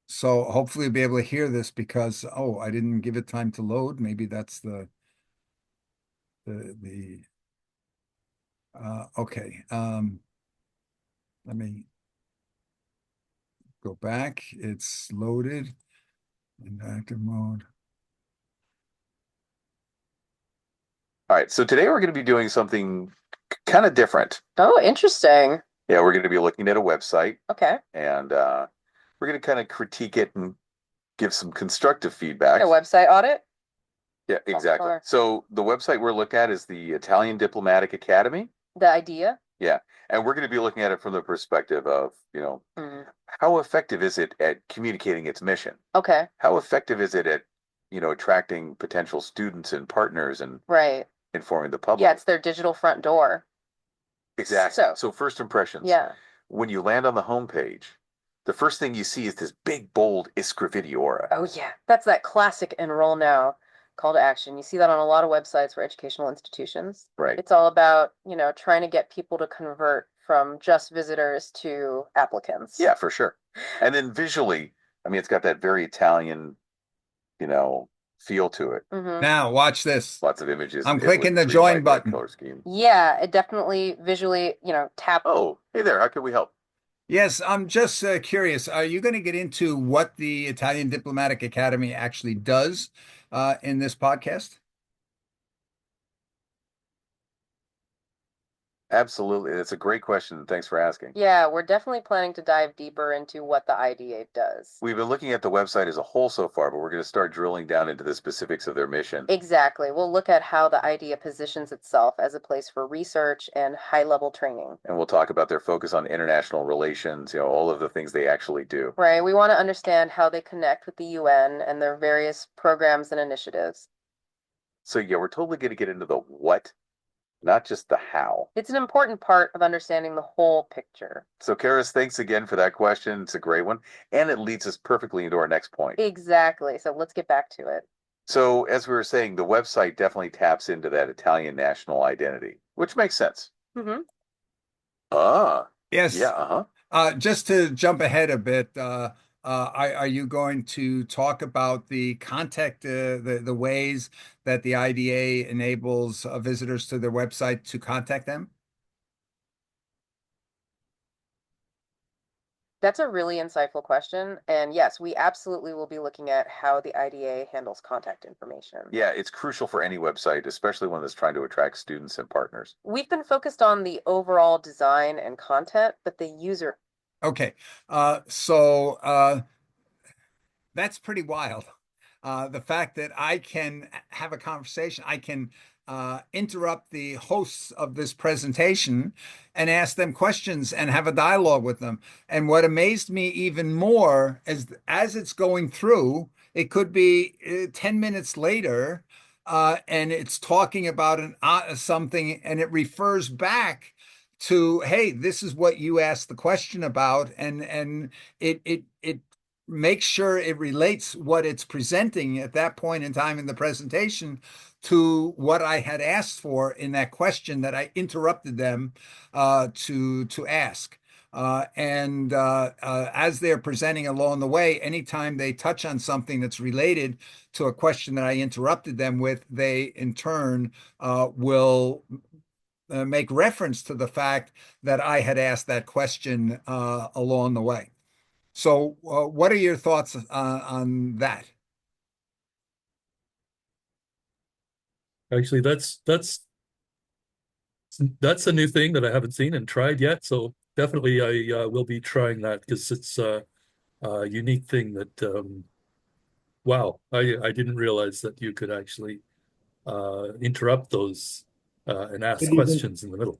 So hopefully you'll be able to hear this because, I didn't give it time to load. Maybe that's okay. Let me go back. It's loaded in active mode. All right, so today we're going to be doing something kind of different. Oh, interesting. Yeah, we're going to be looking at a website, Okay. and we're going to kind of critique it and give some constructive feedback. A website audit? Yeah, exactly. Sure. So the website we're looking at is the Italian Diplomatic Academy. The idea? Yeah, and we're going to be looking at it from the perspective of, Mm. how effective is it at communicating its mission? Okay. How effective is it at, attracting potential students and partners and Right. informing the public? Yeah, it's their digital front door. Exactly. So first impressions. Yeah. When you land on the homepage, the first thing you see is this big, bold Iscrividiora. Oh, yeah. That's that classic enroll now call to action. You see that on a lot of websites for educational institutions. Right. It's all about, trying to get people to convert from just visitors to applicants. Yeah, for sure. And then visually, it's got that very Italian, feel to it. Mm-hmm. Now watch this. Lots of images. I'm clicking the join button. Color scheme. Yeah, it definitely visually, tap. Oh, hey there. How can we help? Yes, I'm just curious. Are you going to get into what the Italian Diplomatic Academy actually does in this podcast? Absolutely. That's a great question. Thanks for asking. Yeah, we're definitely planning to dive deeper into what the IDA does. We've been looking at the website as a whole so far, but we're going to start drilling down into the specifics of their mission. Exactly. We'll look at how the IDEA positions itself as a place for research and high-level training. And we'll talk about their focus on international relations, all of the things they actually do. Right. We want to understand how they connect with the UN and their various programs and initiatives. So yeah, we're totally going to get into the what, not just the how. It's an important part of understanding the whole picture. So Karis, thanks again for that question. It's a great one. And it leads us perfectly into our next point. Exactly. So let's get back to it. So as we were saying, the website definitely taps into that Italian national identity, which makes sense. Mm-hmm. Yes. Yeah. Just to jump ahead a bit, are you going to talk about the contact, the ways that the IDA enables visitors to their website to contact them? That's a really insightful question. And yes, we absolutely will be looking at how the IDA handles contact information. Yeah, it's crucial for any website, especially one that's trying to attract students and partners. We've been focused on the overall design and content, but the user. Okay. that's pretty wild. The fact that I can have a conversation, I can interrupt the hosts of this presentation and ask them questions and have a dialogue with them. And what amazed me even more is as it's going through, it could be 10 minutes later, and it's talking about something, and it refers back to, hey, this is what you asked the question about, and it makes sure it relates what it's presenting at that point in time in the presentation to what I had asked for in that question that I interrupted them to ask. As they're presenting along the way, anytime they touch on something that's related to a question that I interrupted them with, they in turn will make reference to the fact that I had asked that question along the way. So, what are your thoughts on that? Actually, that's a new thing that I haven't seen and tried yet. So definitely I will be trying that because it's a unique thing that wow, I didn't realize that you could actually interrupt those and ask Could even questions in the middle.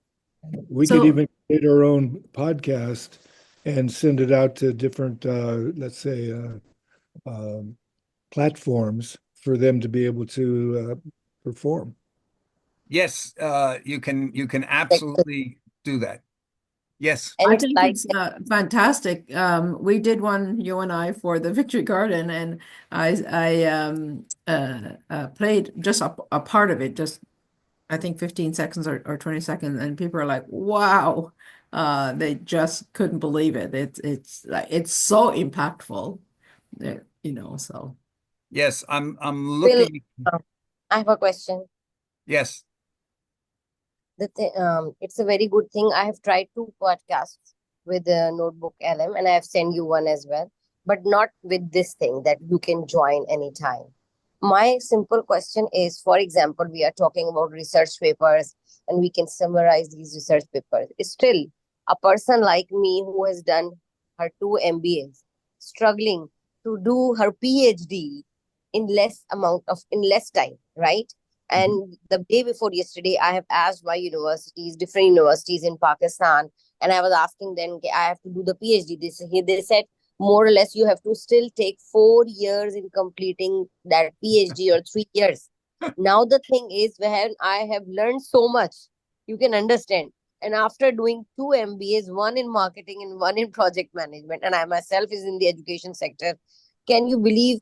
we could So even create our own podcast and send it out to different, let's say, platforms for them to be able to perform. Yes, you can absolutely do that. Yes. And I it's think like it's fantastic. We did one, you and I, for the Victory Garden, and I played just a part of it, just I think 15 seconds or 20 seconds, and people are like, "Wow!" They just couldn't believe it. It's like it's so impactful, So Yes, I'm Bill, looking. I have a question. Yes. It's a very good thing. I have tried two podcasts with the Notebook LM, and I have sent you one as well, but not with this thing that you can join anytime. My simple question is, for example, we are talking about research papers and we can summarize these research papers. Still, a person like me who has done her two MBAs, struggling to do her PhD in less time, right? Mhm. And the day before yesterday, I have asked my different universities in Pakistan, and I was asking them, "Okay, I have to do the PhD." They said, more or less, you have to still take 4 years in completing that PhD or 3 years. Now, the thing is, when I have learned so much, you can understand. And after doing two MBAs, one in marketing and one in project management, and I myself is in the education sector, can you believe,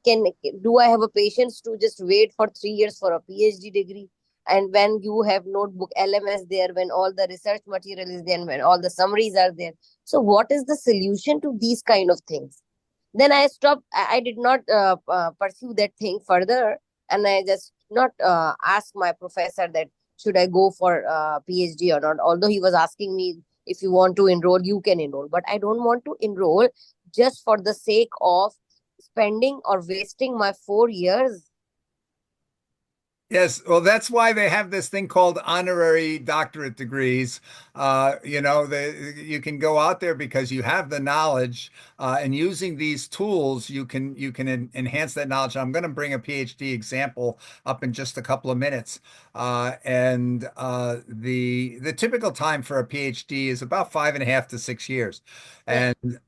do I have a patience to just wait for 3 years for a PhD degree? And when you have notebook LMS there, when all the research material is there, when all the summaries are there. So what is the solution to these kind of things? Then I stopped. I did not pursue that thing further. And I just not ask my professor that should I go for PhD or not. Although he was asking me, if you want to enroll, you can enroll. But I don't want to enroll just for the sake of spending or wasting my 4 years. Yes, well, that's why they have this thing called honorary doctorate degrees. You can go out there because you have the knowledge, and using these tools, you can enhance that knowledge. I'm going to bring a PhD example up in just a couple of minutes, and the typical time for a PhD is about 5.5 to 6 years, Yeah. and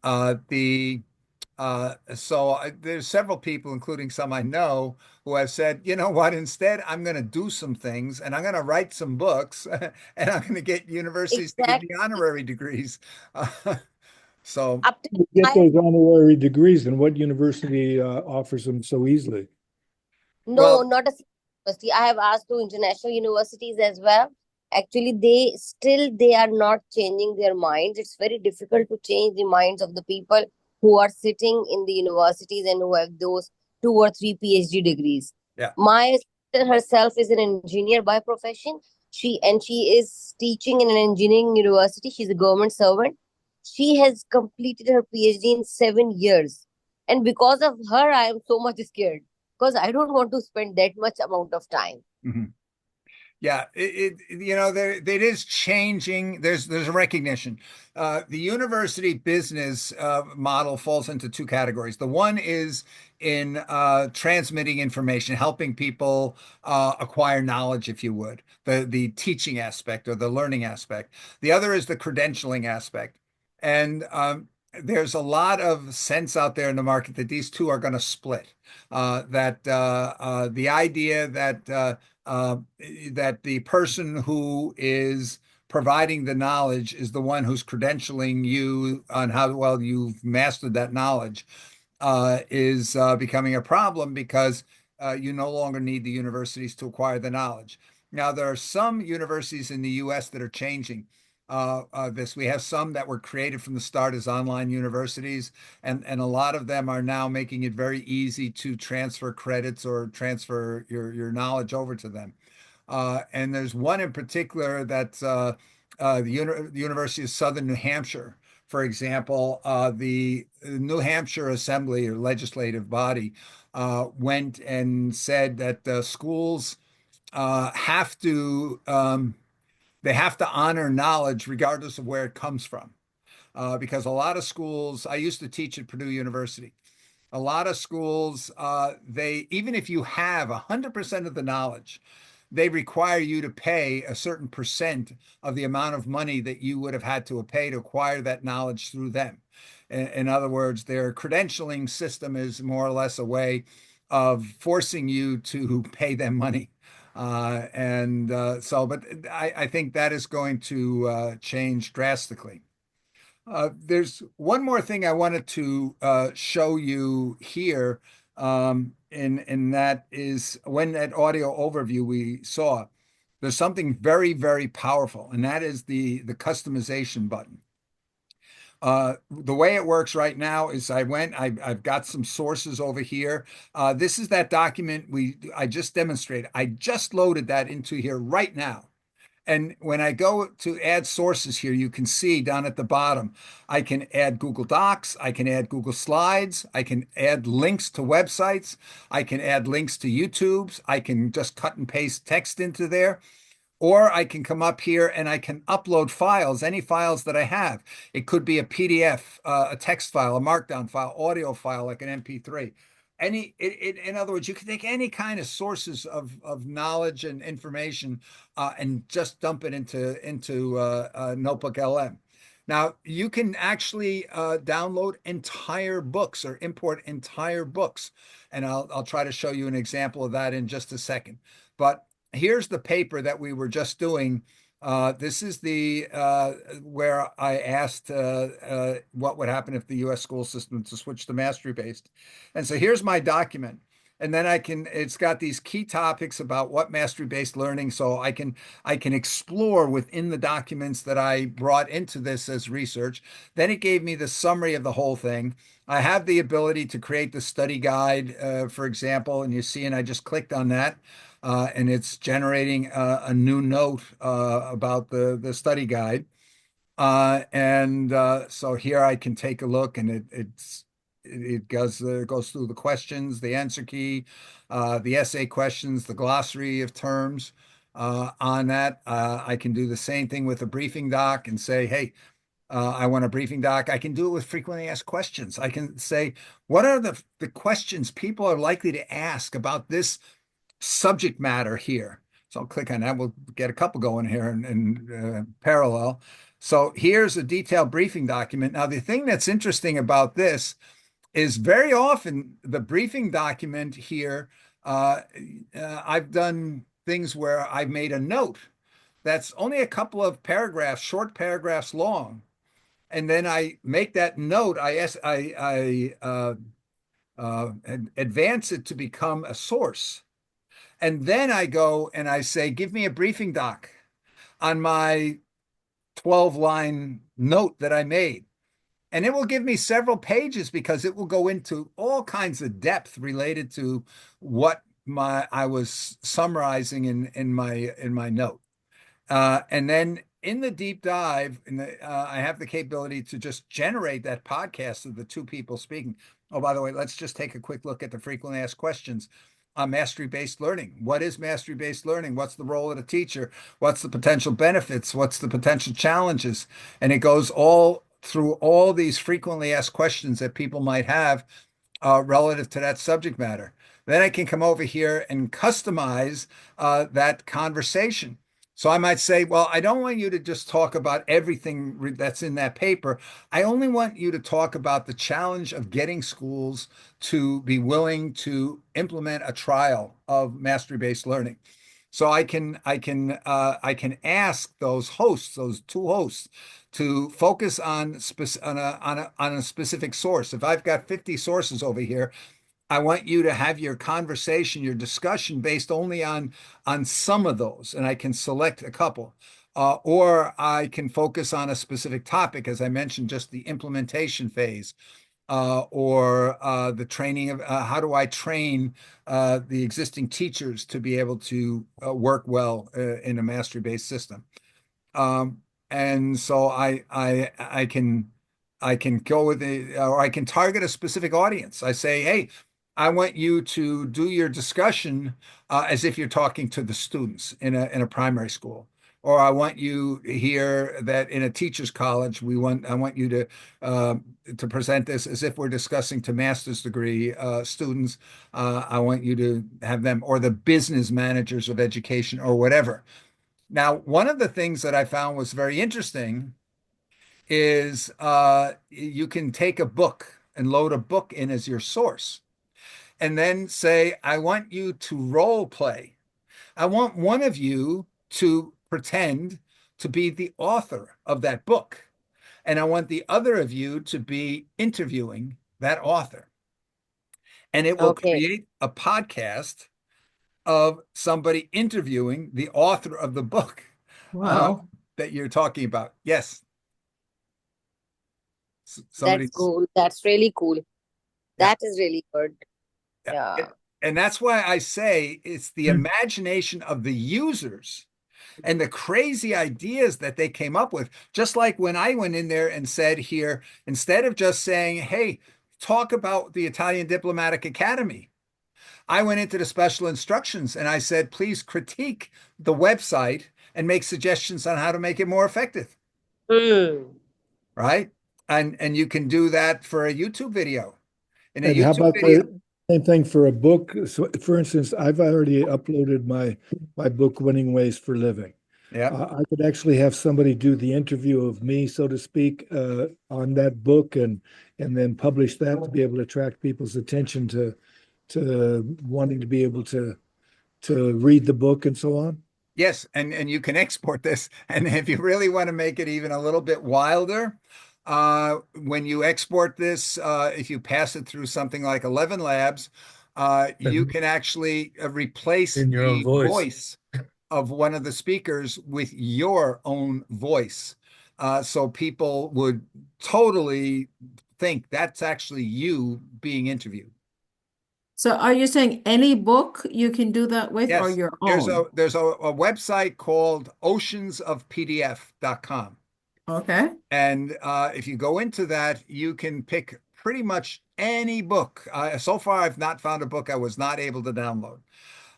there's several people, including some I know, who have said, you know what, instead, I'm going to do some things and I'm going to write some books and I'm going to get universities to give me Exactly. honorary degrees. Uh, so, Up to To get I those honorary degrees, and what university offers them so easily? No, well, not a single university. I have asked to international universities as well. Actually, they are not changing their minds. It's very difficult to change the minds of the people who are sitting in the universities and who have those two or three PhD degrees. yeah. My sister herself is an engineer by profession. She is teaching in an engineering university. She's a government servant. She has completed her PhD in 7 years. And because of her, I am so much scared because I don't want to spend that much amount of time. Mhm. Yeah, it is changing. There's a recognition. The university business model falls into two categories. The one is in transmitting information, helping people acquire knowledge, if you would, the teaching aspect or the learning aspect. The other is the credentialing aspect. And there's a lot of sense out there in the market that these two are going to split. That the idea uh, that the person who is providing the knowledge is the one who's credentialing you on how well you've mastered that knowledge is becoming a problem because you no longer need the universities to acquire the knowledge. Now, there are some universities in the US that are changing this. We have some that were created from the start as online universities, and a lot of them are now making it very easy to transfer credits or transfer your knowledge over to them. And there's one in particular that's the University of Southern New Hampshire. For example, the New Hampshire Assembly or legislative body went and said that schools have to they have to honor knowledge regardless of where it comes from. Because a lot of schools, I used to teach at Purdue University. A lot of schools, they even if you have 100% of the knowledge, they require you to pay a certain percent of the amount of money that you would have had to pay to acquire that knowledge through them. In other words, their credentialing system is more or less a way of forcing you to pay them money. But I think that is going to change drastically. There's one more thing I wanted to show you here, and that is when that audio overview we saw, there's something very, very powerful, and that is the customization button. The way it works right now is I've got some sources over here. This is that document I just demonstrated. I just loaded that into here right now. And when I go to add sources here, you can see down at the bottom, I can add Google Docs, I can add Google Slides, I can add links to websites, I can add links to YouTubes, I can just cut and paste text into there. Or I can come up here and I can upload files, any files that I have. It could be a PDF, a text file, a markdown file, audio file like an MP3. In other words, you can take any kind of sources of knowledge and information and just dump it into Notebook LM. Now, you can actually download entire books or import entire books. And I'll try to show you an example of that in just a second. But here's the paper that we were just doing. This is the where I asked what would happen if the U.S. school system to switch to mastery based, and so here's my document. And then it's got these key topics about what mastery based learning, so I can explore within the documents that I brought into this as research. Then it gave me the summary of the whole thing. I have the ability to create the study guide, for example, and you see, and I just clicked on that. And it's generating a new note about the study guide. So here I can take a look, and it goes through the questions, the answer key, the essay questions, the glossary of terms. On that, I can do the same thing with a briefing doc and say, hey, I want a briefing doc. I can do it with frequently asked questions. I can say, what are the questions people are likely to ask about this subject matter here? So I'll click on that. We'll get a couple going here in parallel. So here's a detailed briefing document. Now, the thing that's interesting about this is very often the briefing document here, I've done things where I've made a note that's only a couple of paragraphs, short paragraphs long. And then I make that note, I advance it to become a source. And then I go and I say, give me a briefing doc on my 12-line note that I made. And it will give me several pages because it will go into all kinds of depth related to what I was summarizing in my note. And then in the deep dive, I have the capability to just generate that podcast of the two people speaking. Oh, by the way, let's just take a quick look at the frequently asked questions. mastery-based learning. What is mastery-based learning? What's the role of the teacher? What's the potential benefits? What's the potential challenges? And it goes all through all these frequently asked questions that people might have relative to that subject matter. Then I can come over here and customize that conversation. So I might say, well, I don't want you to just talk about everything that's in that paper. I only want you to talk about the challenge of getting schools to be willing to implement a trial of mastery-based learning. So I can ask those hosts, those two hosts, to focus on a specific source. If I've got 50 sources over here, I want you to have your conversation, your discussion based only on some of those, and I can select a couple. Or I can focus on a specific topic, as I mentioned, just the implementation phase, or the training of how do I train the existing teachers to be able to work well in a mastery-based system. Um, and so I can go with or I can target a specific audience. I say, hey, I want you to do your discussion as if you're talking to the students in a primary school. Or I want you here that in a teacher's college, I want you to present this as if we're discussing to master's degree students. I want you to have them, or the business managers of education, or whatever. Now, one of the things that I found was very interesting is you can take a book and load a book in as your source, and then say, I want you to role play. I want one of you to pretend to be the author of that book, and I want the other of you to be interviewing that author. And it will Okay. create a podcast of somebody interviewing the author of the book Wow. that you're talking about. Yes. Somebody. That's cool. That's really cool. Yeah. That is really good. Yeah. Yeah. And that's why I say it's the imagination of the users and the crazy ideas that they came up with. Just like when I went in there and said here, instead of just saying, hey, talk about the Italian Diplomatic Academy, I went into the special instructions and I said, please critique the website and make suggestions on how to make it more effective. Hmm. Right? And you can do that for a YouTube video. In a And how YouTube about video, the same thing for a book? So, for instance, I've already uploaded my book, Winning Ways for Living. yeah. I could actually have somebody do the interview of me, so to speak, on that book, and then publish that to be able to attract people's attention to wanting to be able to read the book and so on. Yes, and you can export this. And if you really want to make it even a little bit wilder, when you export this, if you pass it through something like 11 Labs, you can actually replace In your own the voice. voice of one of the speakers with your own voice. So people would totally think that's actually you being interviewed. So are you saying any book you can do that with, or Yes, your there's own? a website called oceansofpdf.com. Okay. And if you go into that, you can pick pretty much any book. So far, I've not found a book I was not able to download.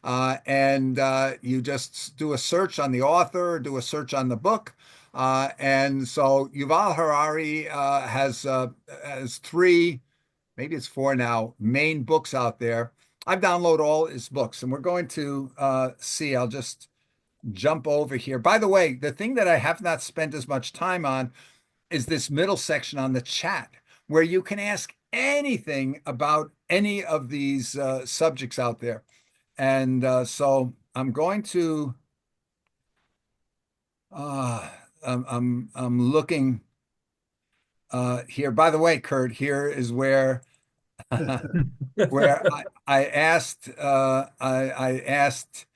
And you just do a search on the author, do a search on the book. And so Yuval Harari has three, maybe it's four now, main books out there. I've downloaded all his books, and we're going to see. I'll just jump over here. By the way, the thing that I have not spent as much time on is this middle section on the chat, where you can ask anything about any of these subjects out there. And so I'm going to I'm looking here. By the way, Kurt, here is where where I asked I asked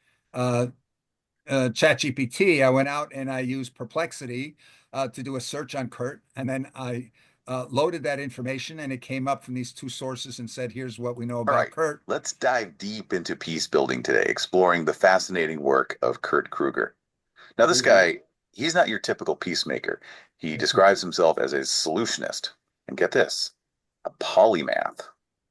ChatGPT. I went out and I used Perplexity to do a search on Kurt, and then I loaded that information, and it came up from these two sources and said, "Here's what we know All about right, Kurt." let's dive deep into peace building today, exploring the fascinating work of Kurt Kruger. Now, this guy, he's not your typical peacemaker. He describes himself as a solutionist. And get this, a polymath.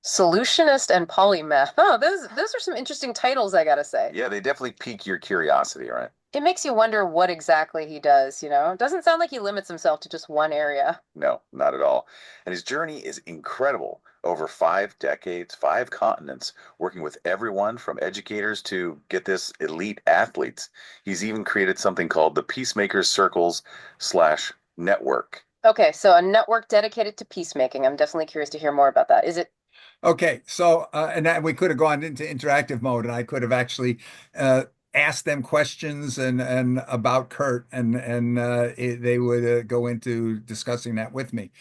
Solutionist and polymath. Oh, those are some interesting titles, I gotta say. Yeah, they definitely pique your curiosity, right? It makes you wonder what exactly he does, you know? Doesn't sound like he limits himself to just one area. No, not at all. And his journey is incredible. Over 5 decades, 5 continents, working with everyone from educators to, get this, elite athletes. He's even created something called the Peacemakers Circles slash network. Okay, so a network dedicated to peacemaking. I'm definitely curious to hear more about that. Is it Okay, so and that we could have gone into interactive mode, and I could have actually asked them questions and about Kurt, and they would go into discussing that with me.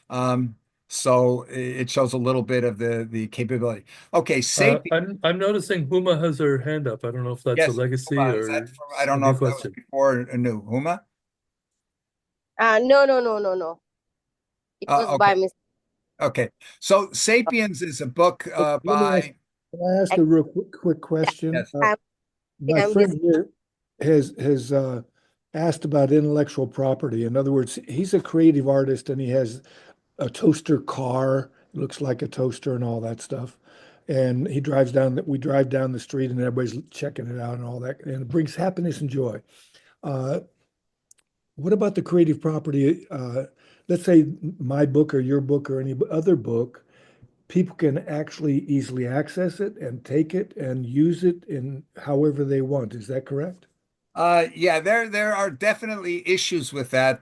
Um, so it shows a little bit of the capability. Okay, safety. I'm noticing Huma has her hand up. I don't know if that's a Yes, legacy Huma, is that or from, I a don't know new if that was question. before or new. Huma? No, no, no, no, no. It was Okay, by mistake. okay. So Sapiens is a book Let me ask, by, can I ask a real quick question? yes. I'm, My I'm friend just here has asked about intellectual property. In other words, he's a creative artist and he has a toaster car, looks like a toaster and all that stuff. And we drive down the street and everybody's checking it out and all that. And it brings happiness and joy. Uh, what about the creative property? Let's say my book or your book or any other book, people can actually easily access it and take it and use it in however they want. Is that correct? Yeah, there are definitely issues with that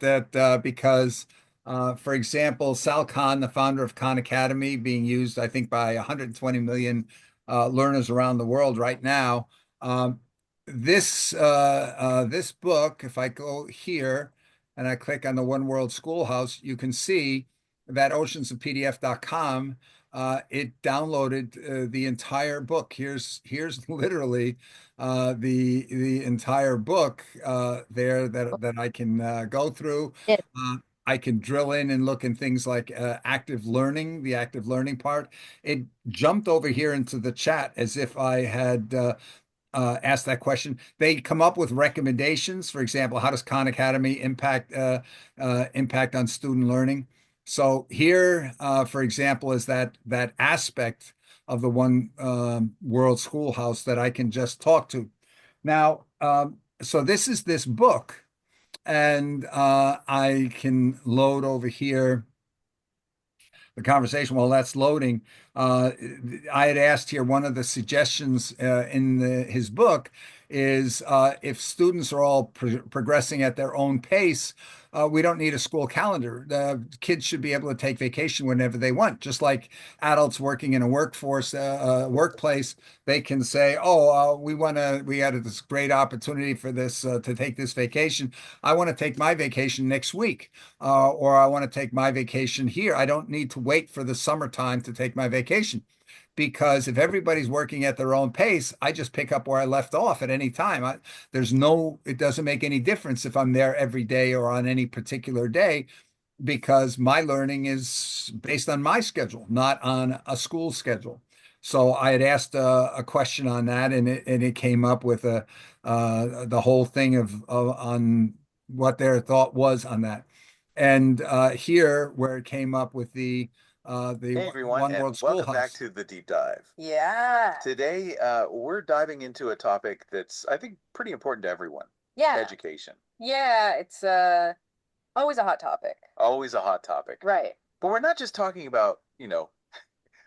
because for example, Sal Khan, the founder of Khan Academy, being used, I think, by 120 million learners around the world right now. Um, this book, if I go here and I click on the One World Schoolhouse, you can see that oceansofpdf.com, it downloaded the entire book. Here's literally the entire book there that I can go through. yes, I can drill in and look in things like active learning, the active learning part. It jumped over here into the chat as if I had asked that question. They come up with recommendations. For example, how does Khan Academy impact on student learning? So here, for example, is that aspect of the One World Schoolhouse that I can just talk to. Now, so this is this book, and I can load over here the conversation while that's loading. Uh, I had asked here, one of the suggestions in his book is if students are all progressing at their own pace, we don't need a school calendar. The kids should be able to take vacation whenever they want, just like adults working in a workplace. They can say, "Oh, we had this great opportunity for this to take this vacation. I want to take my vacation next week." Or I want to take my vacation here. I don't need to wait for the summertime to take my vacation because if everybody's working at their own pace, I just pick up where I left off at any time. It doesn't make any difference if I'm there every day or on any particular day because my learning is based on my schedule, not on a school schedule. So I had asked a question on that, and it came up with the whole thing on what their thought was on that. And here, where it came up with the Hey everyone, One and World welcome back Schoolhouse. to the deep dive. Yeah. Today, we're diving into a topic that's, I think, pretty important to everyone. Yeah. Education. Yeah, it's always a hot topic. Always a hot topic. Right. But we're not just talking about,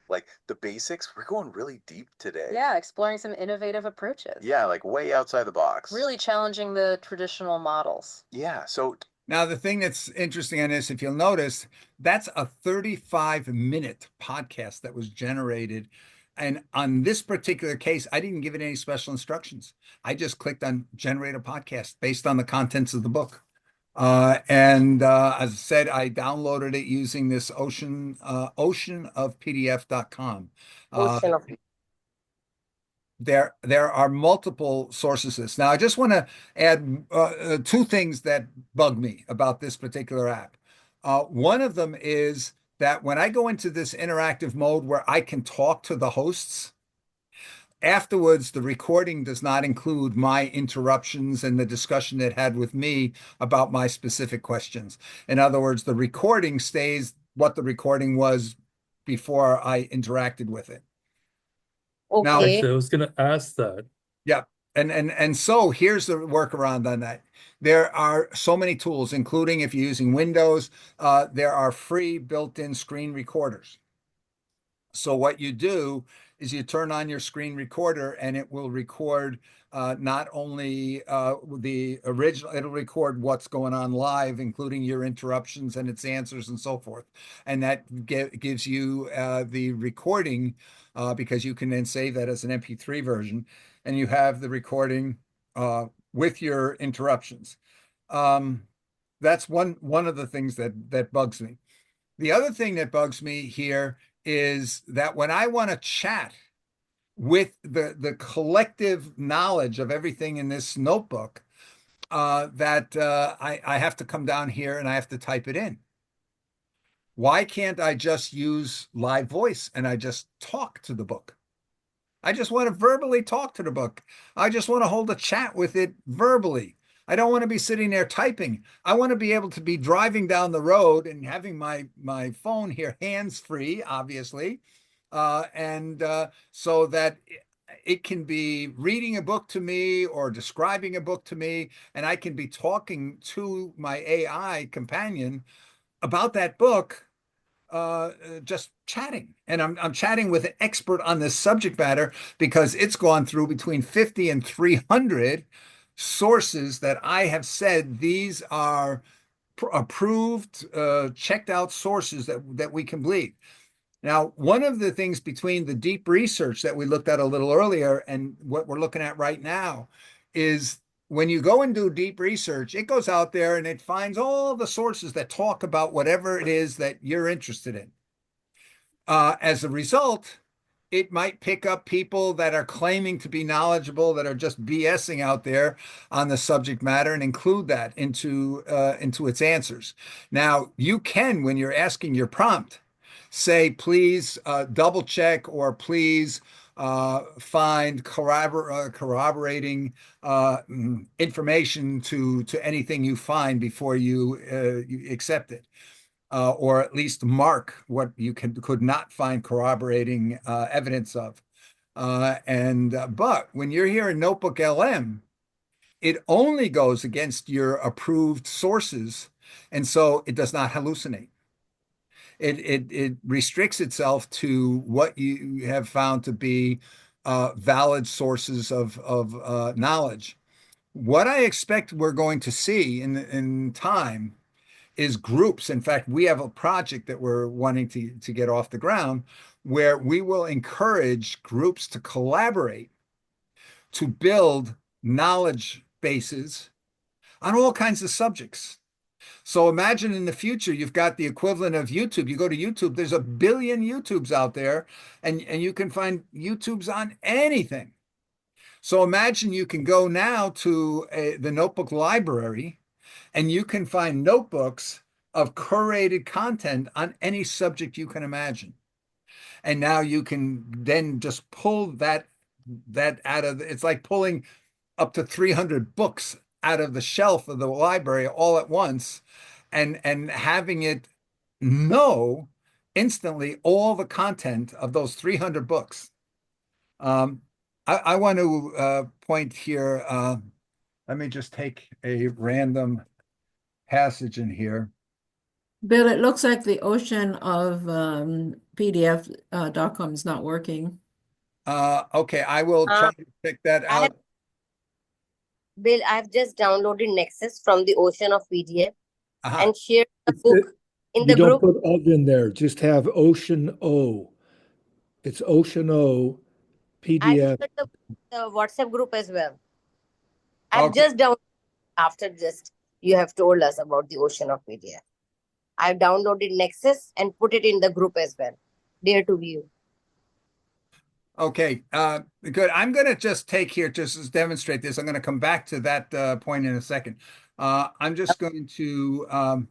like the basics. We're going really deep today. Yeah, exploring some innovative approaches. Yeah, like way outside the box. Really challenging the traditional models. Yeah, so Now, the thing that's interesting on this, if you'll notice, that's a 35-minute podcast that was generated. And on this particular case, I didn't give it any special instructions. I just clicked on generate a podcast based on the contents of the book. And as I said, I downloaded it using this oceanofpdf.com. ocean of There are multiple sources of this. Now, I just want to add two things that bug me about this particular app. One of them is that when I go into this interactive mode where I can talk to the hosts, afterwards, the recording does not include my interruptions and the discussion it had with me about my specific questions. In other words, the recording stays what the recording was before I interacted with it. Now, Okay. Actually, I was going to ask that. yeah. And so here's the workaround on that. There are so many tools, including if you're using Windows, there are free built-in screen recorders. So what you do is you turn on your screen recorder and it will record not only the original, it'll record what's going on live, including your interruptions and its answers and so forth. And that gives you the recording because you can then save that as an MP3 version and you have the recording with your interruptions. That's one of the things that bugs me. The other thing that bugs me here is that when I want to chat with the collective knowledge of everything in this notebook, I have to come down here and I have to type it in. Why can't I just use live voice and I just talk to the book? I just want to verbally talk to the book. I just want to hold a chat with it verbally. I don't want to be sitting there typing. I want to be able to be driving down the road and having my phone here hands-free, obviously, and so that it can be reading a book to me or describing a book to me, and I can be talking to my AI companion about that book just chatting. And I'm chatting with an expert on this subject matter because it's gone through between 50 and 300 sources that I have said these are approved, checked out sources that we can believe. Now, one of the things between the deep research that we looked at a little earlier and what we're looking at right now is when you go and do deep research, it goes out there and it finds all the sources that talk about whatever it is that you're interested in. As a result, it might pick up people that are claiming to be knowledgeable that are just BSing out there on the subject matter and include that into its answers. Now, you can, when you're asking your prompt, say, please double check or please find corroborating information to anything you find before you accept it. Or at least mark what you could not find corroborating evidence of. But when you're here in Notebook LM, it only goes against your approved sources, and so it does not hallucinate. It restricts itself to what you have found to be valid sources of knowledge. What I expect we're going to see in time is groups. In fact, we have a project that we're wanting to get off the ground where we will encourage groups to collaborate to build knowledge bases on all kinds of subjects. So imagine in the future, you've got the equivalent of YouTube. You go to YouTube, there's a billion YouTubes out there, and you can find YouTubes on anything. So imagine you can go now to the notebook library and you can find notebooks of curated content on any subject you can imagine. And now you can then just pull that out of it's like pulling up to 300 books out of the shelf of the library all at once and having it know instantly all the content of those 300 books. I want to point here. Let me just take a random passage in here. Bill, it looks like the ocean of PDF.com is not working. Okay, I will try to check that out. Bill, I've just downloaded Nexus from the ocean of PDF Uh-huh. and shared the It's book in You the don't group. put of in there. Just have Ocean O. It's Ocean O I PDF. shared the WhatsApp group as well. I've Okay. just downloaded after just you have told us about the ocean of PDF. I've downloaded Nexus and put it in the group as well. Dare to view. Okay, good. I'm going to just take here just to demonstrate this. I'm going to come back to that point in a second. I'm just going to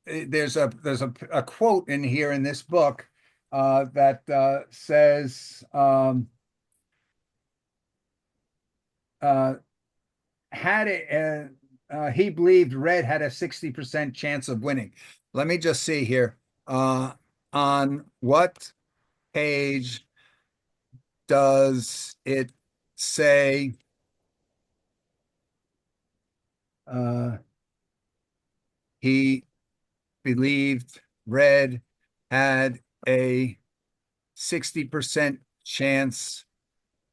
there's a quote in here in this book that says had it he believed red had a 60% chance of winning. Let me just see here. On what page does it say he believed Red had a 60% chance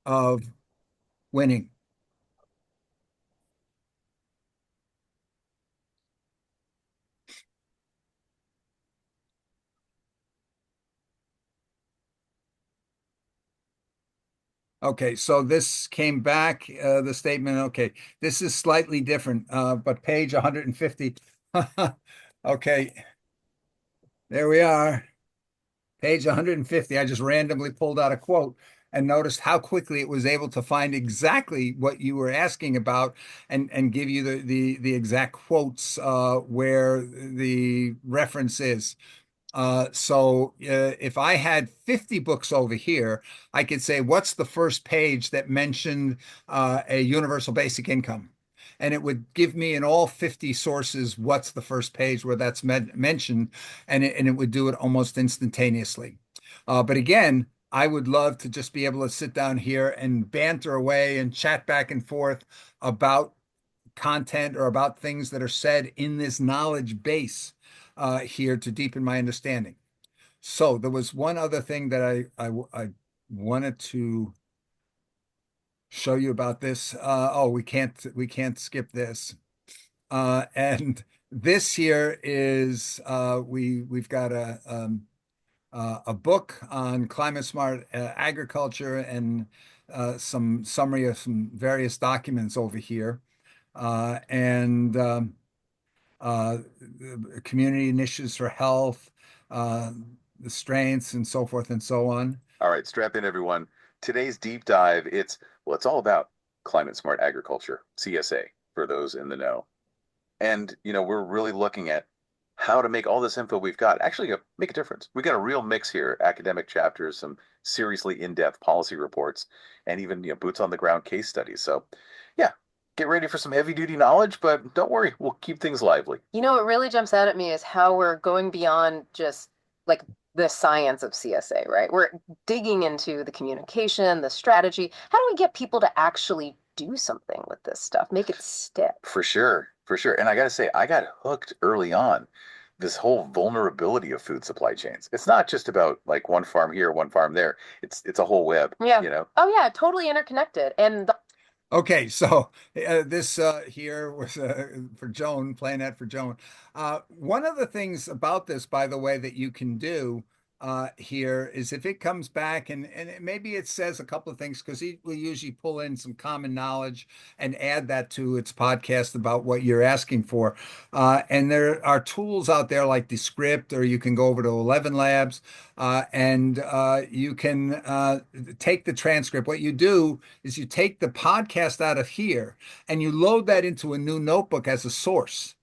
of winning? Okay, so this came back, the statement, okay, this is slightly different, but page 150. Okay, there we are. Page 150. I just randomly pulled out a quote and noticed how quickly it was able to find exactly what you were asking about and give you the exact quotes where the reference is. So if I had 50 books over here, I could say, what's the first page that mentioned a universal basic income? And it would give me in all 50 sources what's the first page where that's mentioned, and it would do it almost instantaneously. But again, I would love to just be able to sit down here and banter away and chat back and forth about content or about things that are said in this knowledge base here to deepen my understanding. So there was one other thing that I wanted to show you about this. Oh, we can't skip this. And this here is we've got a book on climate smart agriculture and some summary of some various documents over here. And community initiatives for health, the strengths, and so forth and so on. All right, strap in, everyone. Today's deep dive, it's all about climate smart agriculture, CSA, for those in the know. And, we're really looking at how to make all this info we've got actually make a difference. We got a real mix here, academic chapters, some seriously in-depth policy reports, and even, boots on the ground case studies. So, yeah, get ready for some heavy duty knowledge, but don't worry, we'll keep things lively. What really jumps out at me is how we're going beyond just like the science of CSA, right? We're digging into the communication, the strategy. How do we get people to actually do something with this stuff, make it stick? For sure, for sure. And I got to say, I got hooked early on. This whole vulnerability of food supply chains. It's not just about like one farm here, one farm there. It's a whole web, Yeah. Oh yeah, totally interconnected. And Okay, so this here was for Joan, playing that for Joan. One of the things about this, by the way, that you can do here is if it comes back and maybe it says a couple of things because he will usually pull in some common knowledge and add that to its podcast about what you're asking for. And there are tools out there like Descript, or you can go over to 11 Labs and you can take the transcript. What you do is you take the podcast out of here and you load that into a new notebook as a source,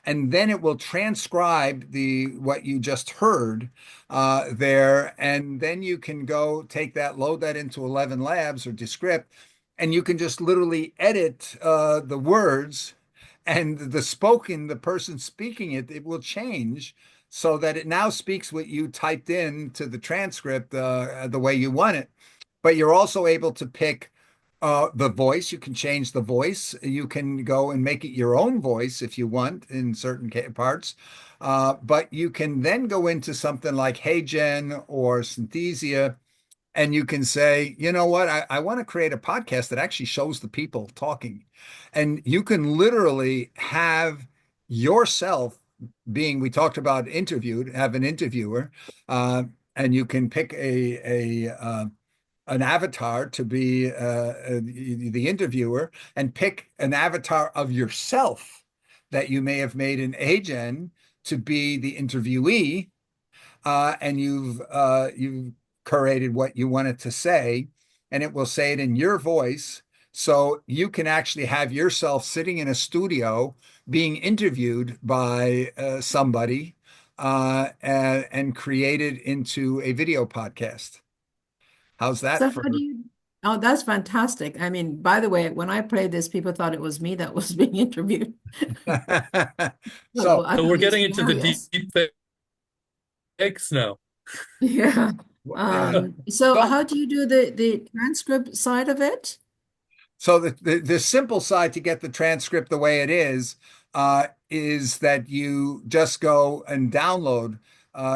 and then it will transcribe the what you just heard there, and then you can go take that, load that into 11 Labs or Descript, and you can just literally edit the words, and the person speaking it will change so that it now speaks what you typed in to the transcript the way you want it. But you're also able to pick the voice. You can change the voice. You can go and make it your own voice if you want in certain parts. But you can then go into something like Hey Jen or Synthesia, and you can say, you know what, I want to create a podcast that actually shows the people talking. And you can literally have yourself being, we talked about interviewed, have an interviewer, and you can pick an avatar to be the interviewer and pick an avatar of yourself that you may have made an agent to be the interviewee, and you've curated what you wanted to say, and it will say it in your voice. So you can actually have yourself sitting in a studio being interviewed by somebody and created into a video podcast. How's that So for? how do you? Oh, that's fantastic. I mean, by the way, when I played this, people thought it was me that was being interviewed. So I So thought we're it was getting into the hilarious. deep phase Yikes, no. Yeah. Yeah. So Don't how do you do the transcript side of it? So the simple side to get the transcript the way it is that you just go and download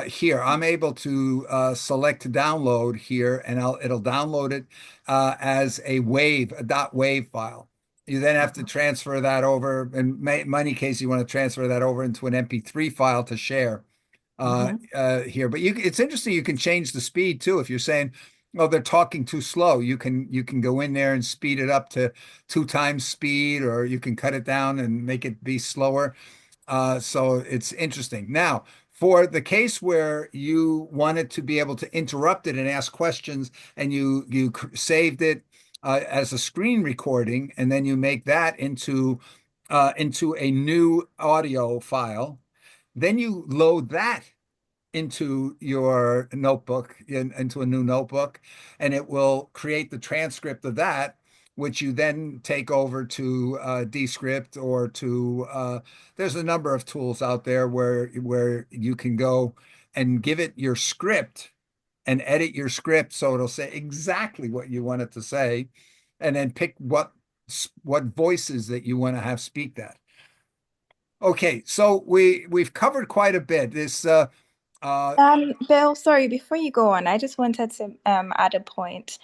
here. I'm able to select to download here, and it'll download it as a .wave file. You then have to transfer that over. In many cases, you want to transfer that over into an MP3 file to share Mhm. here. But it's interesting. You can change the speed too. If you're saying, "Oh, they're talking too slow," you can go in there and speed it up to 2 times speed, or you can cut it down and make it be slower. So it's interesting. Now, for the case where you wanted to be able to interrupt it and ask questions, and you saved it as a screen recording, and then you make that into a new audio file, then you load that into your notebook, into a new notebook, and it will create the transcript of that, which you then take over to Descript or to there's a number of tools out there where you can go and give it your script and edit your script so it'll say exactly what you want it to say, and then pick what voices that you want to have speak that. Okay, so we've covered quite a bit. This uh, Bill, sorry, before you go on, I just wanted to add a point.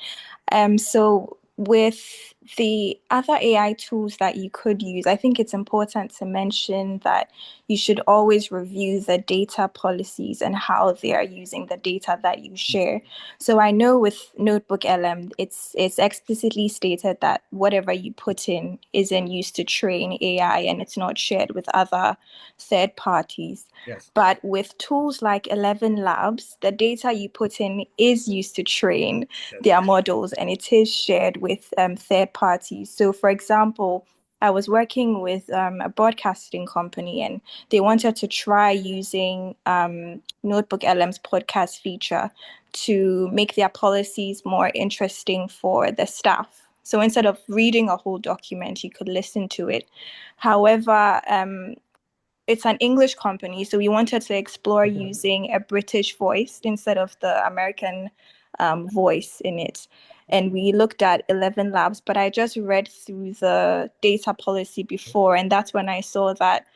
So with the other AI tools that you could use, I think it's important to mention that you should always review the data policies and how they are using the data that you share. So I know with Notebook LM, it's explicitly stated that whatever you put in isn't used to train AI and it's not shared with other third parties. yes. But with tools like 11 Labs, the data you put in is used to train Yes. their models and it is shared with third parties. So, for example, I was working with a broadcasting company and they wanted to try using Notebook LM's podcast feature to make their policies more interesting for the staff. So instead of reading a whole document, you could listen to it. However, it's an English company, so we wanted to explore using a British voice instead of the American voice in it. And we looked at 11 Labs, but I just read through the data policy before, and that's when I saw that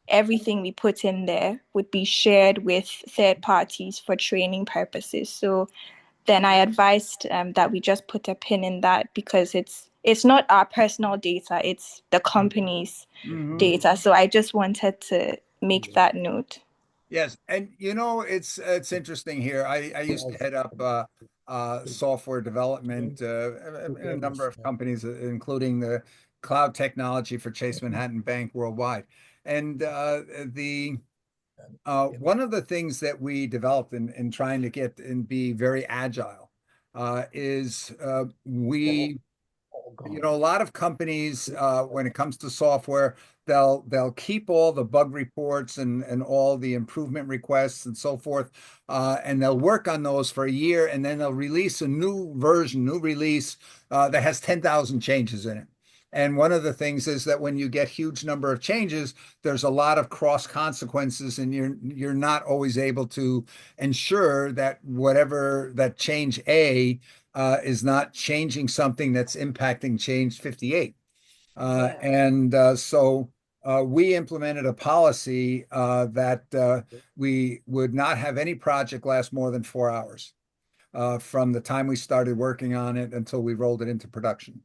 everything we put in there would be shared with third parties for training purposes. So then I advised that we just put a pin in that because it's not our personal data, it's the company's Mhm. data. So I just wanted to make that note. Yes, and it's interesting here. I used to head up software development in a number of companies, including the cloud technology for Chase Manhattan Bank worldwide. And the one of the things that we developed in trying to get and be very agile is a lot of companies, when it comes to software, they'll keep all the bug reports and all the improvement requests and so forth, and they'll work on those for a year, and then they'll release a new release that has 10,000 changes in it. And one of the things is that when you get huge number of changes, there's a lot of cross consequences, and you're not always able to ensure that whatever that change A is not changing something that's impacting change 58. And so we implemented a policy that we would not have any project last more than 4 hours from the time we started working on it until we rolled it into production.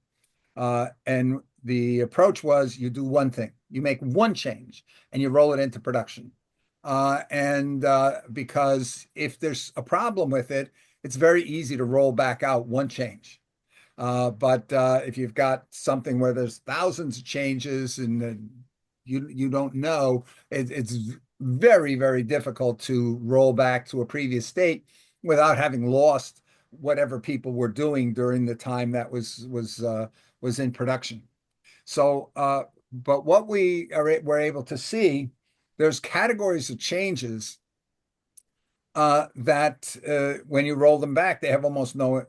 And the approach was you do one thing, you make one change, and you roll it into production. And because if there's a problem with it, it's very easy to roll back out one change. But if you've got something where there's thousands of changes and you don't know, it's very, very difficult to roll back to a previous state without having lost whatever people were doing during the time that was in production. So, but what were able to see, there's categories of changes that when you roll them back, they have almost no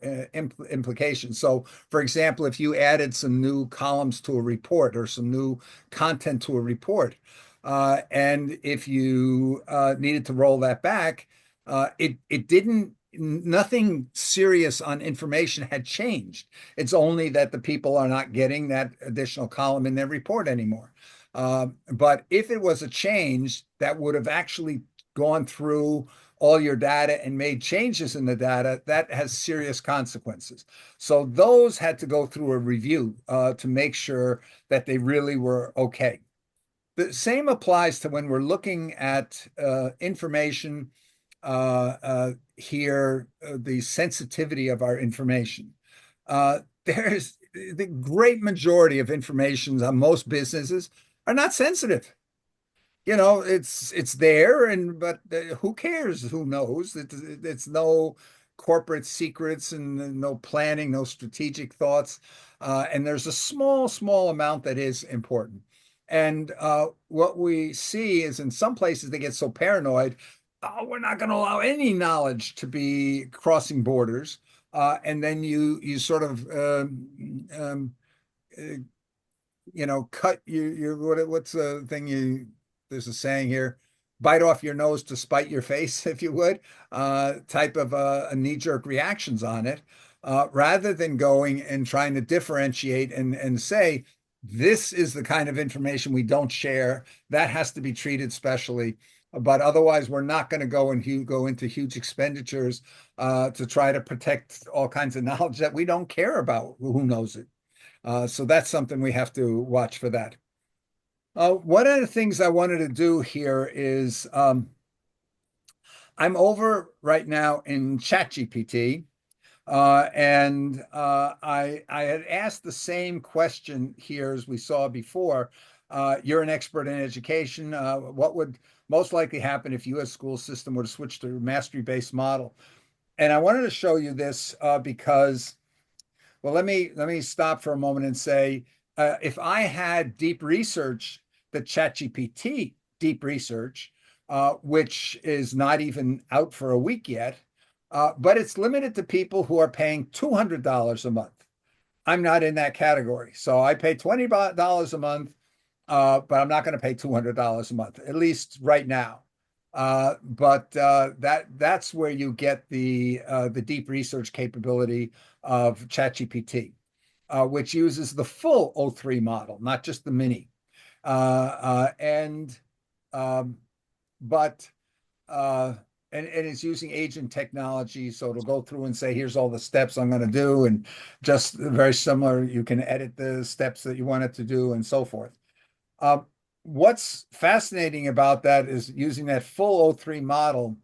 implication. So, for example, if you added some new columns to a report or some new content to a report, and if you needed to roll that back, it didn't, nothing serious on information had changed. It's only that the people are not getting that additional column in their report anymore. But if it was a change that would have actually gone through all your data and made changes in the data, that has serious consequences. So those had to go through a review to make sure that they really were okay. The same applies to when we're looking at information here, the sensitivity of our information. There's the great majority of information on most businesses are not sensitive. It's there, but who cares? Who knows? It's no corporate secrets and no planning, no strategic thoughts. And there's a small amount that is important. And what we see is in some places they get so paranoid, oh, we're not going to allow any knowledge to be crossing borders. And then you sort of cut what's the thing there's a saying here, bite off your nose to spite your face, if you would, type of a knee-jerk reactions on it, rather than going and trying to differentiate and say, this is the kind of information we don't share. That has to be treated specially. But otherwise, we're not going to go into huge expenditures to try to protect all kinds of knowledge that we don't care about. Who knows it? So that's something we have to watch for that. One of the things I wanted to do here is I'm over right now in ChatGPT, and I had asked the same question here as we saw before. You're an expert in education. What would most likely happen if U.S. school system were to switch to a mastery-based model? And I wanted to show you this because, well, let me stop for a moment and say, if I had deep research, the ChatGPT deep research, which is not even out for a week yet, but it's limited to people who are paying $200 a month. I'm not in that category. So I pay $20 a month, but I'm not going to pay $200 a month, at least right now. But that's where you get the deep research capability of ChatGPT, which uses the full O3 model, not just the mini. And it's using agent technology, so it'll go through and say, here's all the steps I'm going to do, and just very similar, you can edit the steps that you want it to do and so forth. What's fascinating about that is using that full O3 model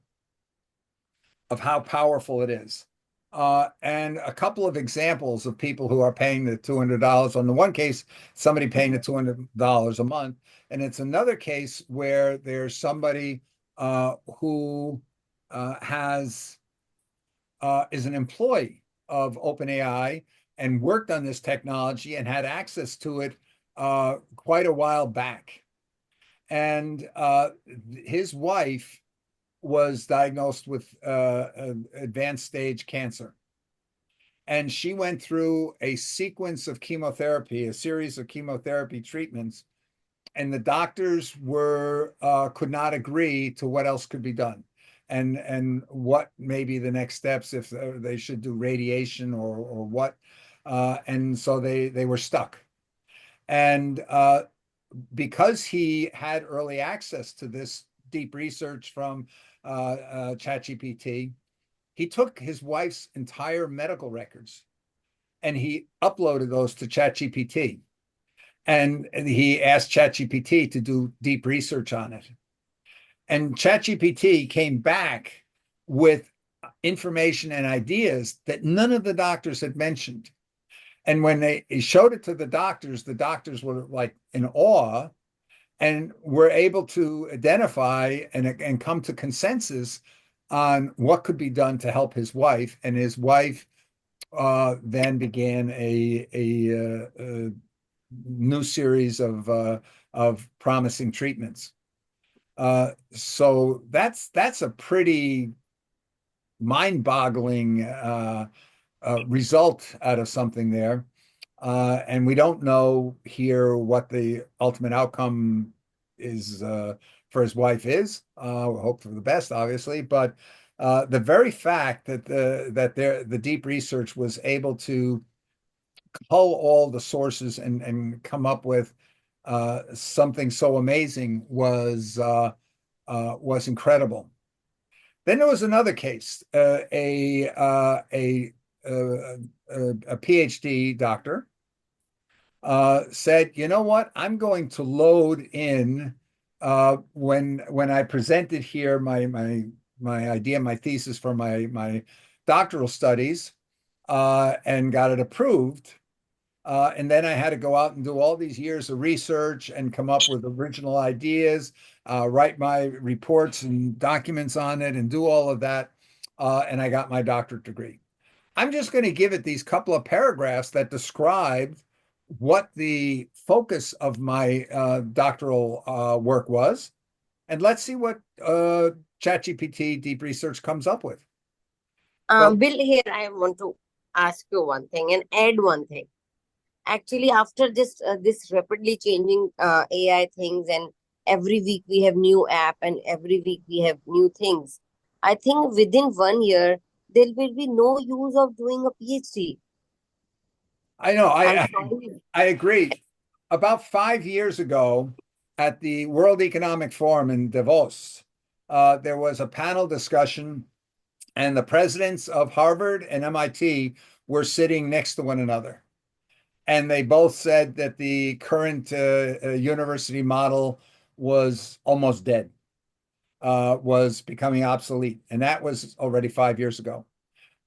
of how powerful it is. And a couple of examples of people who are paying the $200. On the one case, somebody paying the $200 a month. And it's another case where there's somebody who is an employee of OpenAI and worked on this technology and had access to it quite a while back. And his wife was diagnosed with advanced stage cancer. And she went through a sequence of chemotherapy, a series of chemotherapy treatments, and the doctors could not agree to what else could be done and what may be the next steps, if they should do radiation or what. And so they were stuck. And because he had early access to this deep research from ChatGPT, he took his wife's entire medical records and he uploaded those to ChatGPT. And he asked ChatGPT to do deep research on it. And ChatGPT came back with information and ideas that none of the doctors had mentioned. And when they showed it to the doctors were like in awe and were able to identify and come to consensus on what could be done to help his wife. And his wife then began a new series of promising treatments. So that's a pretty mind-boggling result out of something there. And we don't know here what the ultimate outcome is for his wife is. We hope for the best, obviously, but The very fact that the deep research was able to cull all the sources and come up with something so amazing was incredible. Then there was another case, a PhD doctor said, you know what, I'm going to load in when I presented here my idea, my thesis for my doctoral studies, and got it approved. And then I had to go out and do all these years of research and come up with original ideas, write my reports and documents on it, and do all of that. And I got my doctorate degree. I'm just going to give it these couple of paragraphs that described what the focus of my doctoral work was. And let's see what ChatGPT Deep Research comes up with. Well, Bill, here I want to ask you one thing and add one thing. Actually, after this rapidly changing AI things, and every week we have new app and every week we have new things, I think within 1 year there will be no use of doing a PhD. I know, I'm I sorry. I agree. About 5 years ago, at the World Economic Forum in Davos, there was a panel discussion, and the presidents of Harvard and MIT were sitting next to one another. And they both said that the current university model was almost dead, was becoming obsolete. And that was already 5 years ago.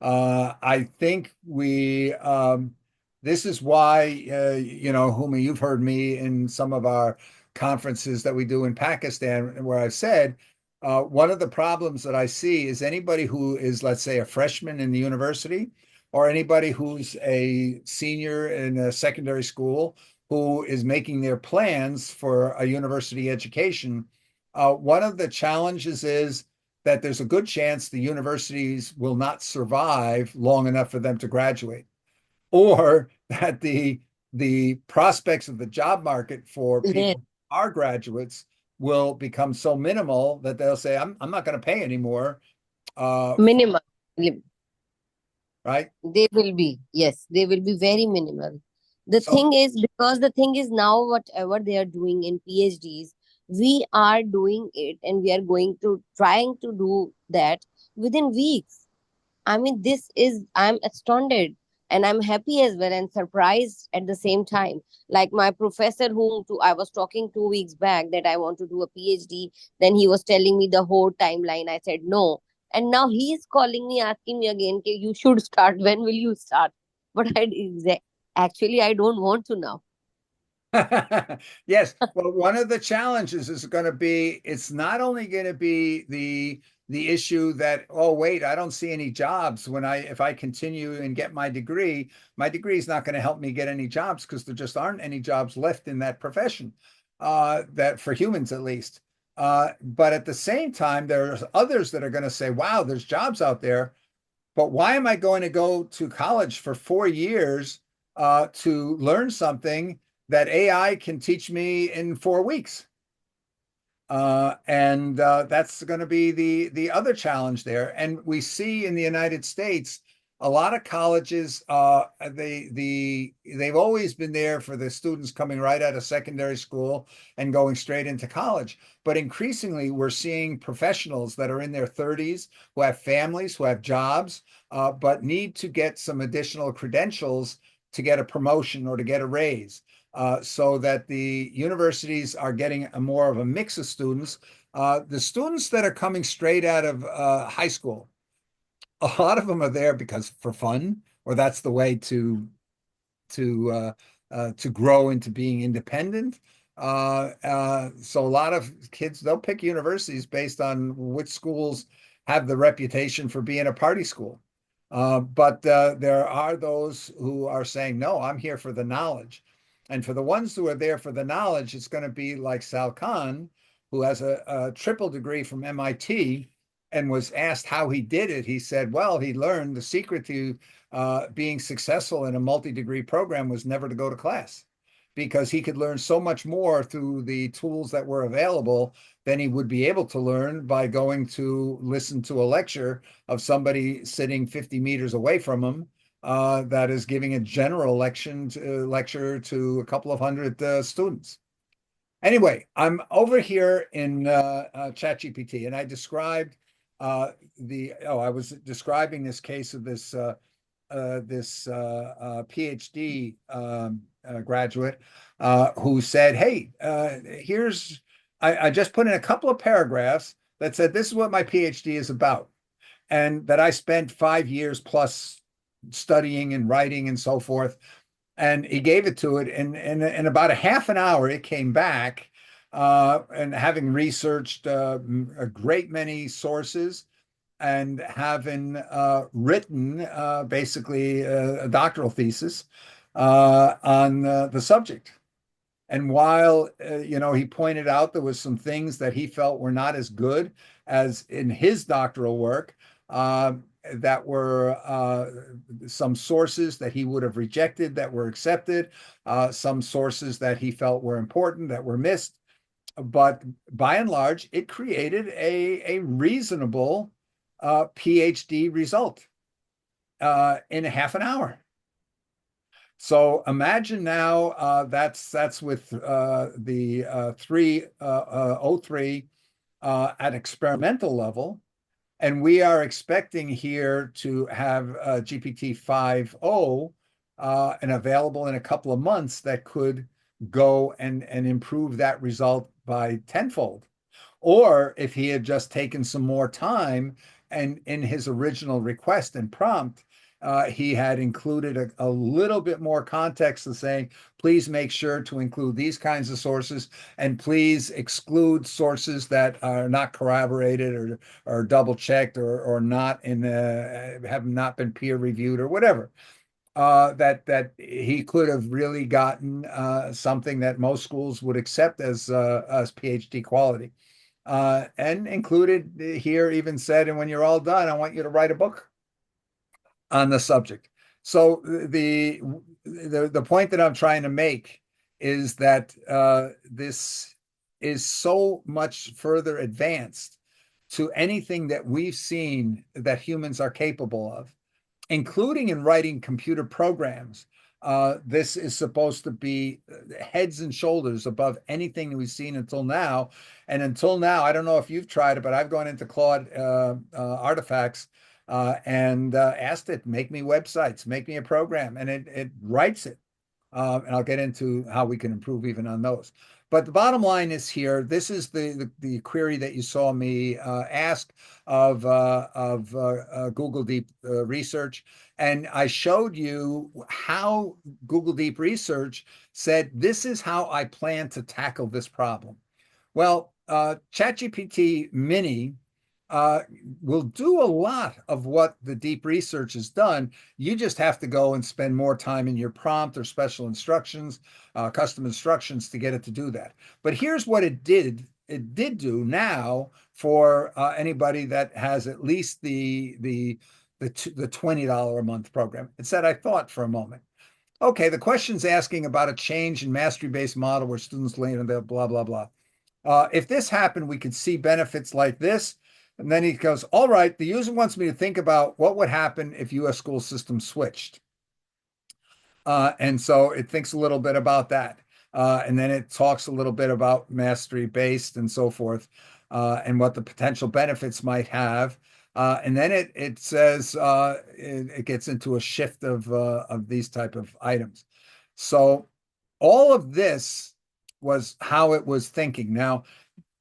I think this is why, Huma, you've heard me in some of our conferences that we do in Pakistan, where I've said, one of the problems that I see is anybody who is, let's say, a freshman in the university, or anybody who's a senior in a secondary school who is making their plans for a university education. One of the challenges is that there's a good chance the universities will not survive long enough for them to graduate, or that the prospects of the job market for Yeah. people who are graduates will become so minimal that they'll say, I'm not going to pay anymore. Minimal. Right? They will be, yes, they will be very minimal. The So thing is, because the thing is now, whatever they are doing in PhDs, we are doing it and we are going to trying to do that within weeks. I mean, I'm astounded and I'm happy as well and surprised at the same time. Like my professor, I was talking 2 weeks back that I want to do a PhD, then he was telling me the whole timeline. I said no. And now he is calling me, asking me again, okay, you should start. When will you start? But actually, I don't want to now. yes, well, one of the challenges is going to be, it's not only going to be the issue that, oh wait, I don't see any jobs if I continue and get my degree is not going to help me get any jobs, because there just aren't any jobs left in that profession, that for humans at least. But at the same time, there's others that are going to say, wow, there's jobs out there, but why am I going to go to college for 4 years to learn something that AI can teach me in 4 weeks? And that's going to be the other challenge there. And we see in the United States a lot of colleges. They've always been there for the students coming right out of secondary school and going straight into college. But increasingly, we're seeing professionals that are in their 30s, who have families, who have jobs, but need to get some additional credentials to get a promotion or to get a raise. So that the universities are getting more of a mix of students. The students that are coming straight out of high school, a lot of them are there because for fun, or that's the way to grow into being independent. So a lot of kids, they'll pick universities based on which schools have the reputation for being a party school. But there are those who are saying, no, I'm here for the knowledge. And for the ones who are there for the knowledge, it's going to be like Sal Khan, who has a triple degree from MIT, and was asked how he did it. He said, well, he learned the secret to being successful in a multi-degree program was never to go to class, because he could learn so much more through the tools that were available than he would be able to learn by going to listen to a lecture of somebody sitting 50 meters away from him that is giving a general lecture to a couple of hundred students. Anyway, I'm over here in ChatGPT, and I described I was describing this case of this PhD graduate who said, "Hey, I just put in a couple of paragraphs that said this is what my PhD is about, and that I spent 5 years plus studying and writing and so forth." And he gave it to it, and in about a half an hour, it came back. And having researched a great many sources and having written basically a doctoral thesis on the subject. And while he pointed out there was some things that he felt were not as good as in his doctoral work, that were some sources that he would have rejected that were accepted, some sources that he felt were important that were missed. But by and large, it created a reasonable PhD result in a half an hour. So imagine now that's with the 303 at experimental level. And we are expecting here to have GPT 5.0 and available in a couple of months that could go and improve that result by tenfold. Or if he had just taken some more time and in his original request and prompt, he had included a little bit more context of saying, please make sure to include these kinds of sources and please exclude sources that are not corroborated or double checked or not have not been peer reviewed or whatever. That he could have really gotten something that most schools would accept as PhD quality. And included here even said, and when you're all done, I want you to write a book on the subject. So the point that I'm trying to make is that this is so much further advanced to anything that we've seen that humans are capable of, including in writing computer programs. This is supposed to be heads and shoulders above anything that we've seen until now. And until now, I don't know if you've tried it, but I've gone into Claude artifacts and asked it, make me websites, make me a program, and it writes it. And I'll get into how we can improve even on those. But the bottom line is here. This is the query that you saw me ask of Google Deep Research, and I showed you how Google Deep Research said this is how I plan to tackle this problem. Well, ChatGPT Mini will do a lot of what the deep research has done. You just have to go and spend more time in your prompt or special instructions, custom instructions to get it to do that. But here's what it did. It did do now for anybody that has at least the $20 a month program. It said, I thought for a moment, okay, the question's asking about a change in mastery-based model where students learn and blah, blah, blah. If this happened, we could see benefits like this. And then he goes, all right, the user wants me to think about what would happen if US school system switched. And so it thinks a little bit about that. And then it talks a little bit about mastery based and so forth, and what the potential benefits might have. And then it says it gets into a shift of these type of items. So all of this was how it was thinking. Now,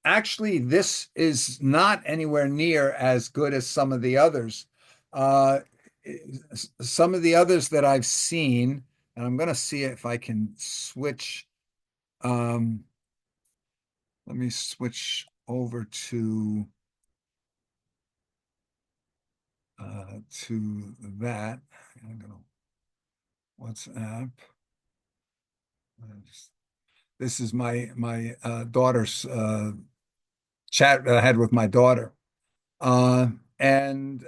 actually, this is not anywhere near as good as some of the others. Some of the others that I've seen, and I'm going to see if I can switch. Let me switch over to that. I'm going to WhatsApp. This is my daughter's chat I had with my daughter. And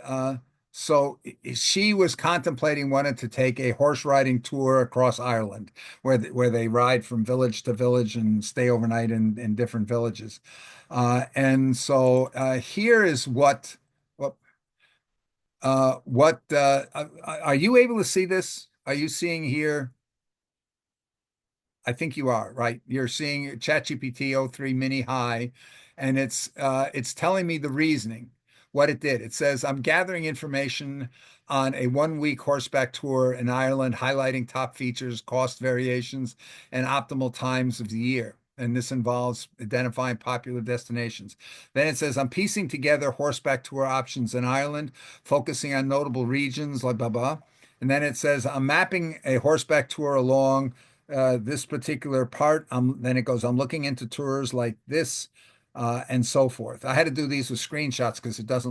So she was contemplating wanting to take a horse riding tour across Ireland, where they ride from village to village and stay overnight in different villages. And so here is what are you able to see this? Are you seeing here? I think you are, right? You're seeing ChatGPT o3 Mini High, and it's telling me the reasoning, what it did. It says, I'm gathering information on a 1 week horseback tour in Ireland, highlighting top features, cost variations, and optimal times of the year. And this involves identifying popular destinations. Then it says, I'm piecing together horseback tour options in Ireland, focusing on notable regions, blah, blah, blah. And then it says, I'm mapping a horseback tour along this particular part. Then it goes, I'm looking into tours like this, and so forth. I had to do these with screenshots because it does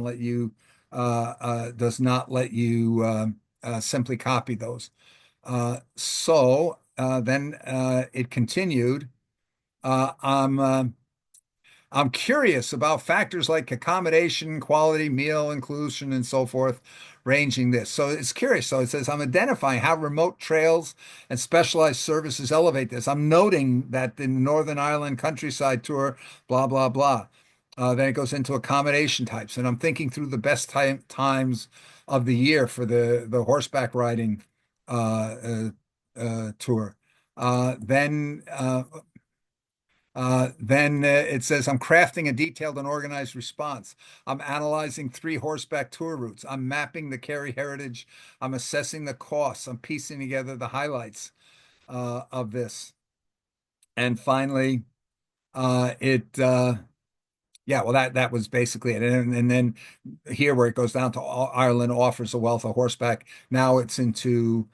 not let you simply copy those. Then it continued. Uh, I'm uh, I'm curious about factors like accommodation, quality, meal inclusion, and so forth, ranging this. So it's curious. So it says, I'm identifying how remote trails and specialized services elevate this. I'm noting that the Northern Ireland countryside tour, blah, blah, blah. Then it goes into accommodation types. And I'm thinking through the best times of the year for the horseback riding tour. Then it says, I'm crafting a detailed and organized response. I'm analyzing 3 horseback tour routes. I'm mapping the Kerry heritage. I'm assessing the costs. I'm piecing together the highlights of this. And finally, yeah, well, that was basically it. And then here, where it goes down to Ireland offers a wealth of horseback. Now it's into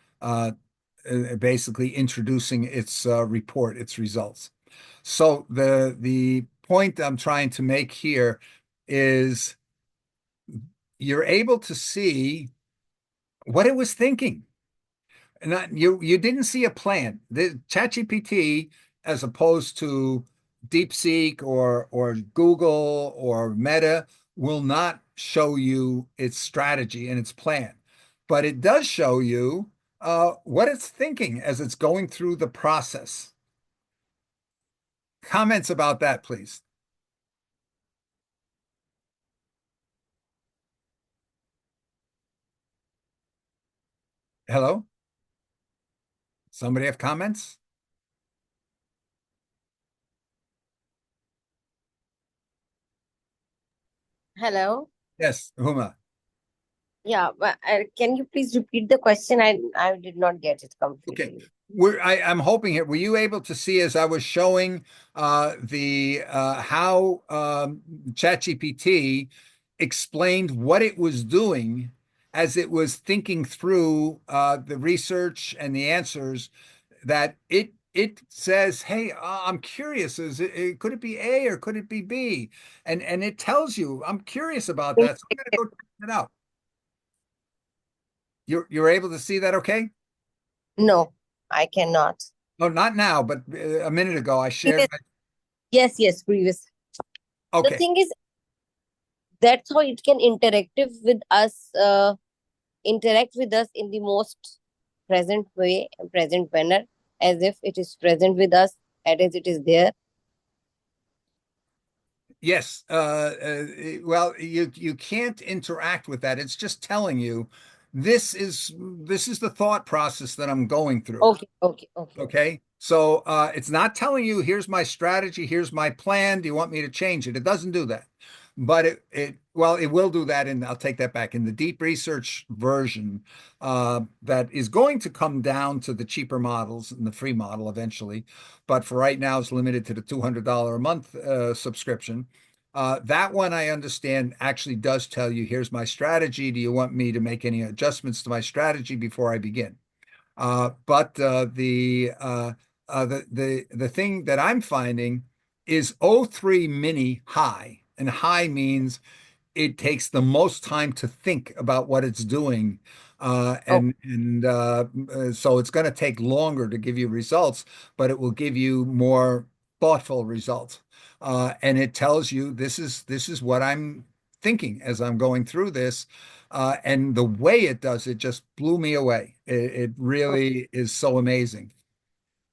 basically introducing its report, its results. So the point I'm trying to make here is you're able to see what it was thinking. And you didn't see a plan. The ChatGPT, as opposed to DeepSeek or Google or Meta, will not show you its strategy and its plan, but it does show you what it's thinking as it's going through the process. Comments about that, please. Hello? Somebody have comments? Hello. Yes, Huma. Yeah, but can you please repeat the question? I did not get it Okay. completely. I'm hoping here. Were you able to see as I was showing the how ChatGPT explained what it was doing as it was thinking through the research and the answers, that it says, "Hey, I'm curious. Could it be A or could it be B?" And it tells you, "I'm curious about that, so I'm going to go check it out." You're able to see that, okay? No, I cannot. No, not now, but a minute ago I shared Previous, yes, yes, previous. The okay. thing is, that's how it can interact with us in the most present way, present manner, as if it is present with us, as it is there. Yes. Well, you can't interact with that. It's just telling you this is the thought process that I'm going through. Okay, okay, okay, okay. Okay. So it's not telling you, here's my strategy, here's my plan. Do you want me to change it? It doesn't do that. But it will do that. And I'll take that back in the deep research version that is going to come down to the cheaper models and the free model eventually. But for right now, it's limited to the $200 a month subscription. That one I understand actually does tell you, here's my strategy. Do you want me to make any adjustments to my strategy before I begin? But the thing that I'm finding is o3 Mini High, and high means it takes the most time to think about what it's doing. Oh, So it's going to take longer to give you results, but it will give you more thoughtful results. And it tells you this is what I'm thinking as I'm going through this. And the way it does it just blew me away. It really is so amazing.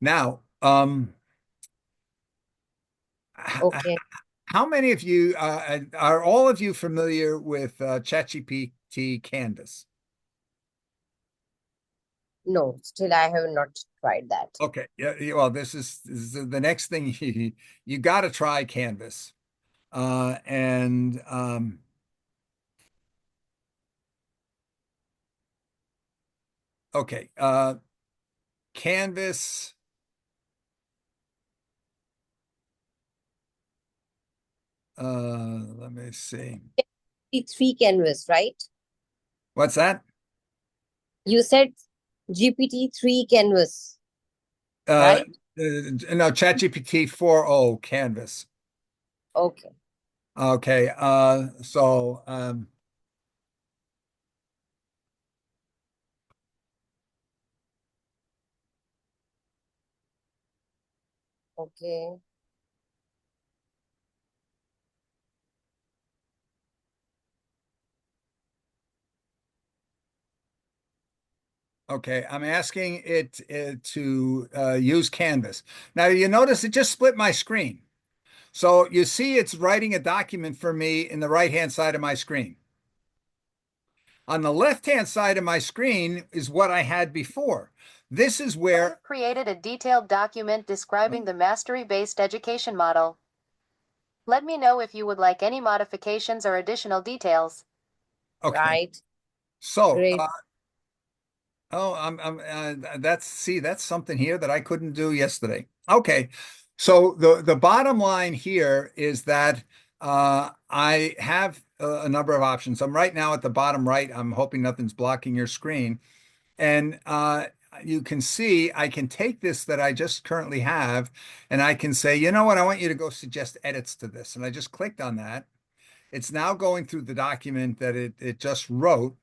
Now, Okay. how many of you are all of you familiar with ChatGPT Canvas? No, still I have not tried that. Okay, yeah, well, this is the next thing you got to try Canvas. And okay, Canvas. Let me see. Three canvas, right? What's that? You said GPT-3 canvas, Uh, right? no, ChatGPT 4.0 Canvas. Okay. Okay, so Okay. okay, I'm asking it, to use Canvas. Now you notice it just split my screen. So you see it's writing a document for me in the right-hand side of my screen. On the left-hand side of my screen is what I had before. This is where I've created a detailed document describing the mastery-based education model. Let me know if you would like any modifications or additional details. okay. Right. So, Great. oh, that's something here that I couldn't do yesterday. Okay. So the bottom line here is that I have a number of options. I'm right now at the bottom right. I'm hoping nothing's blocking your screen. And you can see I can take this that I just currently have, and I can say, you know what, I want you to go suggest edits to this. And I just clicked on that. It's now going through the document that it just wrote,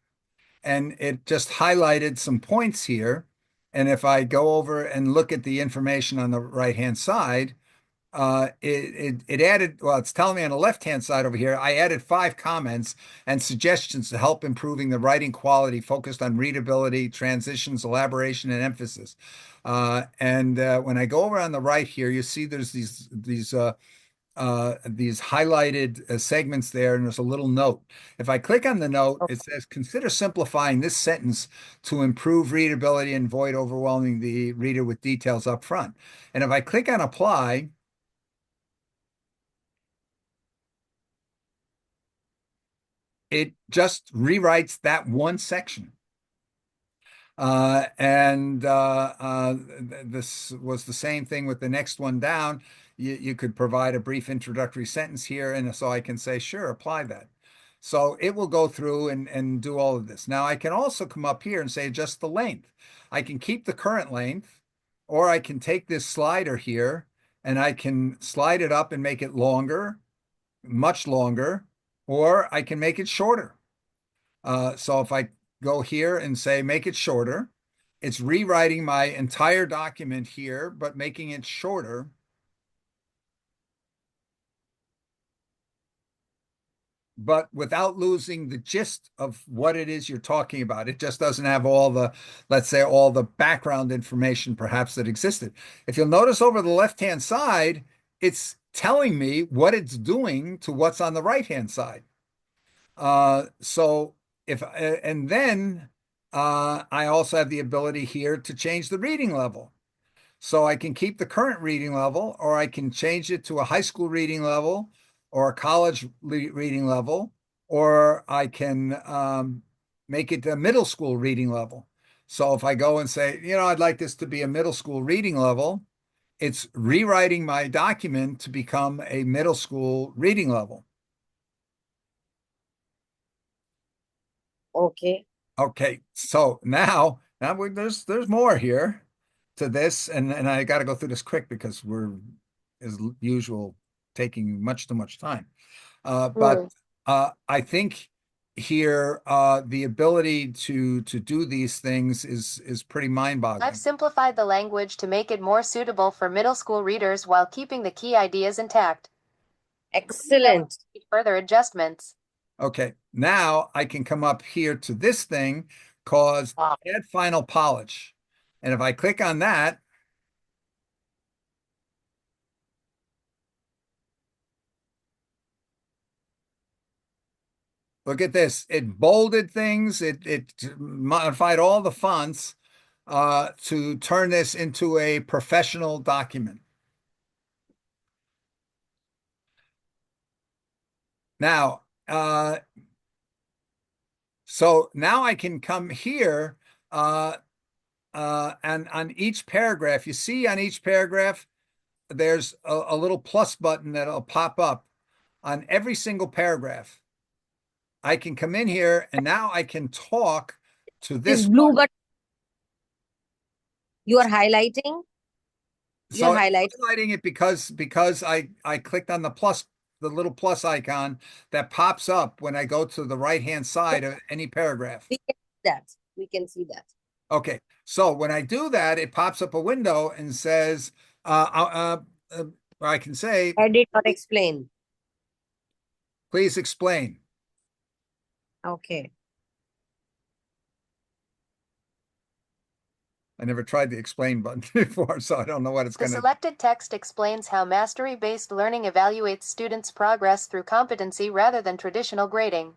and it just highlighted some points here. And if I go over and look at the information on the right-hand side, it added, well, it's telling me on the left-hand side over here, I added 5 comments and suggestions to help improving the writing quality focused on readability, transitions, elaboration, and emphasis. And when I go over on the right here, you see there's these highlighted segments there, and there's a little note. If I click on the note, it says, consider simplifying this sentence to improve readability and avoid overwhelming the reader with details up front. And if I click on apply, it just rewrites that one section. This was the same thing with the next one down. You could provide a brief introductory sentence here, and so I can say, sure, apply that. So it will go through and do all of this. Now I can also come up here and say adjust the length. I can keep the current length, or I can take this slider here and I can slide it up and make it longer, much longer, or I can make it shorter. So if I go here and say make it shorter, it's rewriting my entire document here, but making it shorter. But without losing the gist of what it is you're talking about. It just doesn't have all the, let's say, all the background information perhaps that existed. If you'll notice over the left-hand side, it's telling me what it's doing to what's on the right-hand side. So if and then I also have the ability here to change the reading level. So I can keep the current reading level, or I can change it to a high school reading level or a college reading level, or I can make it a middle school reading level. So if I go and say, you know, I'd like this to be a middle school reading level, it's rewriting my document to become a middle school reading level. Okay. Okay, so now there's more here to this, and I got to go through this quick because we're, as usual, taking much too much time. But I think here the ability to do these things is pretty I've mind-boggling. simplified the language to make it more suitable for middle school readers while keeping the key ideas intact. Excellent. Further adjustments. Okay, now I can come up here to this thing called Add Final Polish. And if I click on that, look at this. It bolded things. It modified all the fonts to turn this into a professional document. Now, so now I can come here and on each paragraph, you see on each paragraph, there's a little plus button that'll pop up on every single paragraph. I can come in here and now I can talk to This this blue one. button you are highlighting. So You're I'm highlighting. highlighting it because I clicked on the plus, the little plus icon that pops up when I go to the right-hand side of any paragraph. We can see that. We can see that. Okay, so when I do that, it pops up a window and says, I can say, Edit or explain. please explain. Okay. I never tried the explain button before, so I don't know what it's The going to. selected text explains how mastery-based learning evaluates students' progress through competency rather than traditional grading.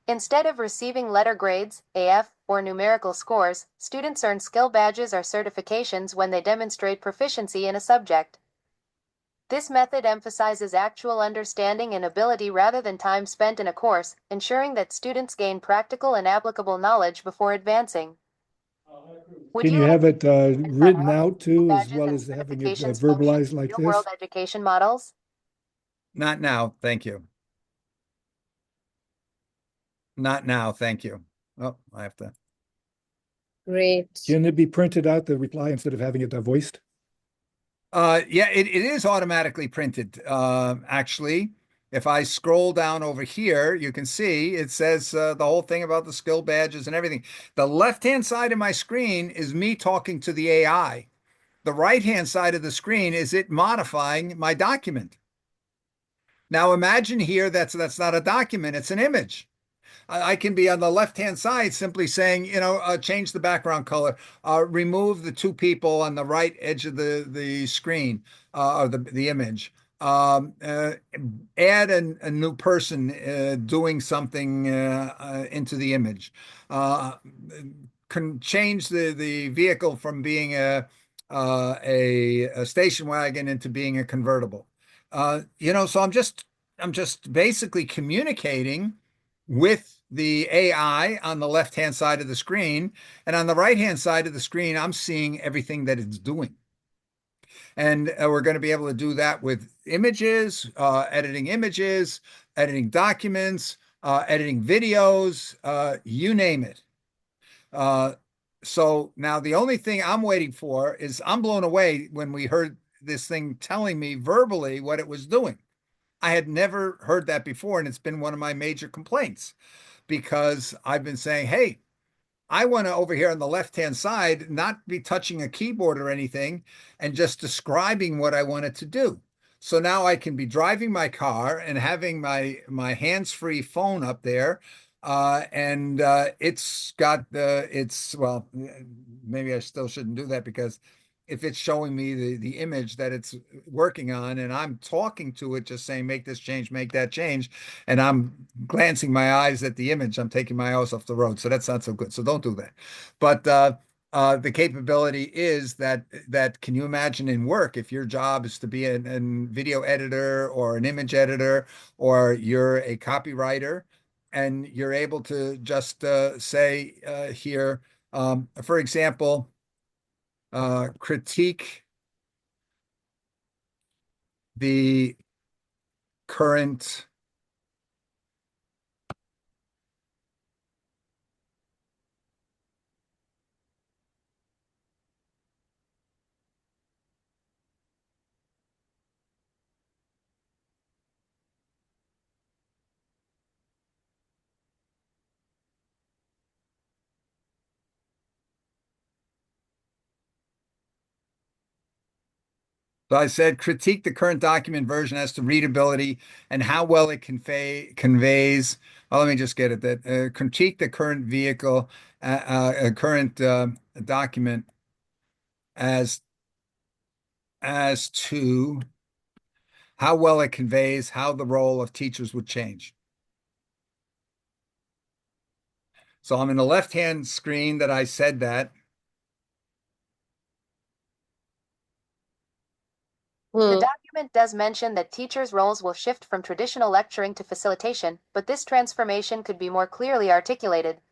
Instead of receiving letter grades, AF, or numerical scores, students earn skill badges or certifications when they demonstrate proficiency in a subject. This method emphasizes actual understanding and ability rather than time spent in a course, ensuring that students gain practical and applicable knowledge before advancing. Would Can you you like have it on written how out too, as badges well and as having it certifications function verbalized in like real-world this? education models? Not now, thank you. Not now, thank you. Oh, I have to. Great. Can it be printed out, the reply, instead of having it voiced? Yeah, it is automatically printed. Actually, if I scroll down over here, you can see it says the whole thing about the skill badges and everything. The left-hand side of my screen is me talking to the AI. The right-hand side of the screen is it modifying my document. Now imagine here that's not a document, it's an image. I can be on the left-hand side simply saying, change the background color, remove the two people on the right edge of the screen or the image, add a new person doing something into the image, uh, can change the vehicle from being a station wagon into being a convertible. So I'm just basically communicating with the AI on the left-hand side of the screen. And on the right-hand side of the screen, I'm seeing everything that it's doing. And we're going to be able to do that with images, editing documents, editing videos, you name it. Uh, so now the only thing I'm waiting for is I'm blown away when we heard this thing telling me verbally what it was doing. I had never heard that before, and it's been one of my major complaints because I've been saying, hey, I want to over here on the left-hand side not be touching a keyboard or anything and just describing what I want it to do. So now I can be driving my car and having my hands-free phone up there, and it's got it's well, maybe I still shouldn't do that because if it's showing me the image that it's working on and I'm talking to it, just saying, make this change, make that change, and I'm glancing my eyes at the image, I'm taking my eyes off the road. So that's not so good. So don't do that. But the capability is that can you imagine in work if your job is to be a video editor or an image editor or you're a copywriter and you're able to just say here, for example, critique the current So I said critique the current document version as to readability and how well it conveys. Oh, let me just get it. That critique the current current document as to how well it conveys how the role of teachers would change. So I'm in the left-hand screen that I said that. The document does mention that teachers' roles will shift from traditional lecturing to facilitation, but this transformation could be more clearly articulated.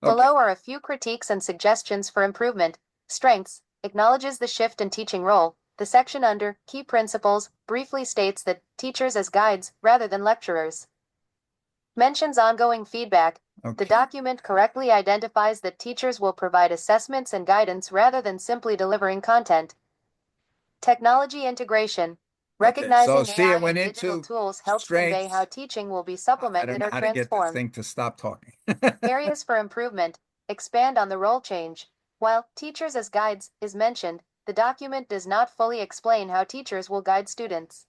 Okay. Below are a few critiques and suggestions for improvement. Strengths acknowledges the shift in teaching role. The section under Key Principles briefly states that teachers as guides rather than lecturers. Mentions ongoing feedback. The Okay. document correctly identifies that teachers will provide assessments and guidance rather than simply delivering content. Technology integration. Recognizing So see, AI it went and digital into tools helps convey how strengths. teaching will be I don't supplemented know or how to get this transformed. thing to stop talking. Areas for improvement. Expand on the role change. While teachers as guides is mentioned, the document does not fully explain how teachers will guide students.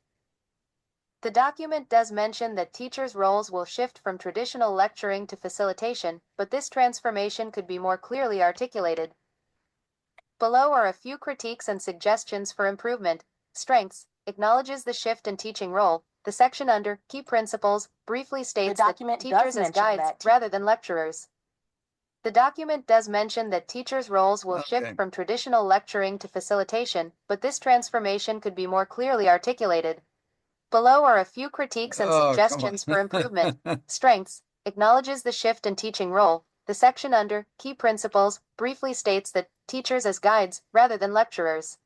The document does mention that teachers' roles will shift from traditional lecturing to facilitation, but this transformation could be more clearly articulated. Below are a few critiques and suggestions for improvement. Strengths acknowledges the shift in teaching role. The section under Key Principles briefly states that teachers as guides rather than lecturers. The document does mention that teachers' roles will shift from traditional lecturing to facilitation, but this transformation could be more clearly articulated. Below are a few critiques and suggestions for improvement. Strengths acknowledges the shift in teaching role. The section under Key Principles briefly states that teachers as guides rather than lecturers.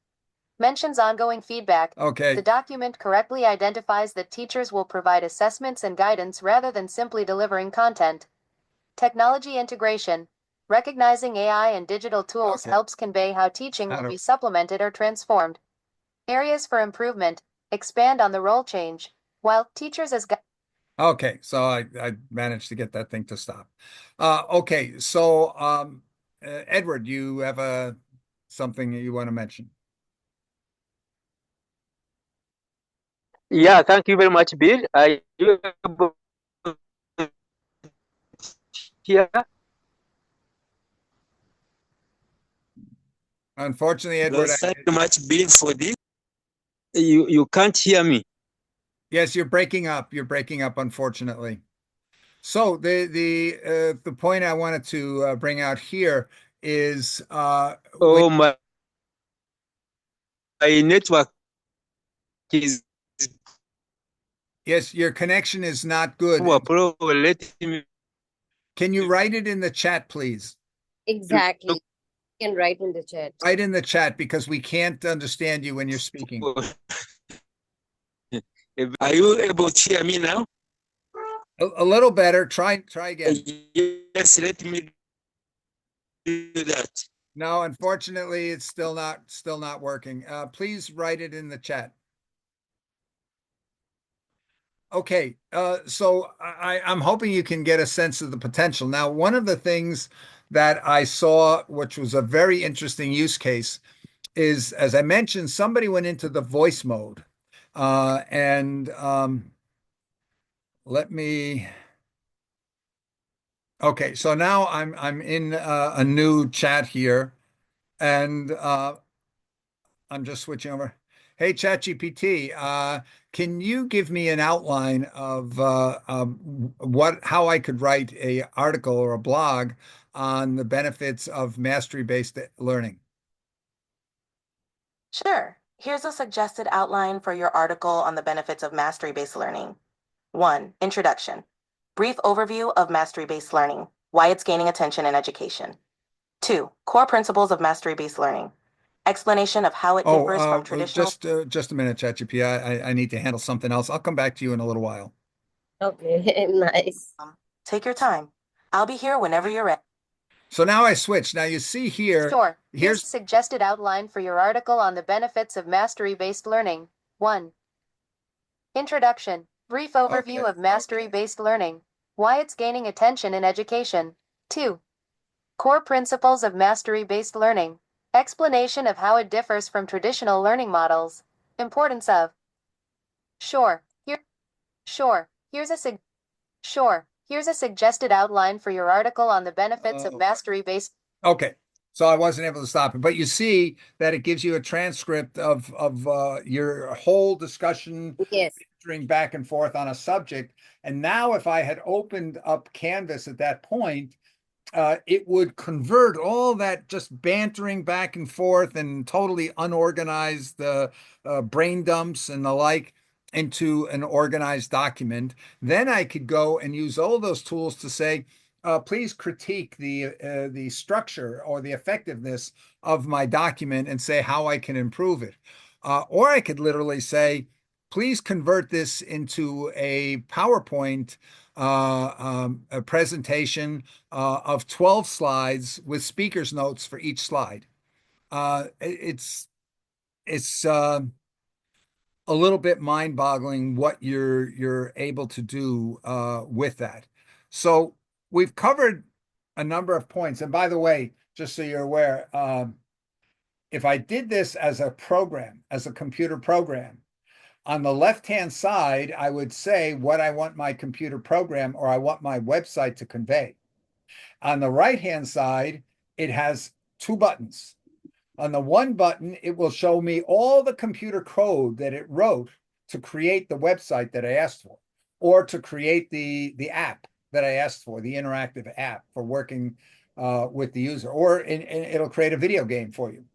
Mentions ongoing feedback. Okay. The document correctly identifies that teachers will provide assessments and guidance rather than simply delivering content. Technology integration. Recognizing AI and digital tools helps convey how teaching will be supplemented or transformed. Areas for improvement. Expand on the role change. While teachers as Okay, so I managed to get that thing to stop. Okay, so Edward, you have something you want to mention? Yeah, thank you very much, Bill. Are you able to hear? Unfortunately, Edward, Thank you much, Bill, for this. You can't hear me. yes, you're breaking up. You're breaking up, unfortunately. So the point I wanted to bring out here is Oh, my network is yes, your connection is not good. probably let me. Can you write it in the chat, please? Exactly. You can write in the chat. Write in the chat because we can't understand you when you're speaking. Are you able to hear me now? A little better. Try again. Yes, let me do that. No, unfortunately, it's still not working. Please write it in the chat. Okay, so I'm hoping you can get a sense of the potential. Now, one of the things that I saw, which was a very interesting use case, is, as I mentioned, somebody went into the voice mode. And let me. Okay, so now I'm in a new chat here, and I'm just switching over. Hey, ChatGPT, can you give me an outline of how I could write a article or a blog on the benefits of mastery-based learning? Sure. Here's a suggested outline for your article on the benefits of mastery-based learning. 1. Introduction. Brief overview of mastery-based learning, why it's gaining attention in education. 2. Core principles of mastery-based learning. Explanation of how it differs from traditional. Just a minute, ChatGPT. I need to handle something else. I'll come back to you in a little while. Okay, nice. Take your time. I'll be here whenever you're ready. So now I switch. Now you see here. Sure. Here's a suggested outline for your article on the benefits of mastery-based learning. 1. Introduction. Brief overview of mastery-based learning. Why it's gaining attention in education. 2. Core principles of mastery-based learning. Explanation of how it differs from traditional learning models. Importance of. Sure. Sure. Here's a suggested outline for your article on the benefits of mastery-based. Okay. So I wasn't able to stop it, but you see that it gives you a transcript of your whole discussion, Yes. answering back and forth on a subject. And now, if I had opened up Canvas at that point, it would convert all that just bantering back and forth and totally unorganized brain dumps and the like into an organized document. Then I could go and use all those tools to say, please critique the structure or the effectiveness of my document and say how I can improve it. Or I could literally say, please convert this into a PowerPoint a presentation of 12 slides with speaker's notes for each slide. It's a little bit mind-boggling what you're able to do with that. So we've covered a number of points. And by the way, just so you're aware, if I did this as a program, as a computer program, on the left-hand side, I would say what I want my computer program or I want my website to convey. On the right-hand side, it has two buttons. On the one button, it will show me all the computer code that it wrote to create the website that I asked for, or to create the app that I asked for, the interactive app for working with the user, or it'll create a video game for you,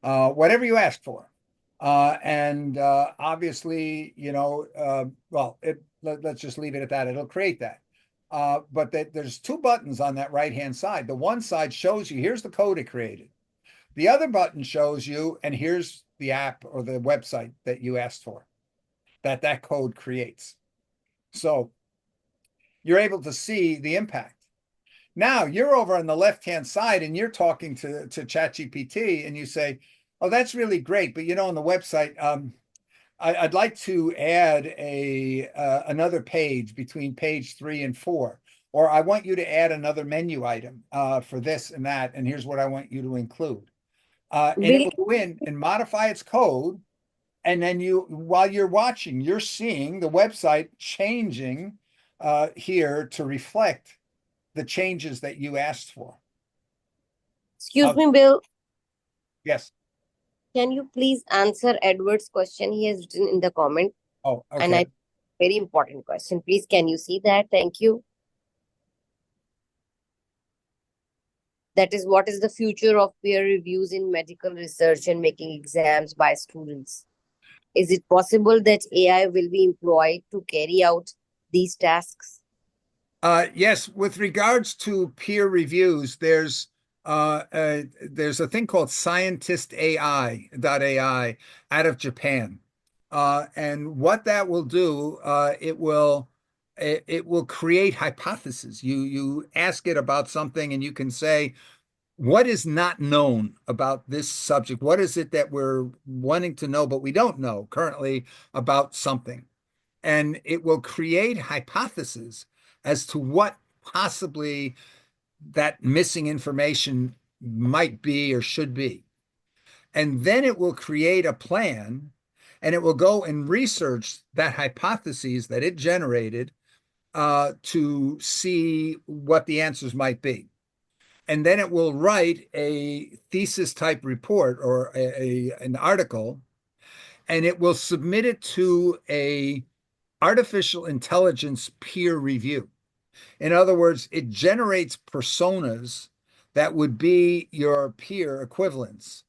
whatever you ask for. And obviously, let's just leave it at that. It'll create that. But there's two buttons on that right-hand side. The one side shows you, here's the code it created. The other button shows you, and here's the app or the website that you asked for, that code creates. So you're able to see the impact. Now you're over on the left-hand side and you're talking to ChatGPT and you say, oh, that's really great. But on the website, I'd like to add another page between page 3 and 4, or I want you to add another menu item for this and that, and here's what I want you to include. And it will go in and modify its code, and then while you're watching, you're seeing the website changing here to reflect the changes that you asked for. Excuse me, Bill. Yes. Can you please answer Edward's question he has written in the comment? Oh, okay. And very important question. Please, can you see that? Thank you. That is, what is the future of peer reviews in medical research and making exams by students? Is it possible that AI will be employed to carry out these tasks? Yes, with regards to peer reviews, there's a thing called scientist.ai out of Japan. And what that will do, it will create hypotheses. You ask it about something and you can say, what is not known about this subject? What is it that we're wanting to know, but we don't know currently about something? And it will create hypotheses as to what possibly that missing information might be or should be. And then it will create a plan and it will go and research that hypotheses that it generated to see what the answers might be. And then it will write a thesis type report or an article, and it will submit it to a artificial intelligence peer review. In other words, it generates personas that would be your peer equivalents,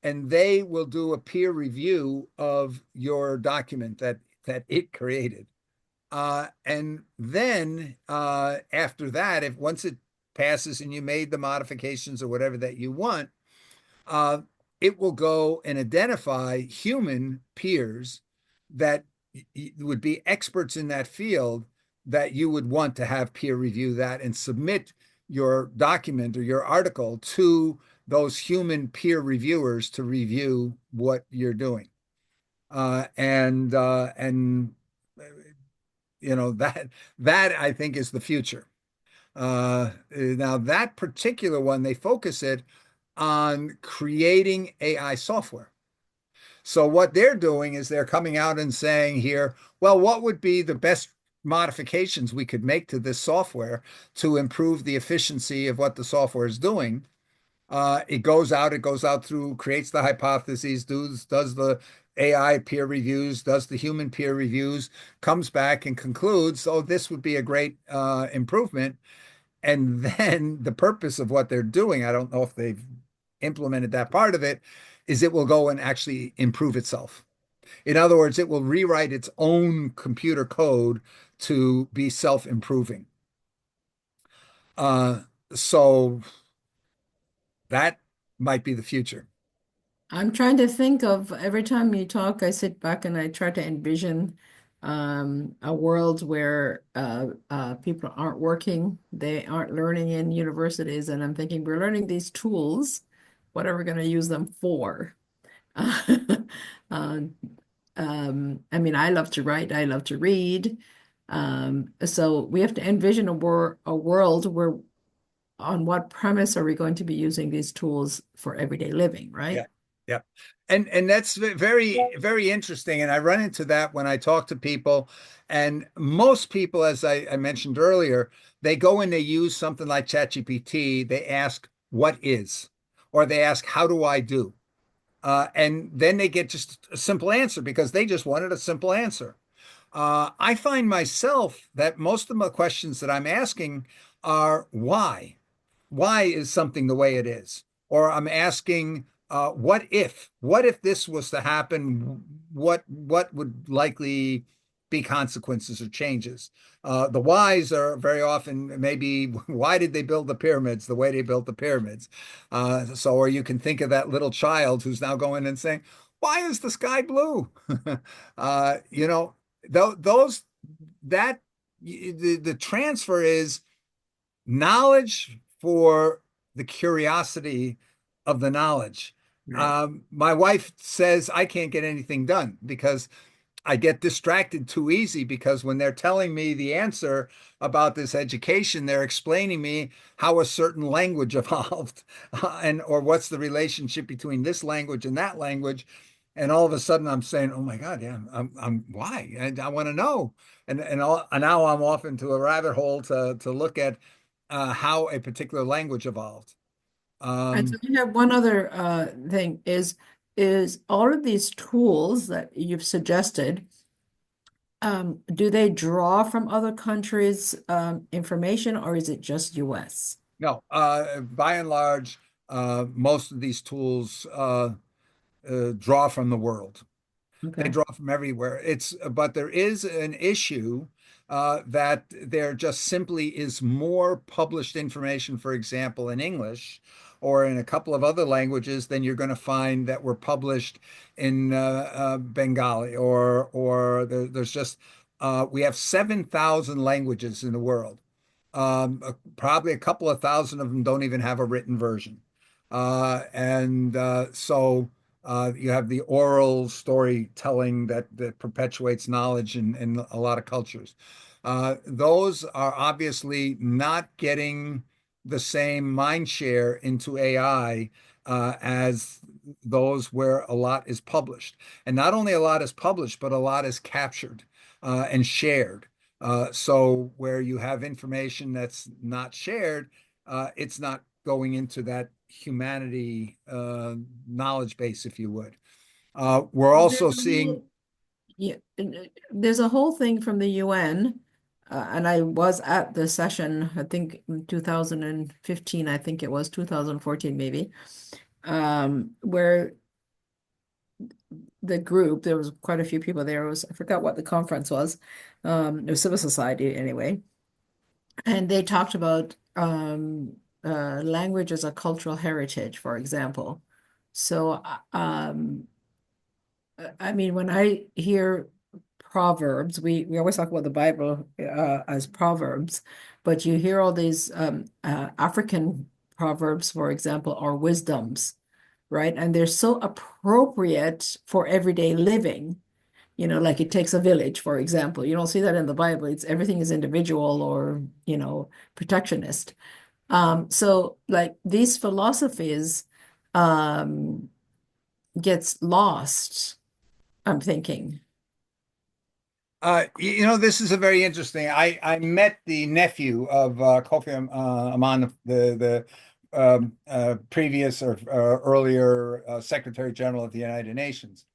and they will do a peer review of your document that it created. And then after that, if once it passes and you made the modifications or whatever that you want, it will go and identify human peers that would be experts in that field that you would want to have peer review that and submit your document or your article to those human peer reviewers to review what you're doing. And that I think is the future. Now that particular one, they focus it on creating AI software. So what they're doing is they're coming out and saying here, well, what would be the best modifications we could make to this software to improve the efficiency of what the software is doing? It goes out through, creates the hypotheses, does the AI peer reviews, does the human peer reviews, comes back and concludes, oh, this would be a great improvement. And then the purpose of what they're doing, I don't know if they've implemented that part of it, is it will go and actually improve itself. In other words, it will rewrite its own computer code to be self-improving. Uh, so that might be the future. I'm trying to think of every time you talk, I sit back and I try to envision a world where people aren't working, they aren't learning in universities, and I'm thinking we're learning these tools. What are we going to use them for? Uh, I mean, I love to write, I love to read. So we have to envision a world where on what premise are we going to be using these tools for everyday living, right? Yeah. Yeah. And that's very interesting. And I run into that when I talk to people. And most people, as I mentioned earlier, they go and they use something like ChatGPT. They ask, what is? Or they ask, how do I do? And then they get just a simple answer because they just wanted a simple answer. I find myself that most of the questions that I'm asking are why? Why is something the way it is? Or I'm asking, what if? What if this was to happen? What would likely be consequences or changes? The whys are very often maybe why did they build the pyramids the way they built the pyramids? Or you can think of that little child who's now going and saying, why is the sky blue? You know, those that the transfer is knowledge for the curiosity of the knowledge. Right. My wife says I can't get anything done because I get distracted too easy because when they're telling me the answer about this education, they're explaining me how a certain language evolved and or what's the relationship between this language and that language. And all of a sudden I'm saying, oh my God, yeah, I'm why? And I want to know. And now I'm off into a rabbit hole to look at how a particular language evolved. And so Um, we have one other thing is all of these tools that you've suggested, do they draw from other countries' information or is it just US? no, by and large, most of these tools draw from the world. They Okay. draw from everywhere. But there is an issue that there just simply is more published information, for example, in English or in a couple of other languages than you're going to find that were published in Bengali there's just we have 7,000 languages in the world. Probably a couple of thousand of them don't even have a written version. And so you have the oral storytelling that perpetuates knowledge in a lot of cultures. Those are obviously not getting the same mind share into AI as those where a lot is published. And not only a lot is published, but a lot is captured and shared. So where you have information that's not shared, it's not going into that humanity knowledge base, if you would. We're Well, also seeing, yeah, there's a whole thing from the UN, and I was at the session, I think in 2015, I think it was 2014 maybe, where the group, there was quite a few people there. It was, I forgot what the conference was. It was civil society anyway. And they talked about language as a cultural heritage, for example. So, I mean, when I hear proverbs, we always talk about the Bible as proverbs, but you hear all these African proverbs, for example, or wisdoms, right? And they're so appropriate for everyday living. You know, like it takes a village, for example. You don't see that in the Bible. It's everything is individual or protectionist. So like these philosophies um, gets lost, I'm thinking. This is a very interesting. I met the nephew of Kofi Annan, the previous or earlier Secretary General of the United Nations.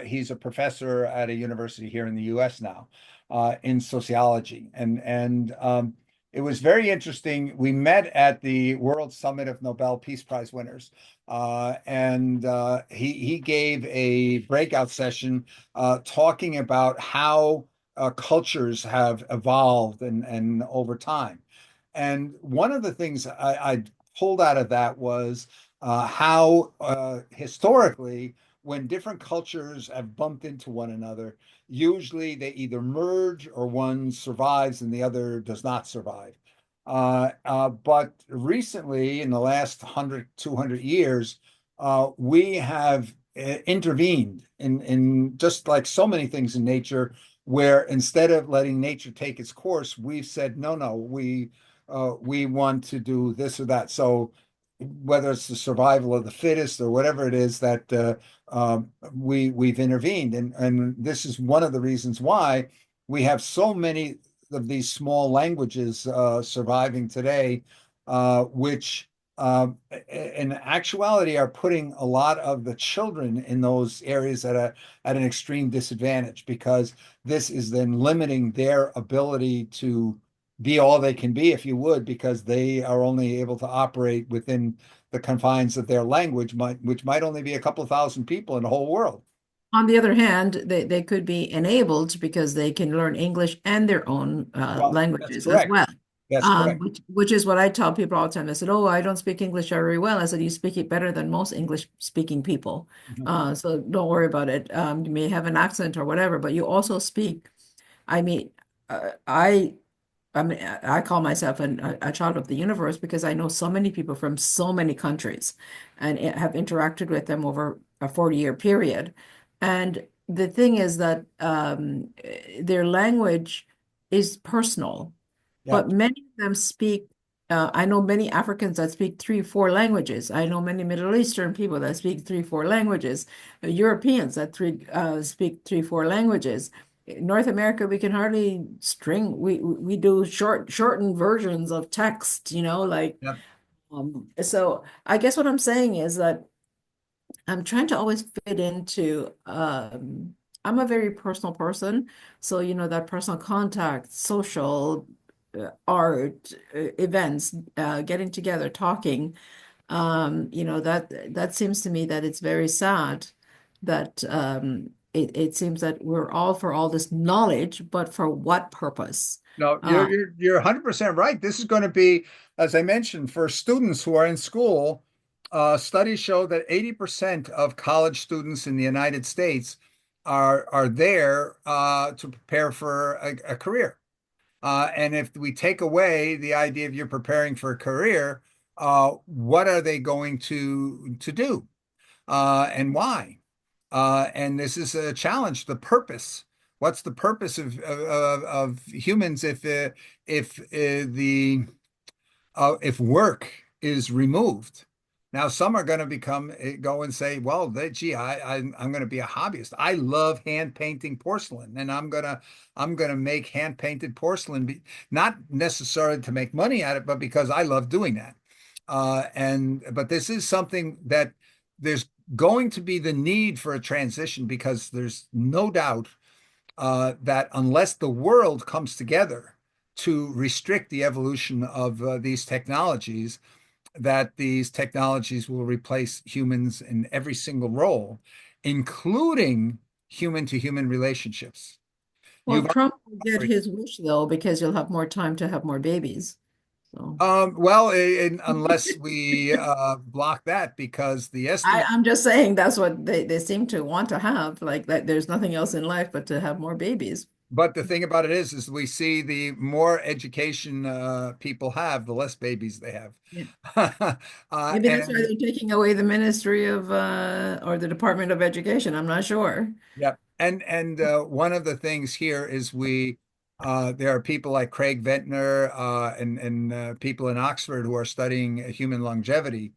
He's a professor at a university here in the U.S. now in sociology, and it was very interesting. We met at the World Summit of Nobel Peace Prize winners, and he gave a breakout session talking about how cultures have evolved and over time. And one of the things I pulled out of that was how historically, when different cultures have bumped into one another, usually they either merge or one survives and the other does not survive. But recently, in the last 100, 200 years, we have intervened in just like so many things in nature, where instead of letting nature take its course, we've said, no, no, we want to do this or that. So whether it's the survival of the fittest or whatever it is that we've intervened, and this is one of the reasons why we have so many of these small languages surviving today, which in actuality are putting a lot of the children in those areas at an extreme disadvantage, because this is then limiting their ability to be all they can be, if you would, because they are only able to operate within the confines of their language, which might only be a couple of thousand people in the whole world. On the other hand, they could be enabled because they can learn English and their own Well, that's languages as correct. well. That's correct. Which is what I tell people all the time. I said, "Oh, I don't speak English very well." I said, "You speak it better than most English speaking people. So don't worry about it. You may have an accent or whatever, but you also speak. I mean, uh, I I mean, I call myself a child of the universe because I know so many people from so many countries and have interacted with them over a 40-year period. And the thing is that their language is personal, Yeah. but many of them speak. I know many Africans that speak three, four languages. I know many Middle Eastern people that speak three, four languages. Europeans that speak three, four languages. North America, we can hardly string. We do shortened versions of text, like Yeah. so I guess what I'm saying is that I'm trying to always fit into I'm a very personal person. So, that personal contact, social art, events, getting together, talking, that seems to me that it's very sad that it seems that we're all for all this knowledge, but for what purpose? No, Uh, you're 100% right. This is going to be, as I mentioned, for students who are in school. Studies show that 80% of college students in the United States are there to prepare for a career. And if we take away the idea of you're preparing for a career, what are they going to do, and why? And this is a challenge. The purpose. What's the purpose of humans if work is removed? Now, some are going to go and say, well, gee, I'm going to be a hobbyist. I love hand painting porcelain, and I'm gonna make hand painted porcelain, not necessarily to make money at it, but because I love doing that. But this is something that there's going to be the need for a transition, because there's no doubt that unless the world comes together to restrict the evolution of these technologies, that these technologies will replace humans in every single role, including human to human relationships. well, You've Trump will get his wish though, because you'll have more time to have more babies. So well, unless we block that, because the estimate. I'm just saying that's what they seem to want to have, like that there's nothing else in life but to have more babies. But the thing about it is we see the more education people have, the less babies they have. Yeah. Maybe that's why And they're taking away the Ministry of or the Department of Education. I'm not sure. yeah, and one of the things here is there are people like Craig Ventnor and people in Oxford who are studying human longevity,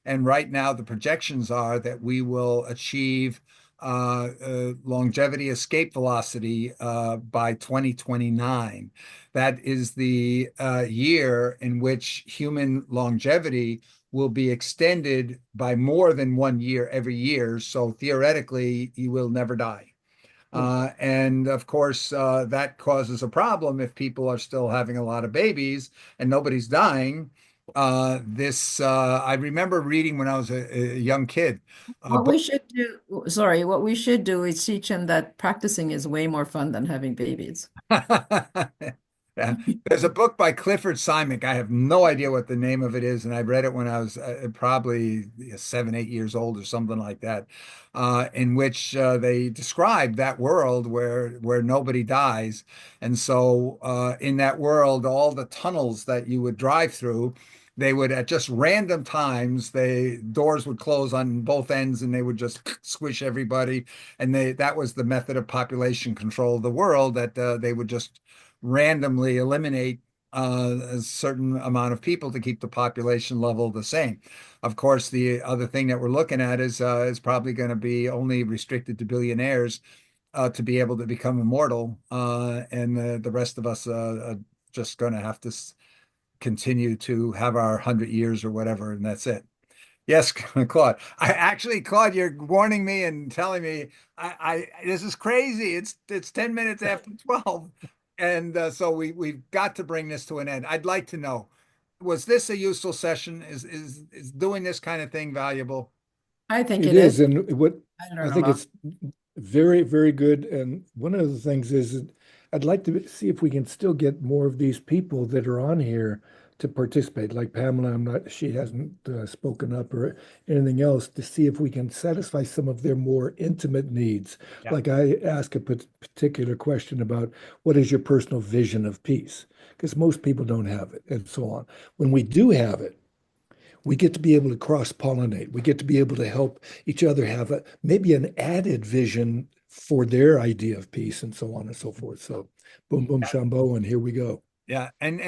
And right now, the projections are that we will achieve longevity escape velocity by 2029. That is the year in which human longevity will be extended by more than 1 year every year. So theoretically, you will never die. And of course, that causes a problem if people are still having a lot of babies and nobody's dying. I remember reading when I was a young kid. What we should do, sorry, what we should do is teach him that practicing is way more fun than having babies. Yeah. There's a book by Clifford Symonk. I have no idea what the name of it is, and I read it when I was probably 7, 8 years old or something like that, in which they describe that world where nobody dies. And so in that world, all the tunnels that you would drive through, they would at just random times, the doors would close on both ends and they would just squish everybody. And that was the method of population control of the world, that they would just randomly eliminate a certain amount of people to keep the population level the same. Of course, the other thing that we're looking at is probably going to be only restricted to billionaires to be able to become immortal, and the rest of us are just going to have to continue to have our 100 years or whatever, and that's it. Yes, Claude. Claude, you're warning me and telling me this is crazy. It's 10 minutes after 12. And so we've got to bring this to an end. I'd like to know, was this a useful session? Is doing this kind of thing valuable? I think It it is. is, and what I I don't think know. it's very, very good. And one of the things is that I'd like to see if we can still get more of these people that are on here to participate. Like Pamela, she hasn't spoken up or anything else, to see if we can satisfy some of their more intimate needs. Yeah. Like I ask a particular question about what is your personal vision of peace? Because most people don't have it, and so on. When we do have it, we get to be able to cross-pollinate. We get to be able to help each other have maybe an added vision for their idea of peace, and so on and so forth. So boom, boom, shambo, and here we go. Yeah, and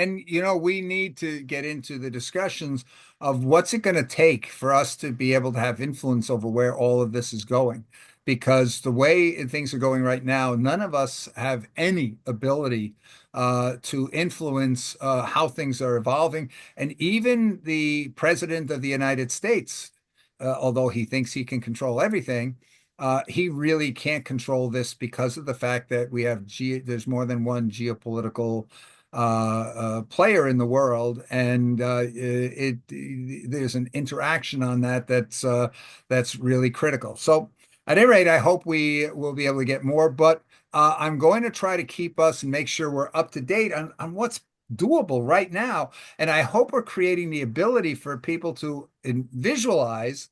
we need to get into the discussions of what's it going to take for us to be able to have influence over where all of this is going. Because the way things are going right now, none of us have any ability to influence how things are evolving. And even the president of the United States, although he thinks he can control everything, he really can't control this because of the fact that there's more than one geopolitical player in the world, and there's an interaction on that's really critical. So, at any rate, I hope we will be able to get more. But I'm going to try to keep us and make sure we're up to date on what's doable right now, and I hope we're creating the ability for people to visualize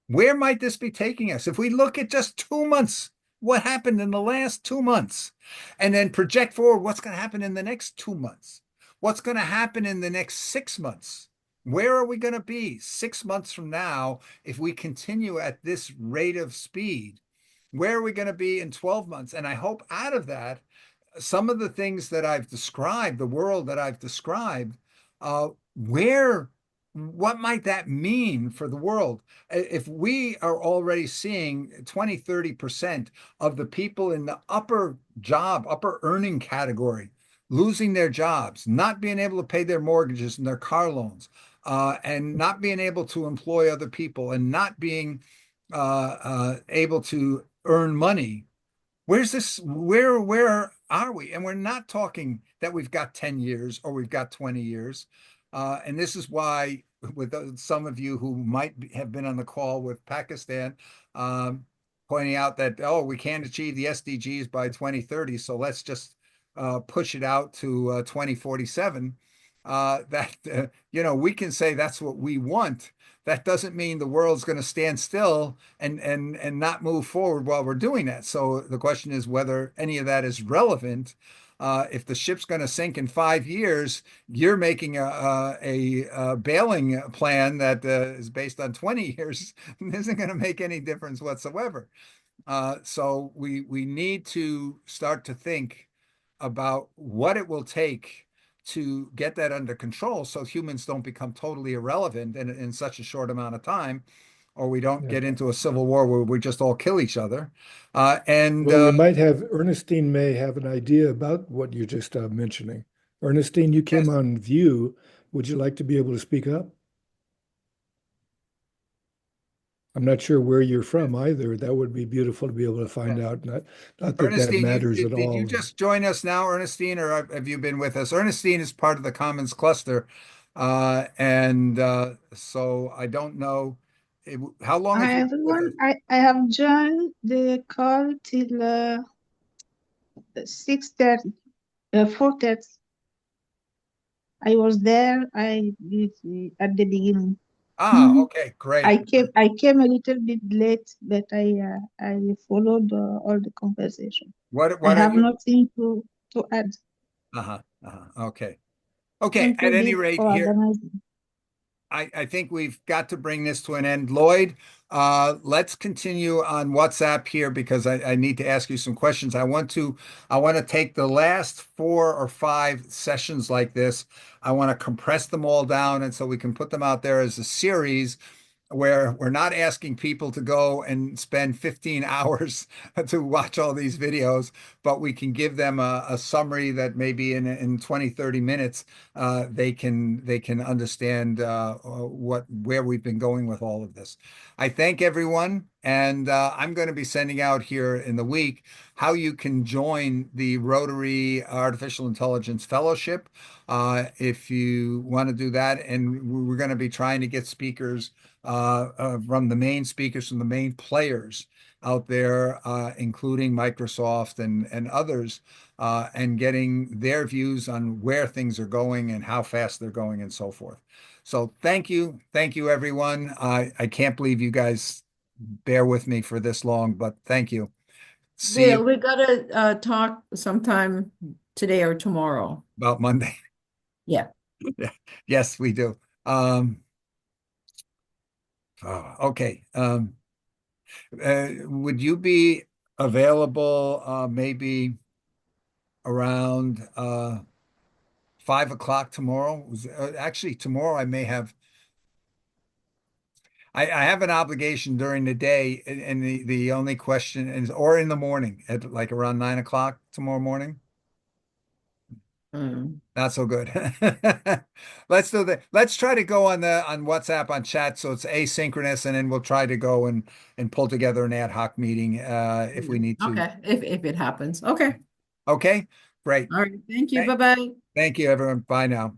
where might this be taking us? If we look at just 2 months, what happened in the last 2 months, and then project forward what's going to happen in the next 2 months, what's going to happen in the next 6 months, where are we going to be 6 months from now if we continue at this rate of speed? Where are we going to be in 12 months? And I hope out of that, some of the things that I've described, the world that I've described, what might that mean for the world? If we are already seeing 20, 30% of the people in the upper earning category losing their jobs, not being able to pay their mortgages and their car loans, and not being able to employ other people, and not being able to earn money. Where are we? And we're not talking that we've got 10 years or we've got 20 years. And this is why, with some of you who might have been on the call with Pakistan, pointing out that, oh, we can't achieve the SDGs by 2030, so let's just push it out to 2047. We can say that's what we want. That doesn't mean the world's going to stand still and not move forward while we're doing that. So the question is whether any of that is relevant. If the ship's going to sink in 5 years, you're making a bailing plan that is based on 20 years, isn't going to make any difference whatsoever. So we need to start to think about what it will take to get that under control so humans don't become totally irrelevant in such a short amount of time, or we don't Yeah. get into a civil war where we just all kill each other. Well, we might have Ernestine may have an idea about what you're just mentioning. Ernestine, you came yes, on View. Would you like to be able to speak up? I'm not sure where you're from either. That would be beautiful to be able to find out. Not that that Ernestine, matters at did you all. just join us now, Ernestine, or have you been with us? Ernestine is part of the Commons cluster, and so I don't know how long have Hi you been with everyone, us? I have joined the call till 6:30, 4:30. I was there at the beginning. Mhm. Okay, great. I came a little bit late, but I followed all the conversation. I What are have you? nothing to add. Okay. Okay. Thank you, At any Big, rate, for here organizing. I think we've got to bring this to an end. Lloyd, let's continue on WhatsApp here because I need to ask you some questions. I want to take the last 4 or 5 sessions like this. I want to compress them all down, and so we can put them out there as a series where we're not asking people to go and spend 15 hours to watch all these videos, but we can give them a summary that maybe in 20, 30 minutes, they can understand where we've been going with all of this. I thank everyone, and I'm going to be sending out here in the week how you can join the Rotary Artificial Intelligence Fellowship if you want to do that. And we're going to be trying to get speakers from the main speakers, from the main players out there, including Microsoft and others, and getting their views on where things are going and how fast they're going and so forth. So thank you, everyone. I can't believe you guys bear with me for this long, but thank you. See you We gotta talk sometime today or tomorrow. about Monday. Yeah. Yes, we do. Okay. Would you be available maybe around 5 o'clock tomorrow? Actually, tomorrow I may have I have an obligation during the day, and the only question is, or in the morning at like around 9 o'clock tomorrow morning. Mm. Not so good. Let's do that. Let's try to go on WhatsApp on chat so it's asynchronous, and then we'll try to go and pull together an ad hoc meeting if we need to. Okay, if it happens. Okay. Okay, great. All right. Thank you. Thank Bye-bye. thank you, everyone. Bye now.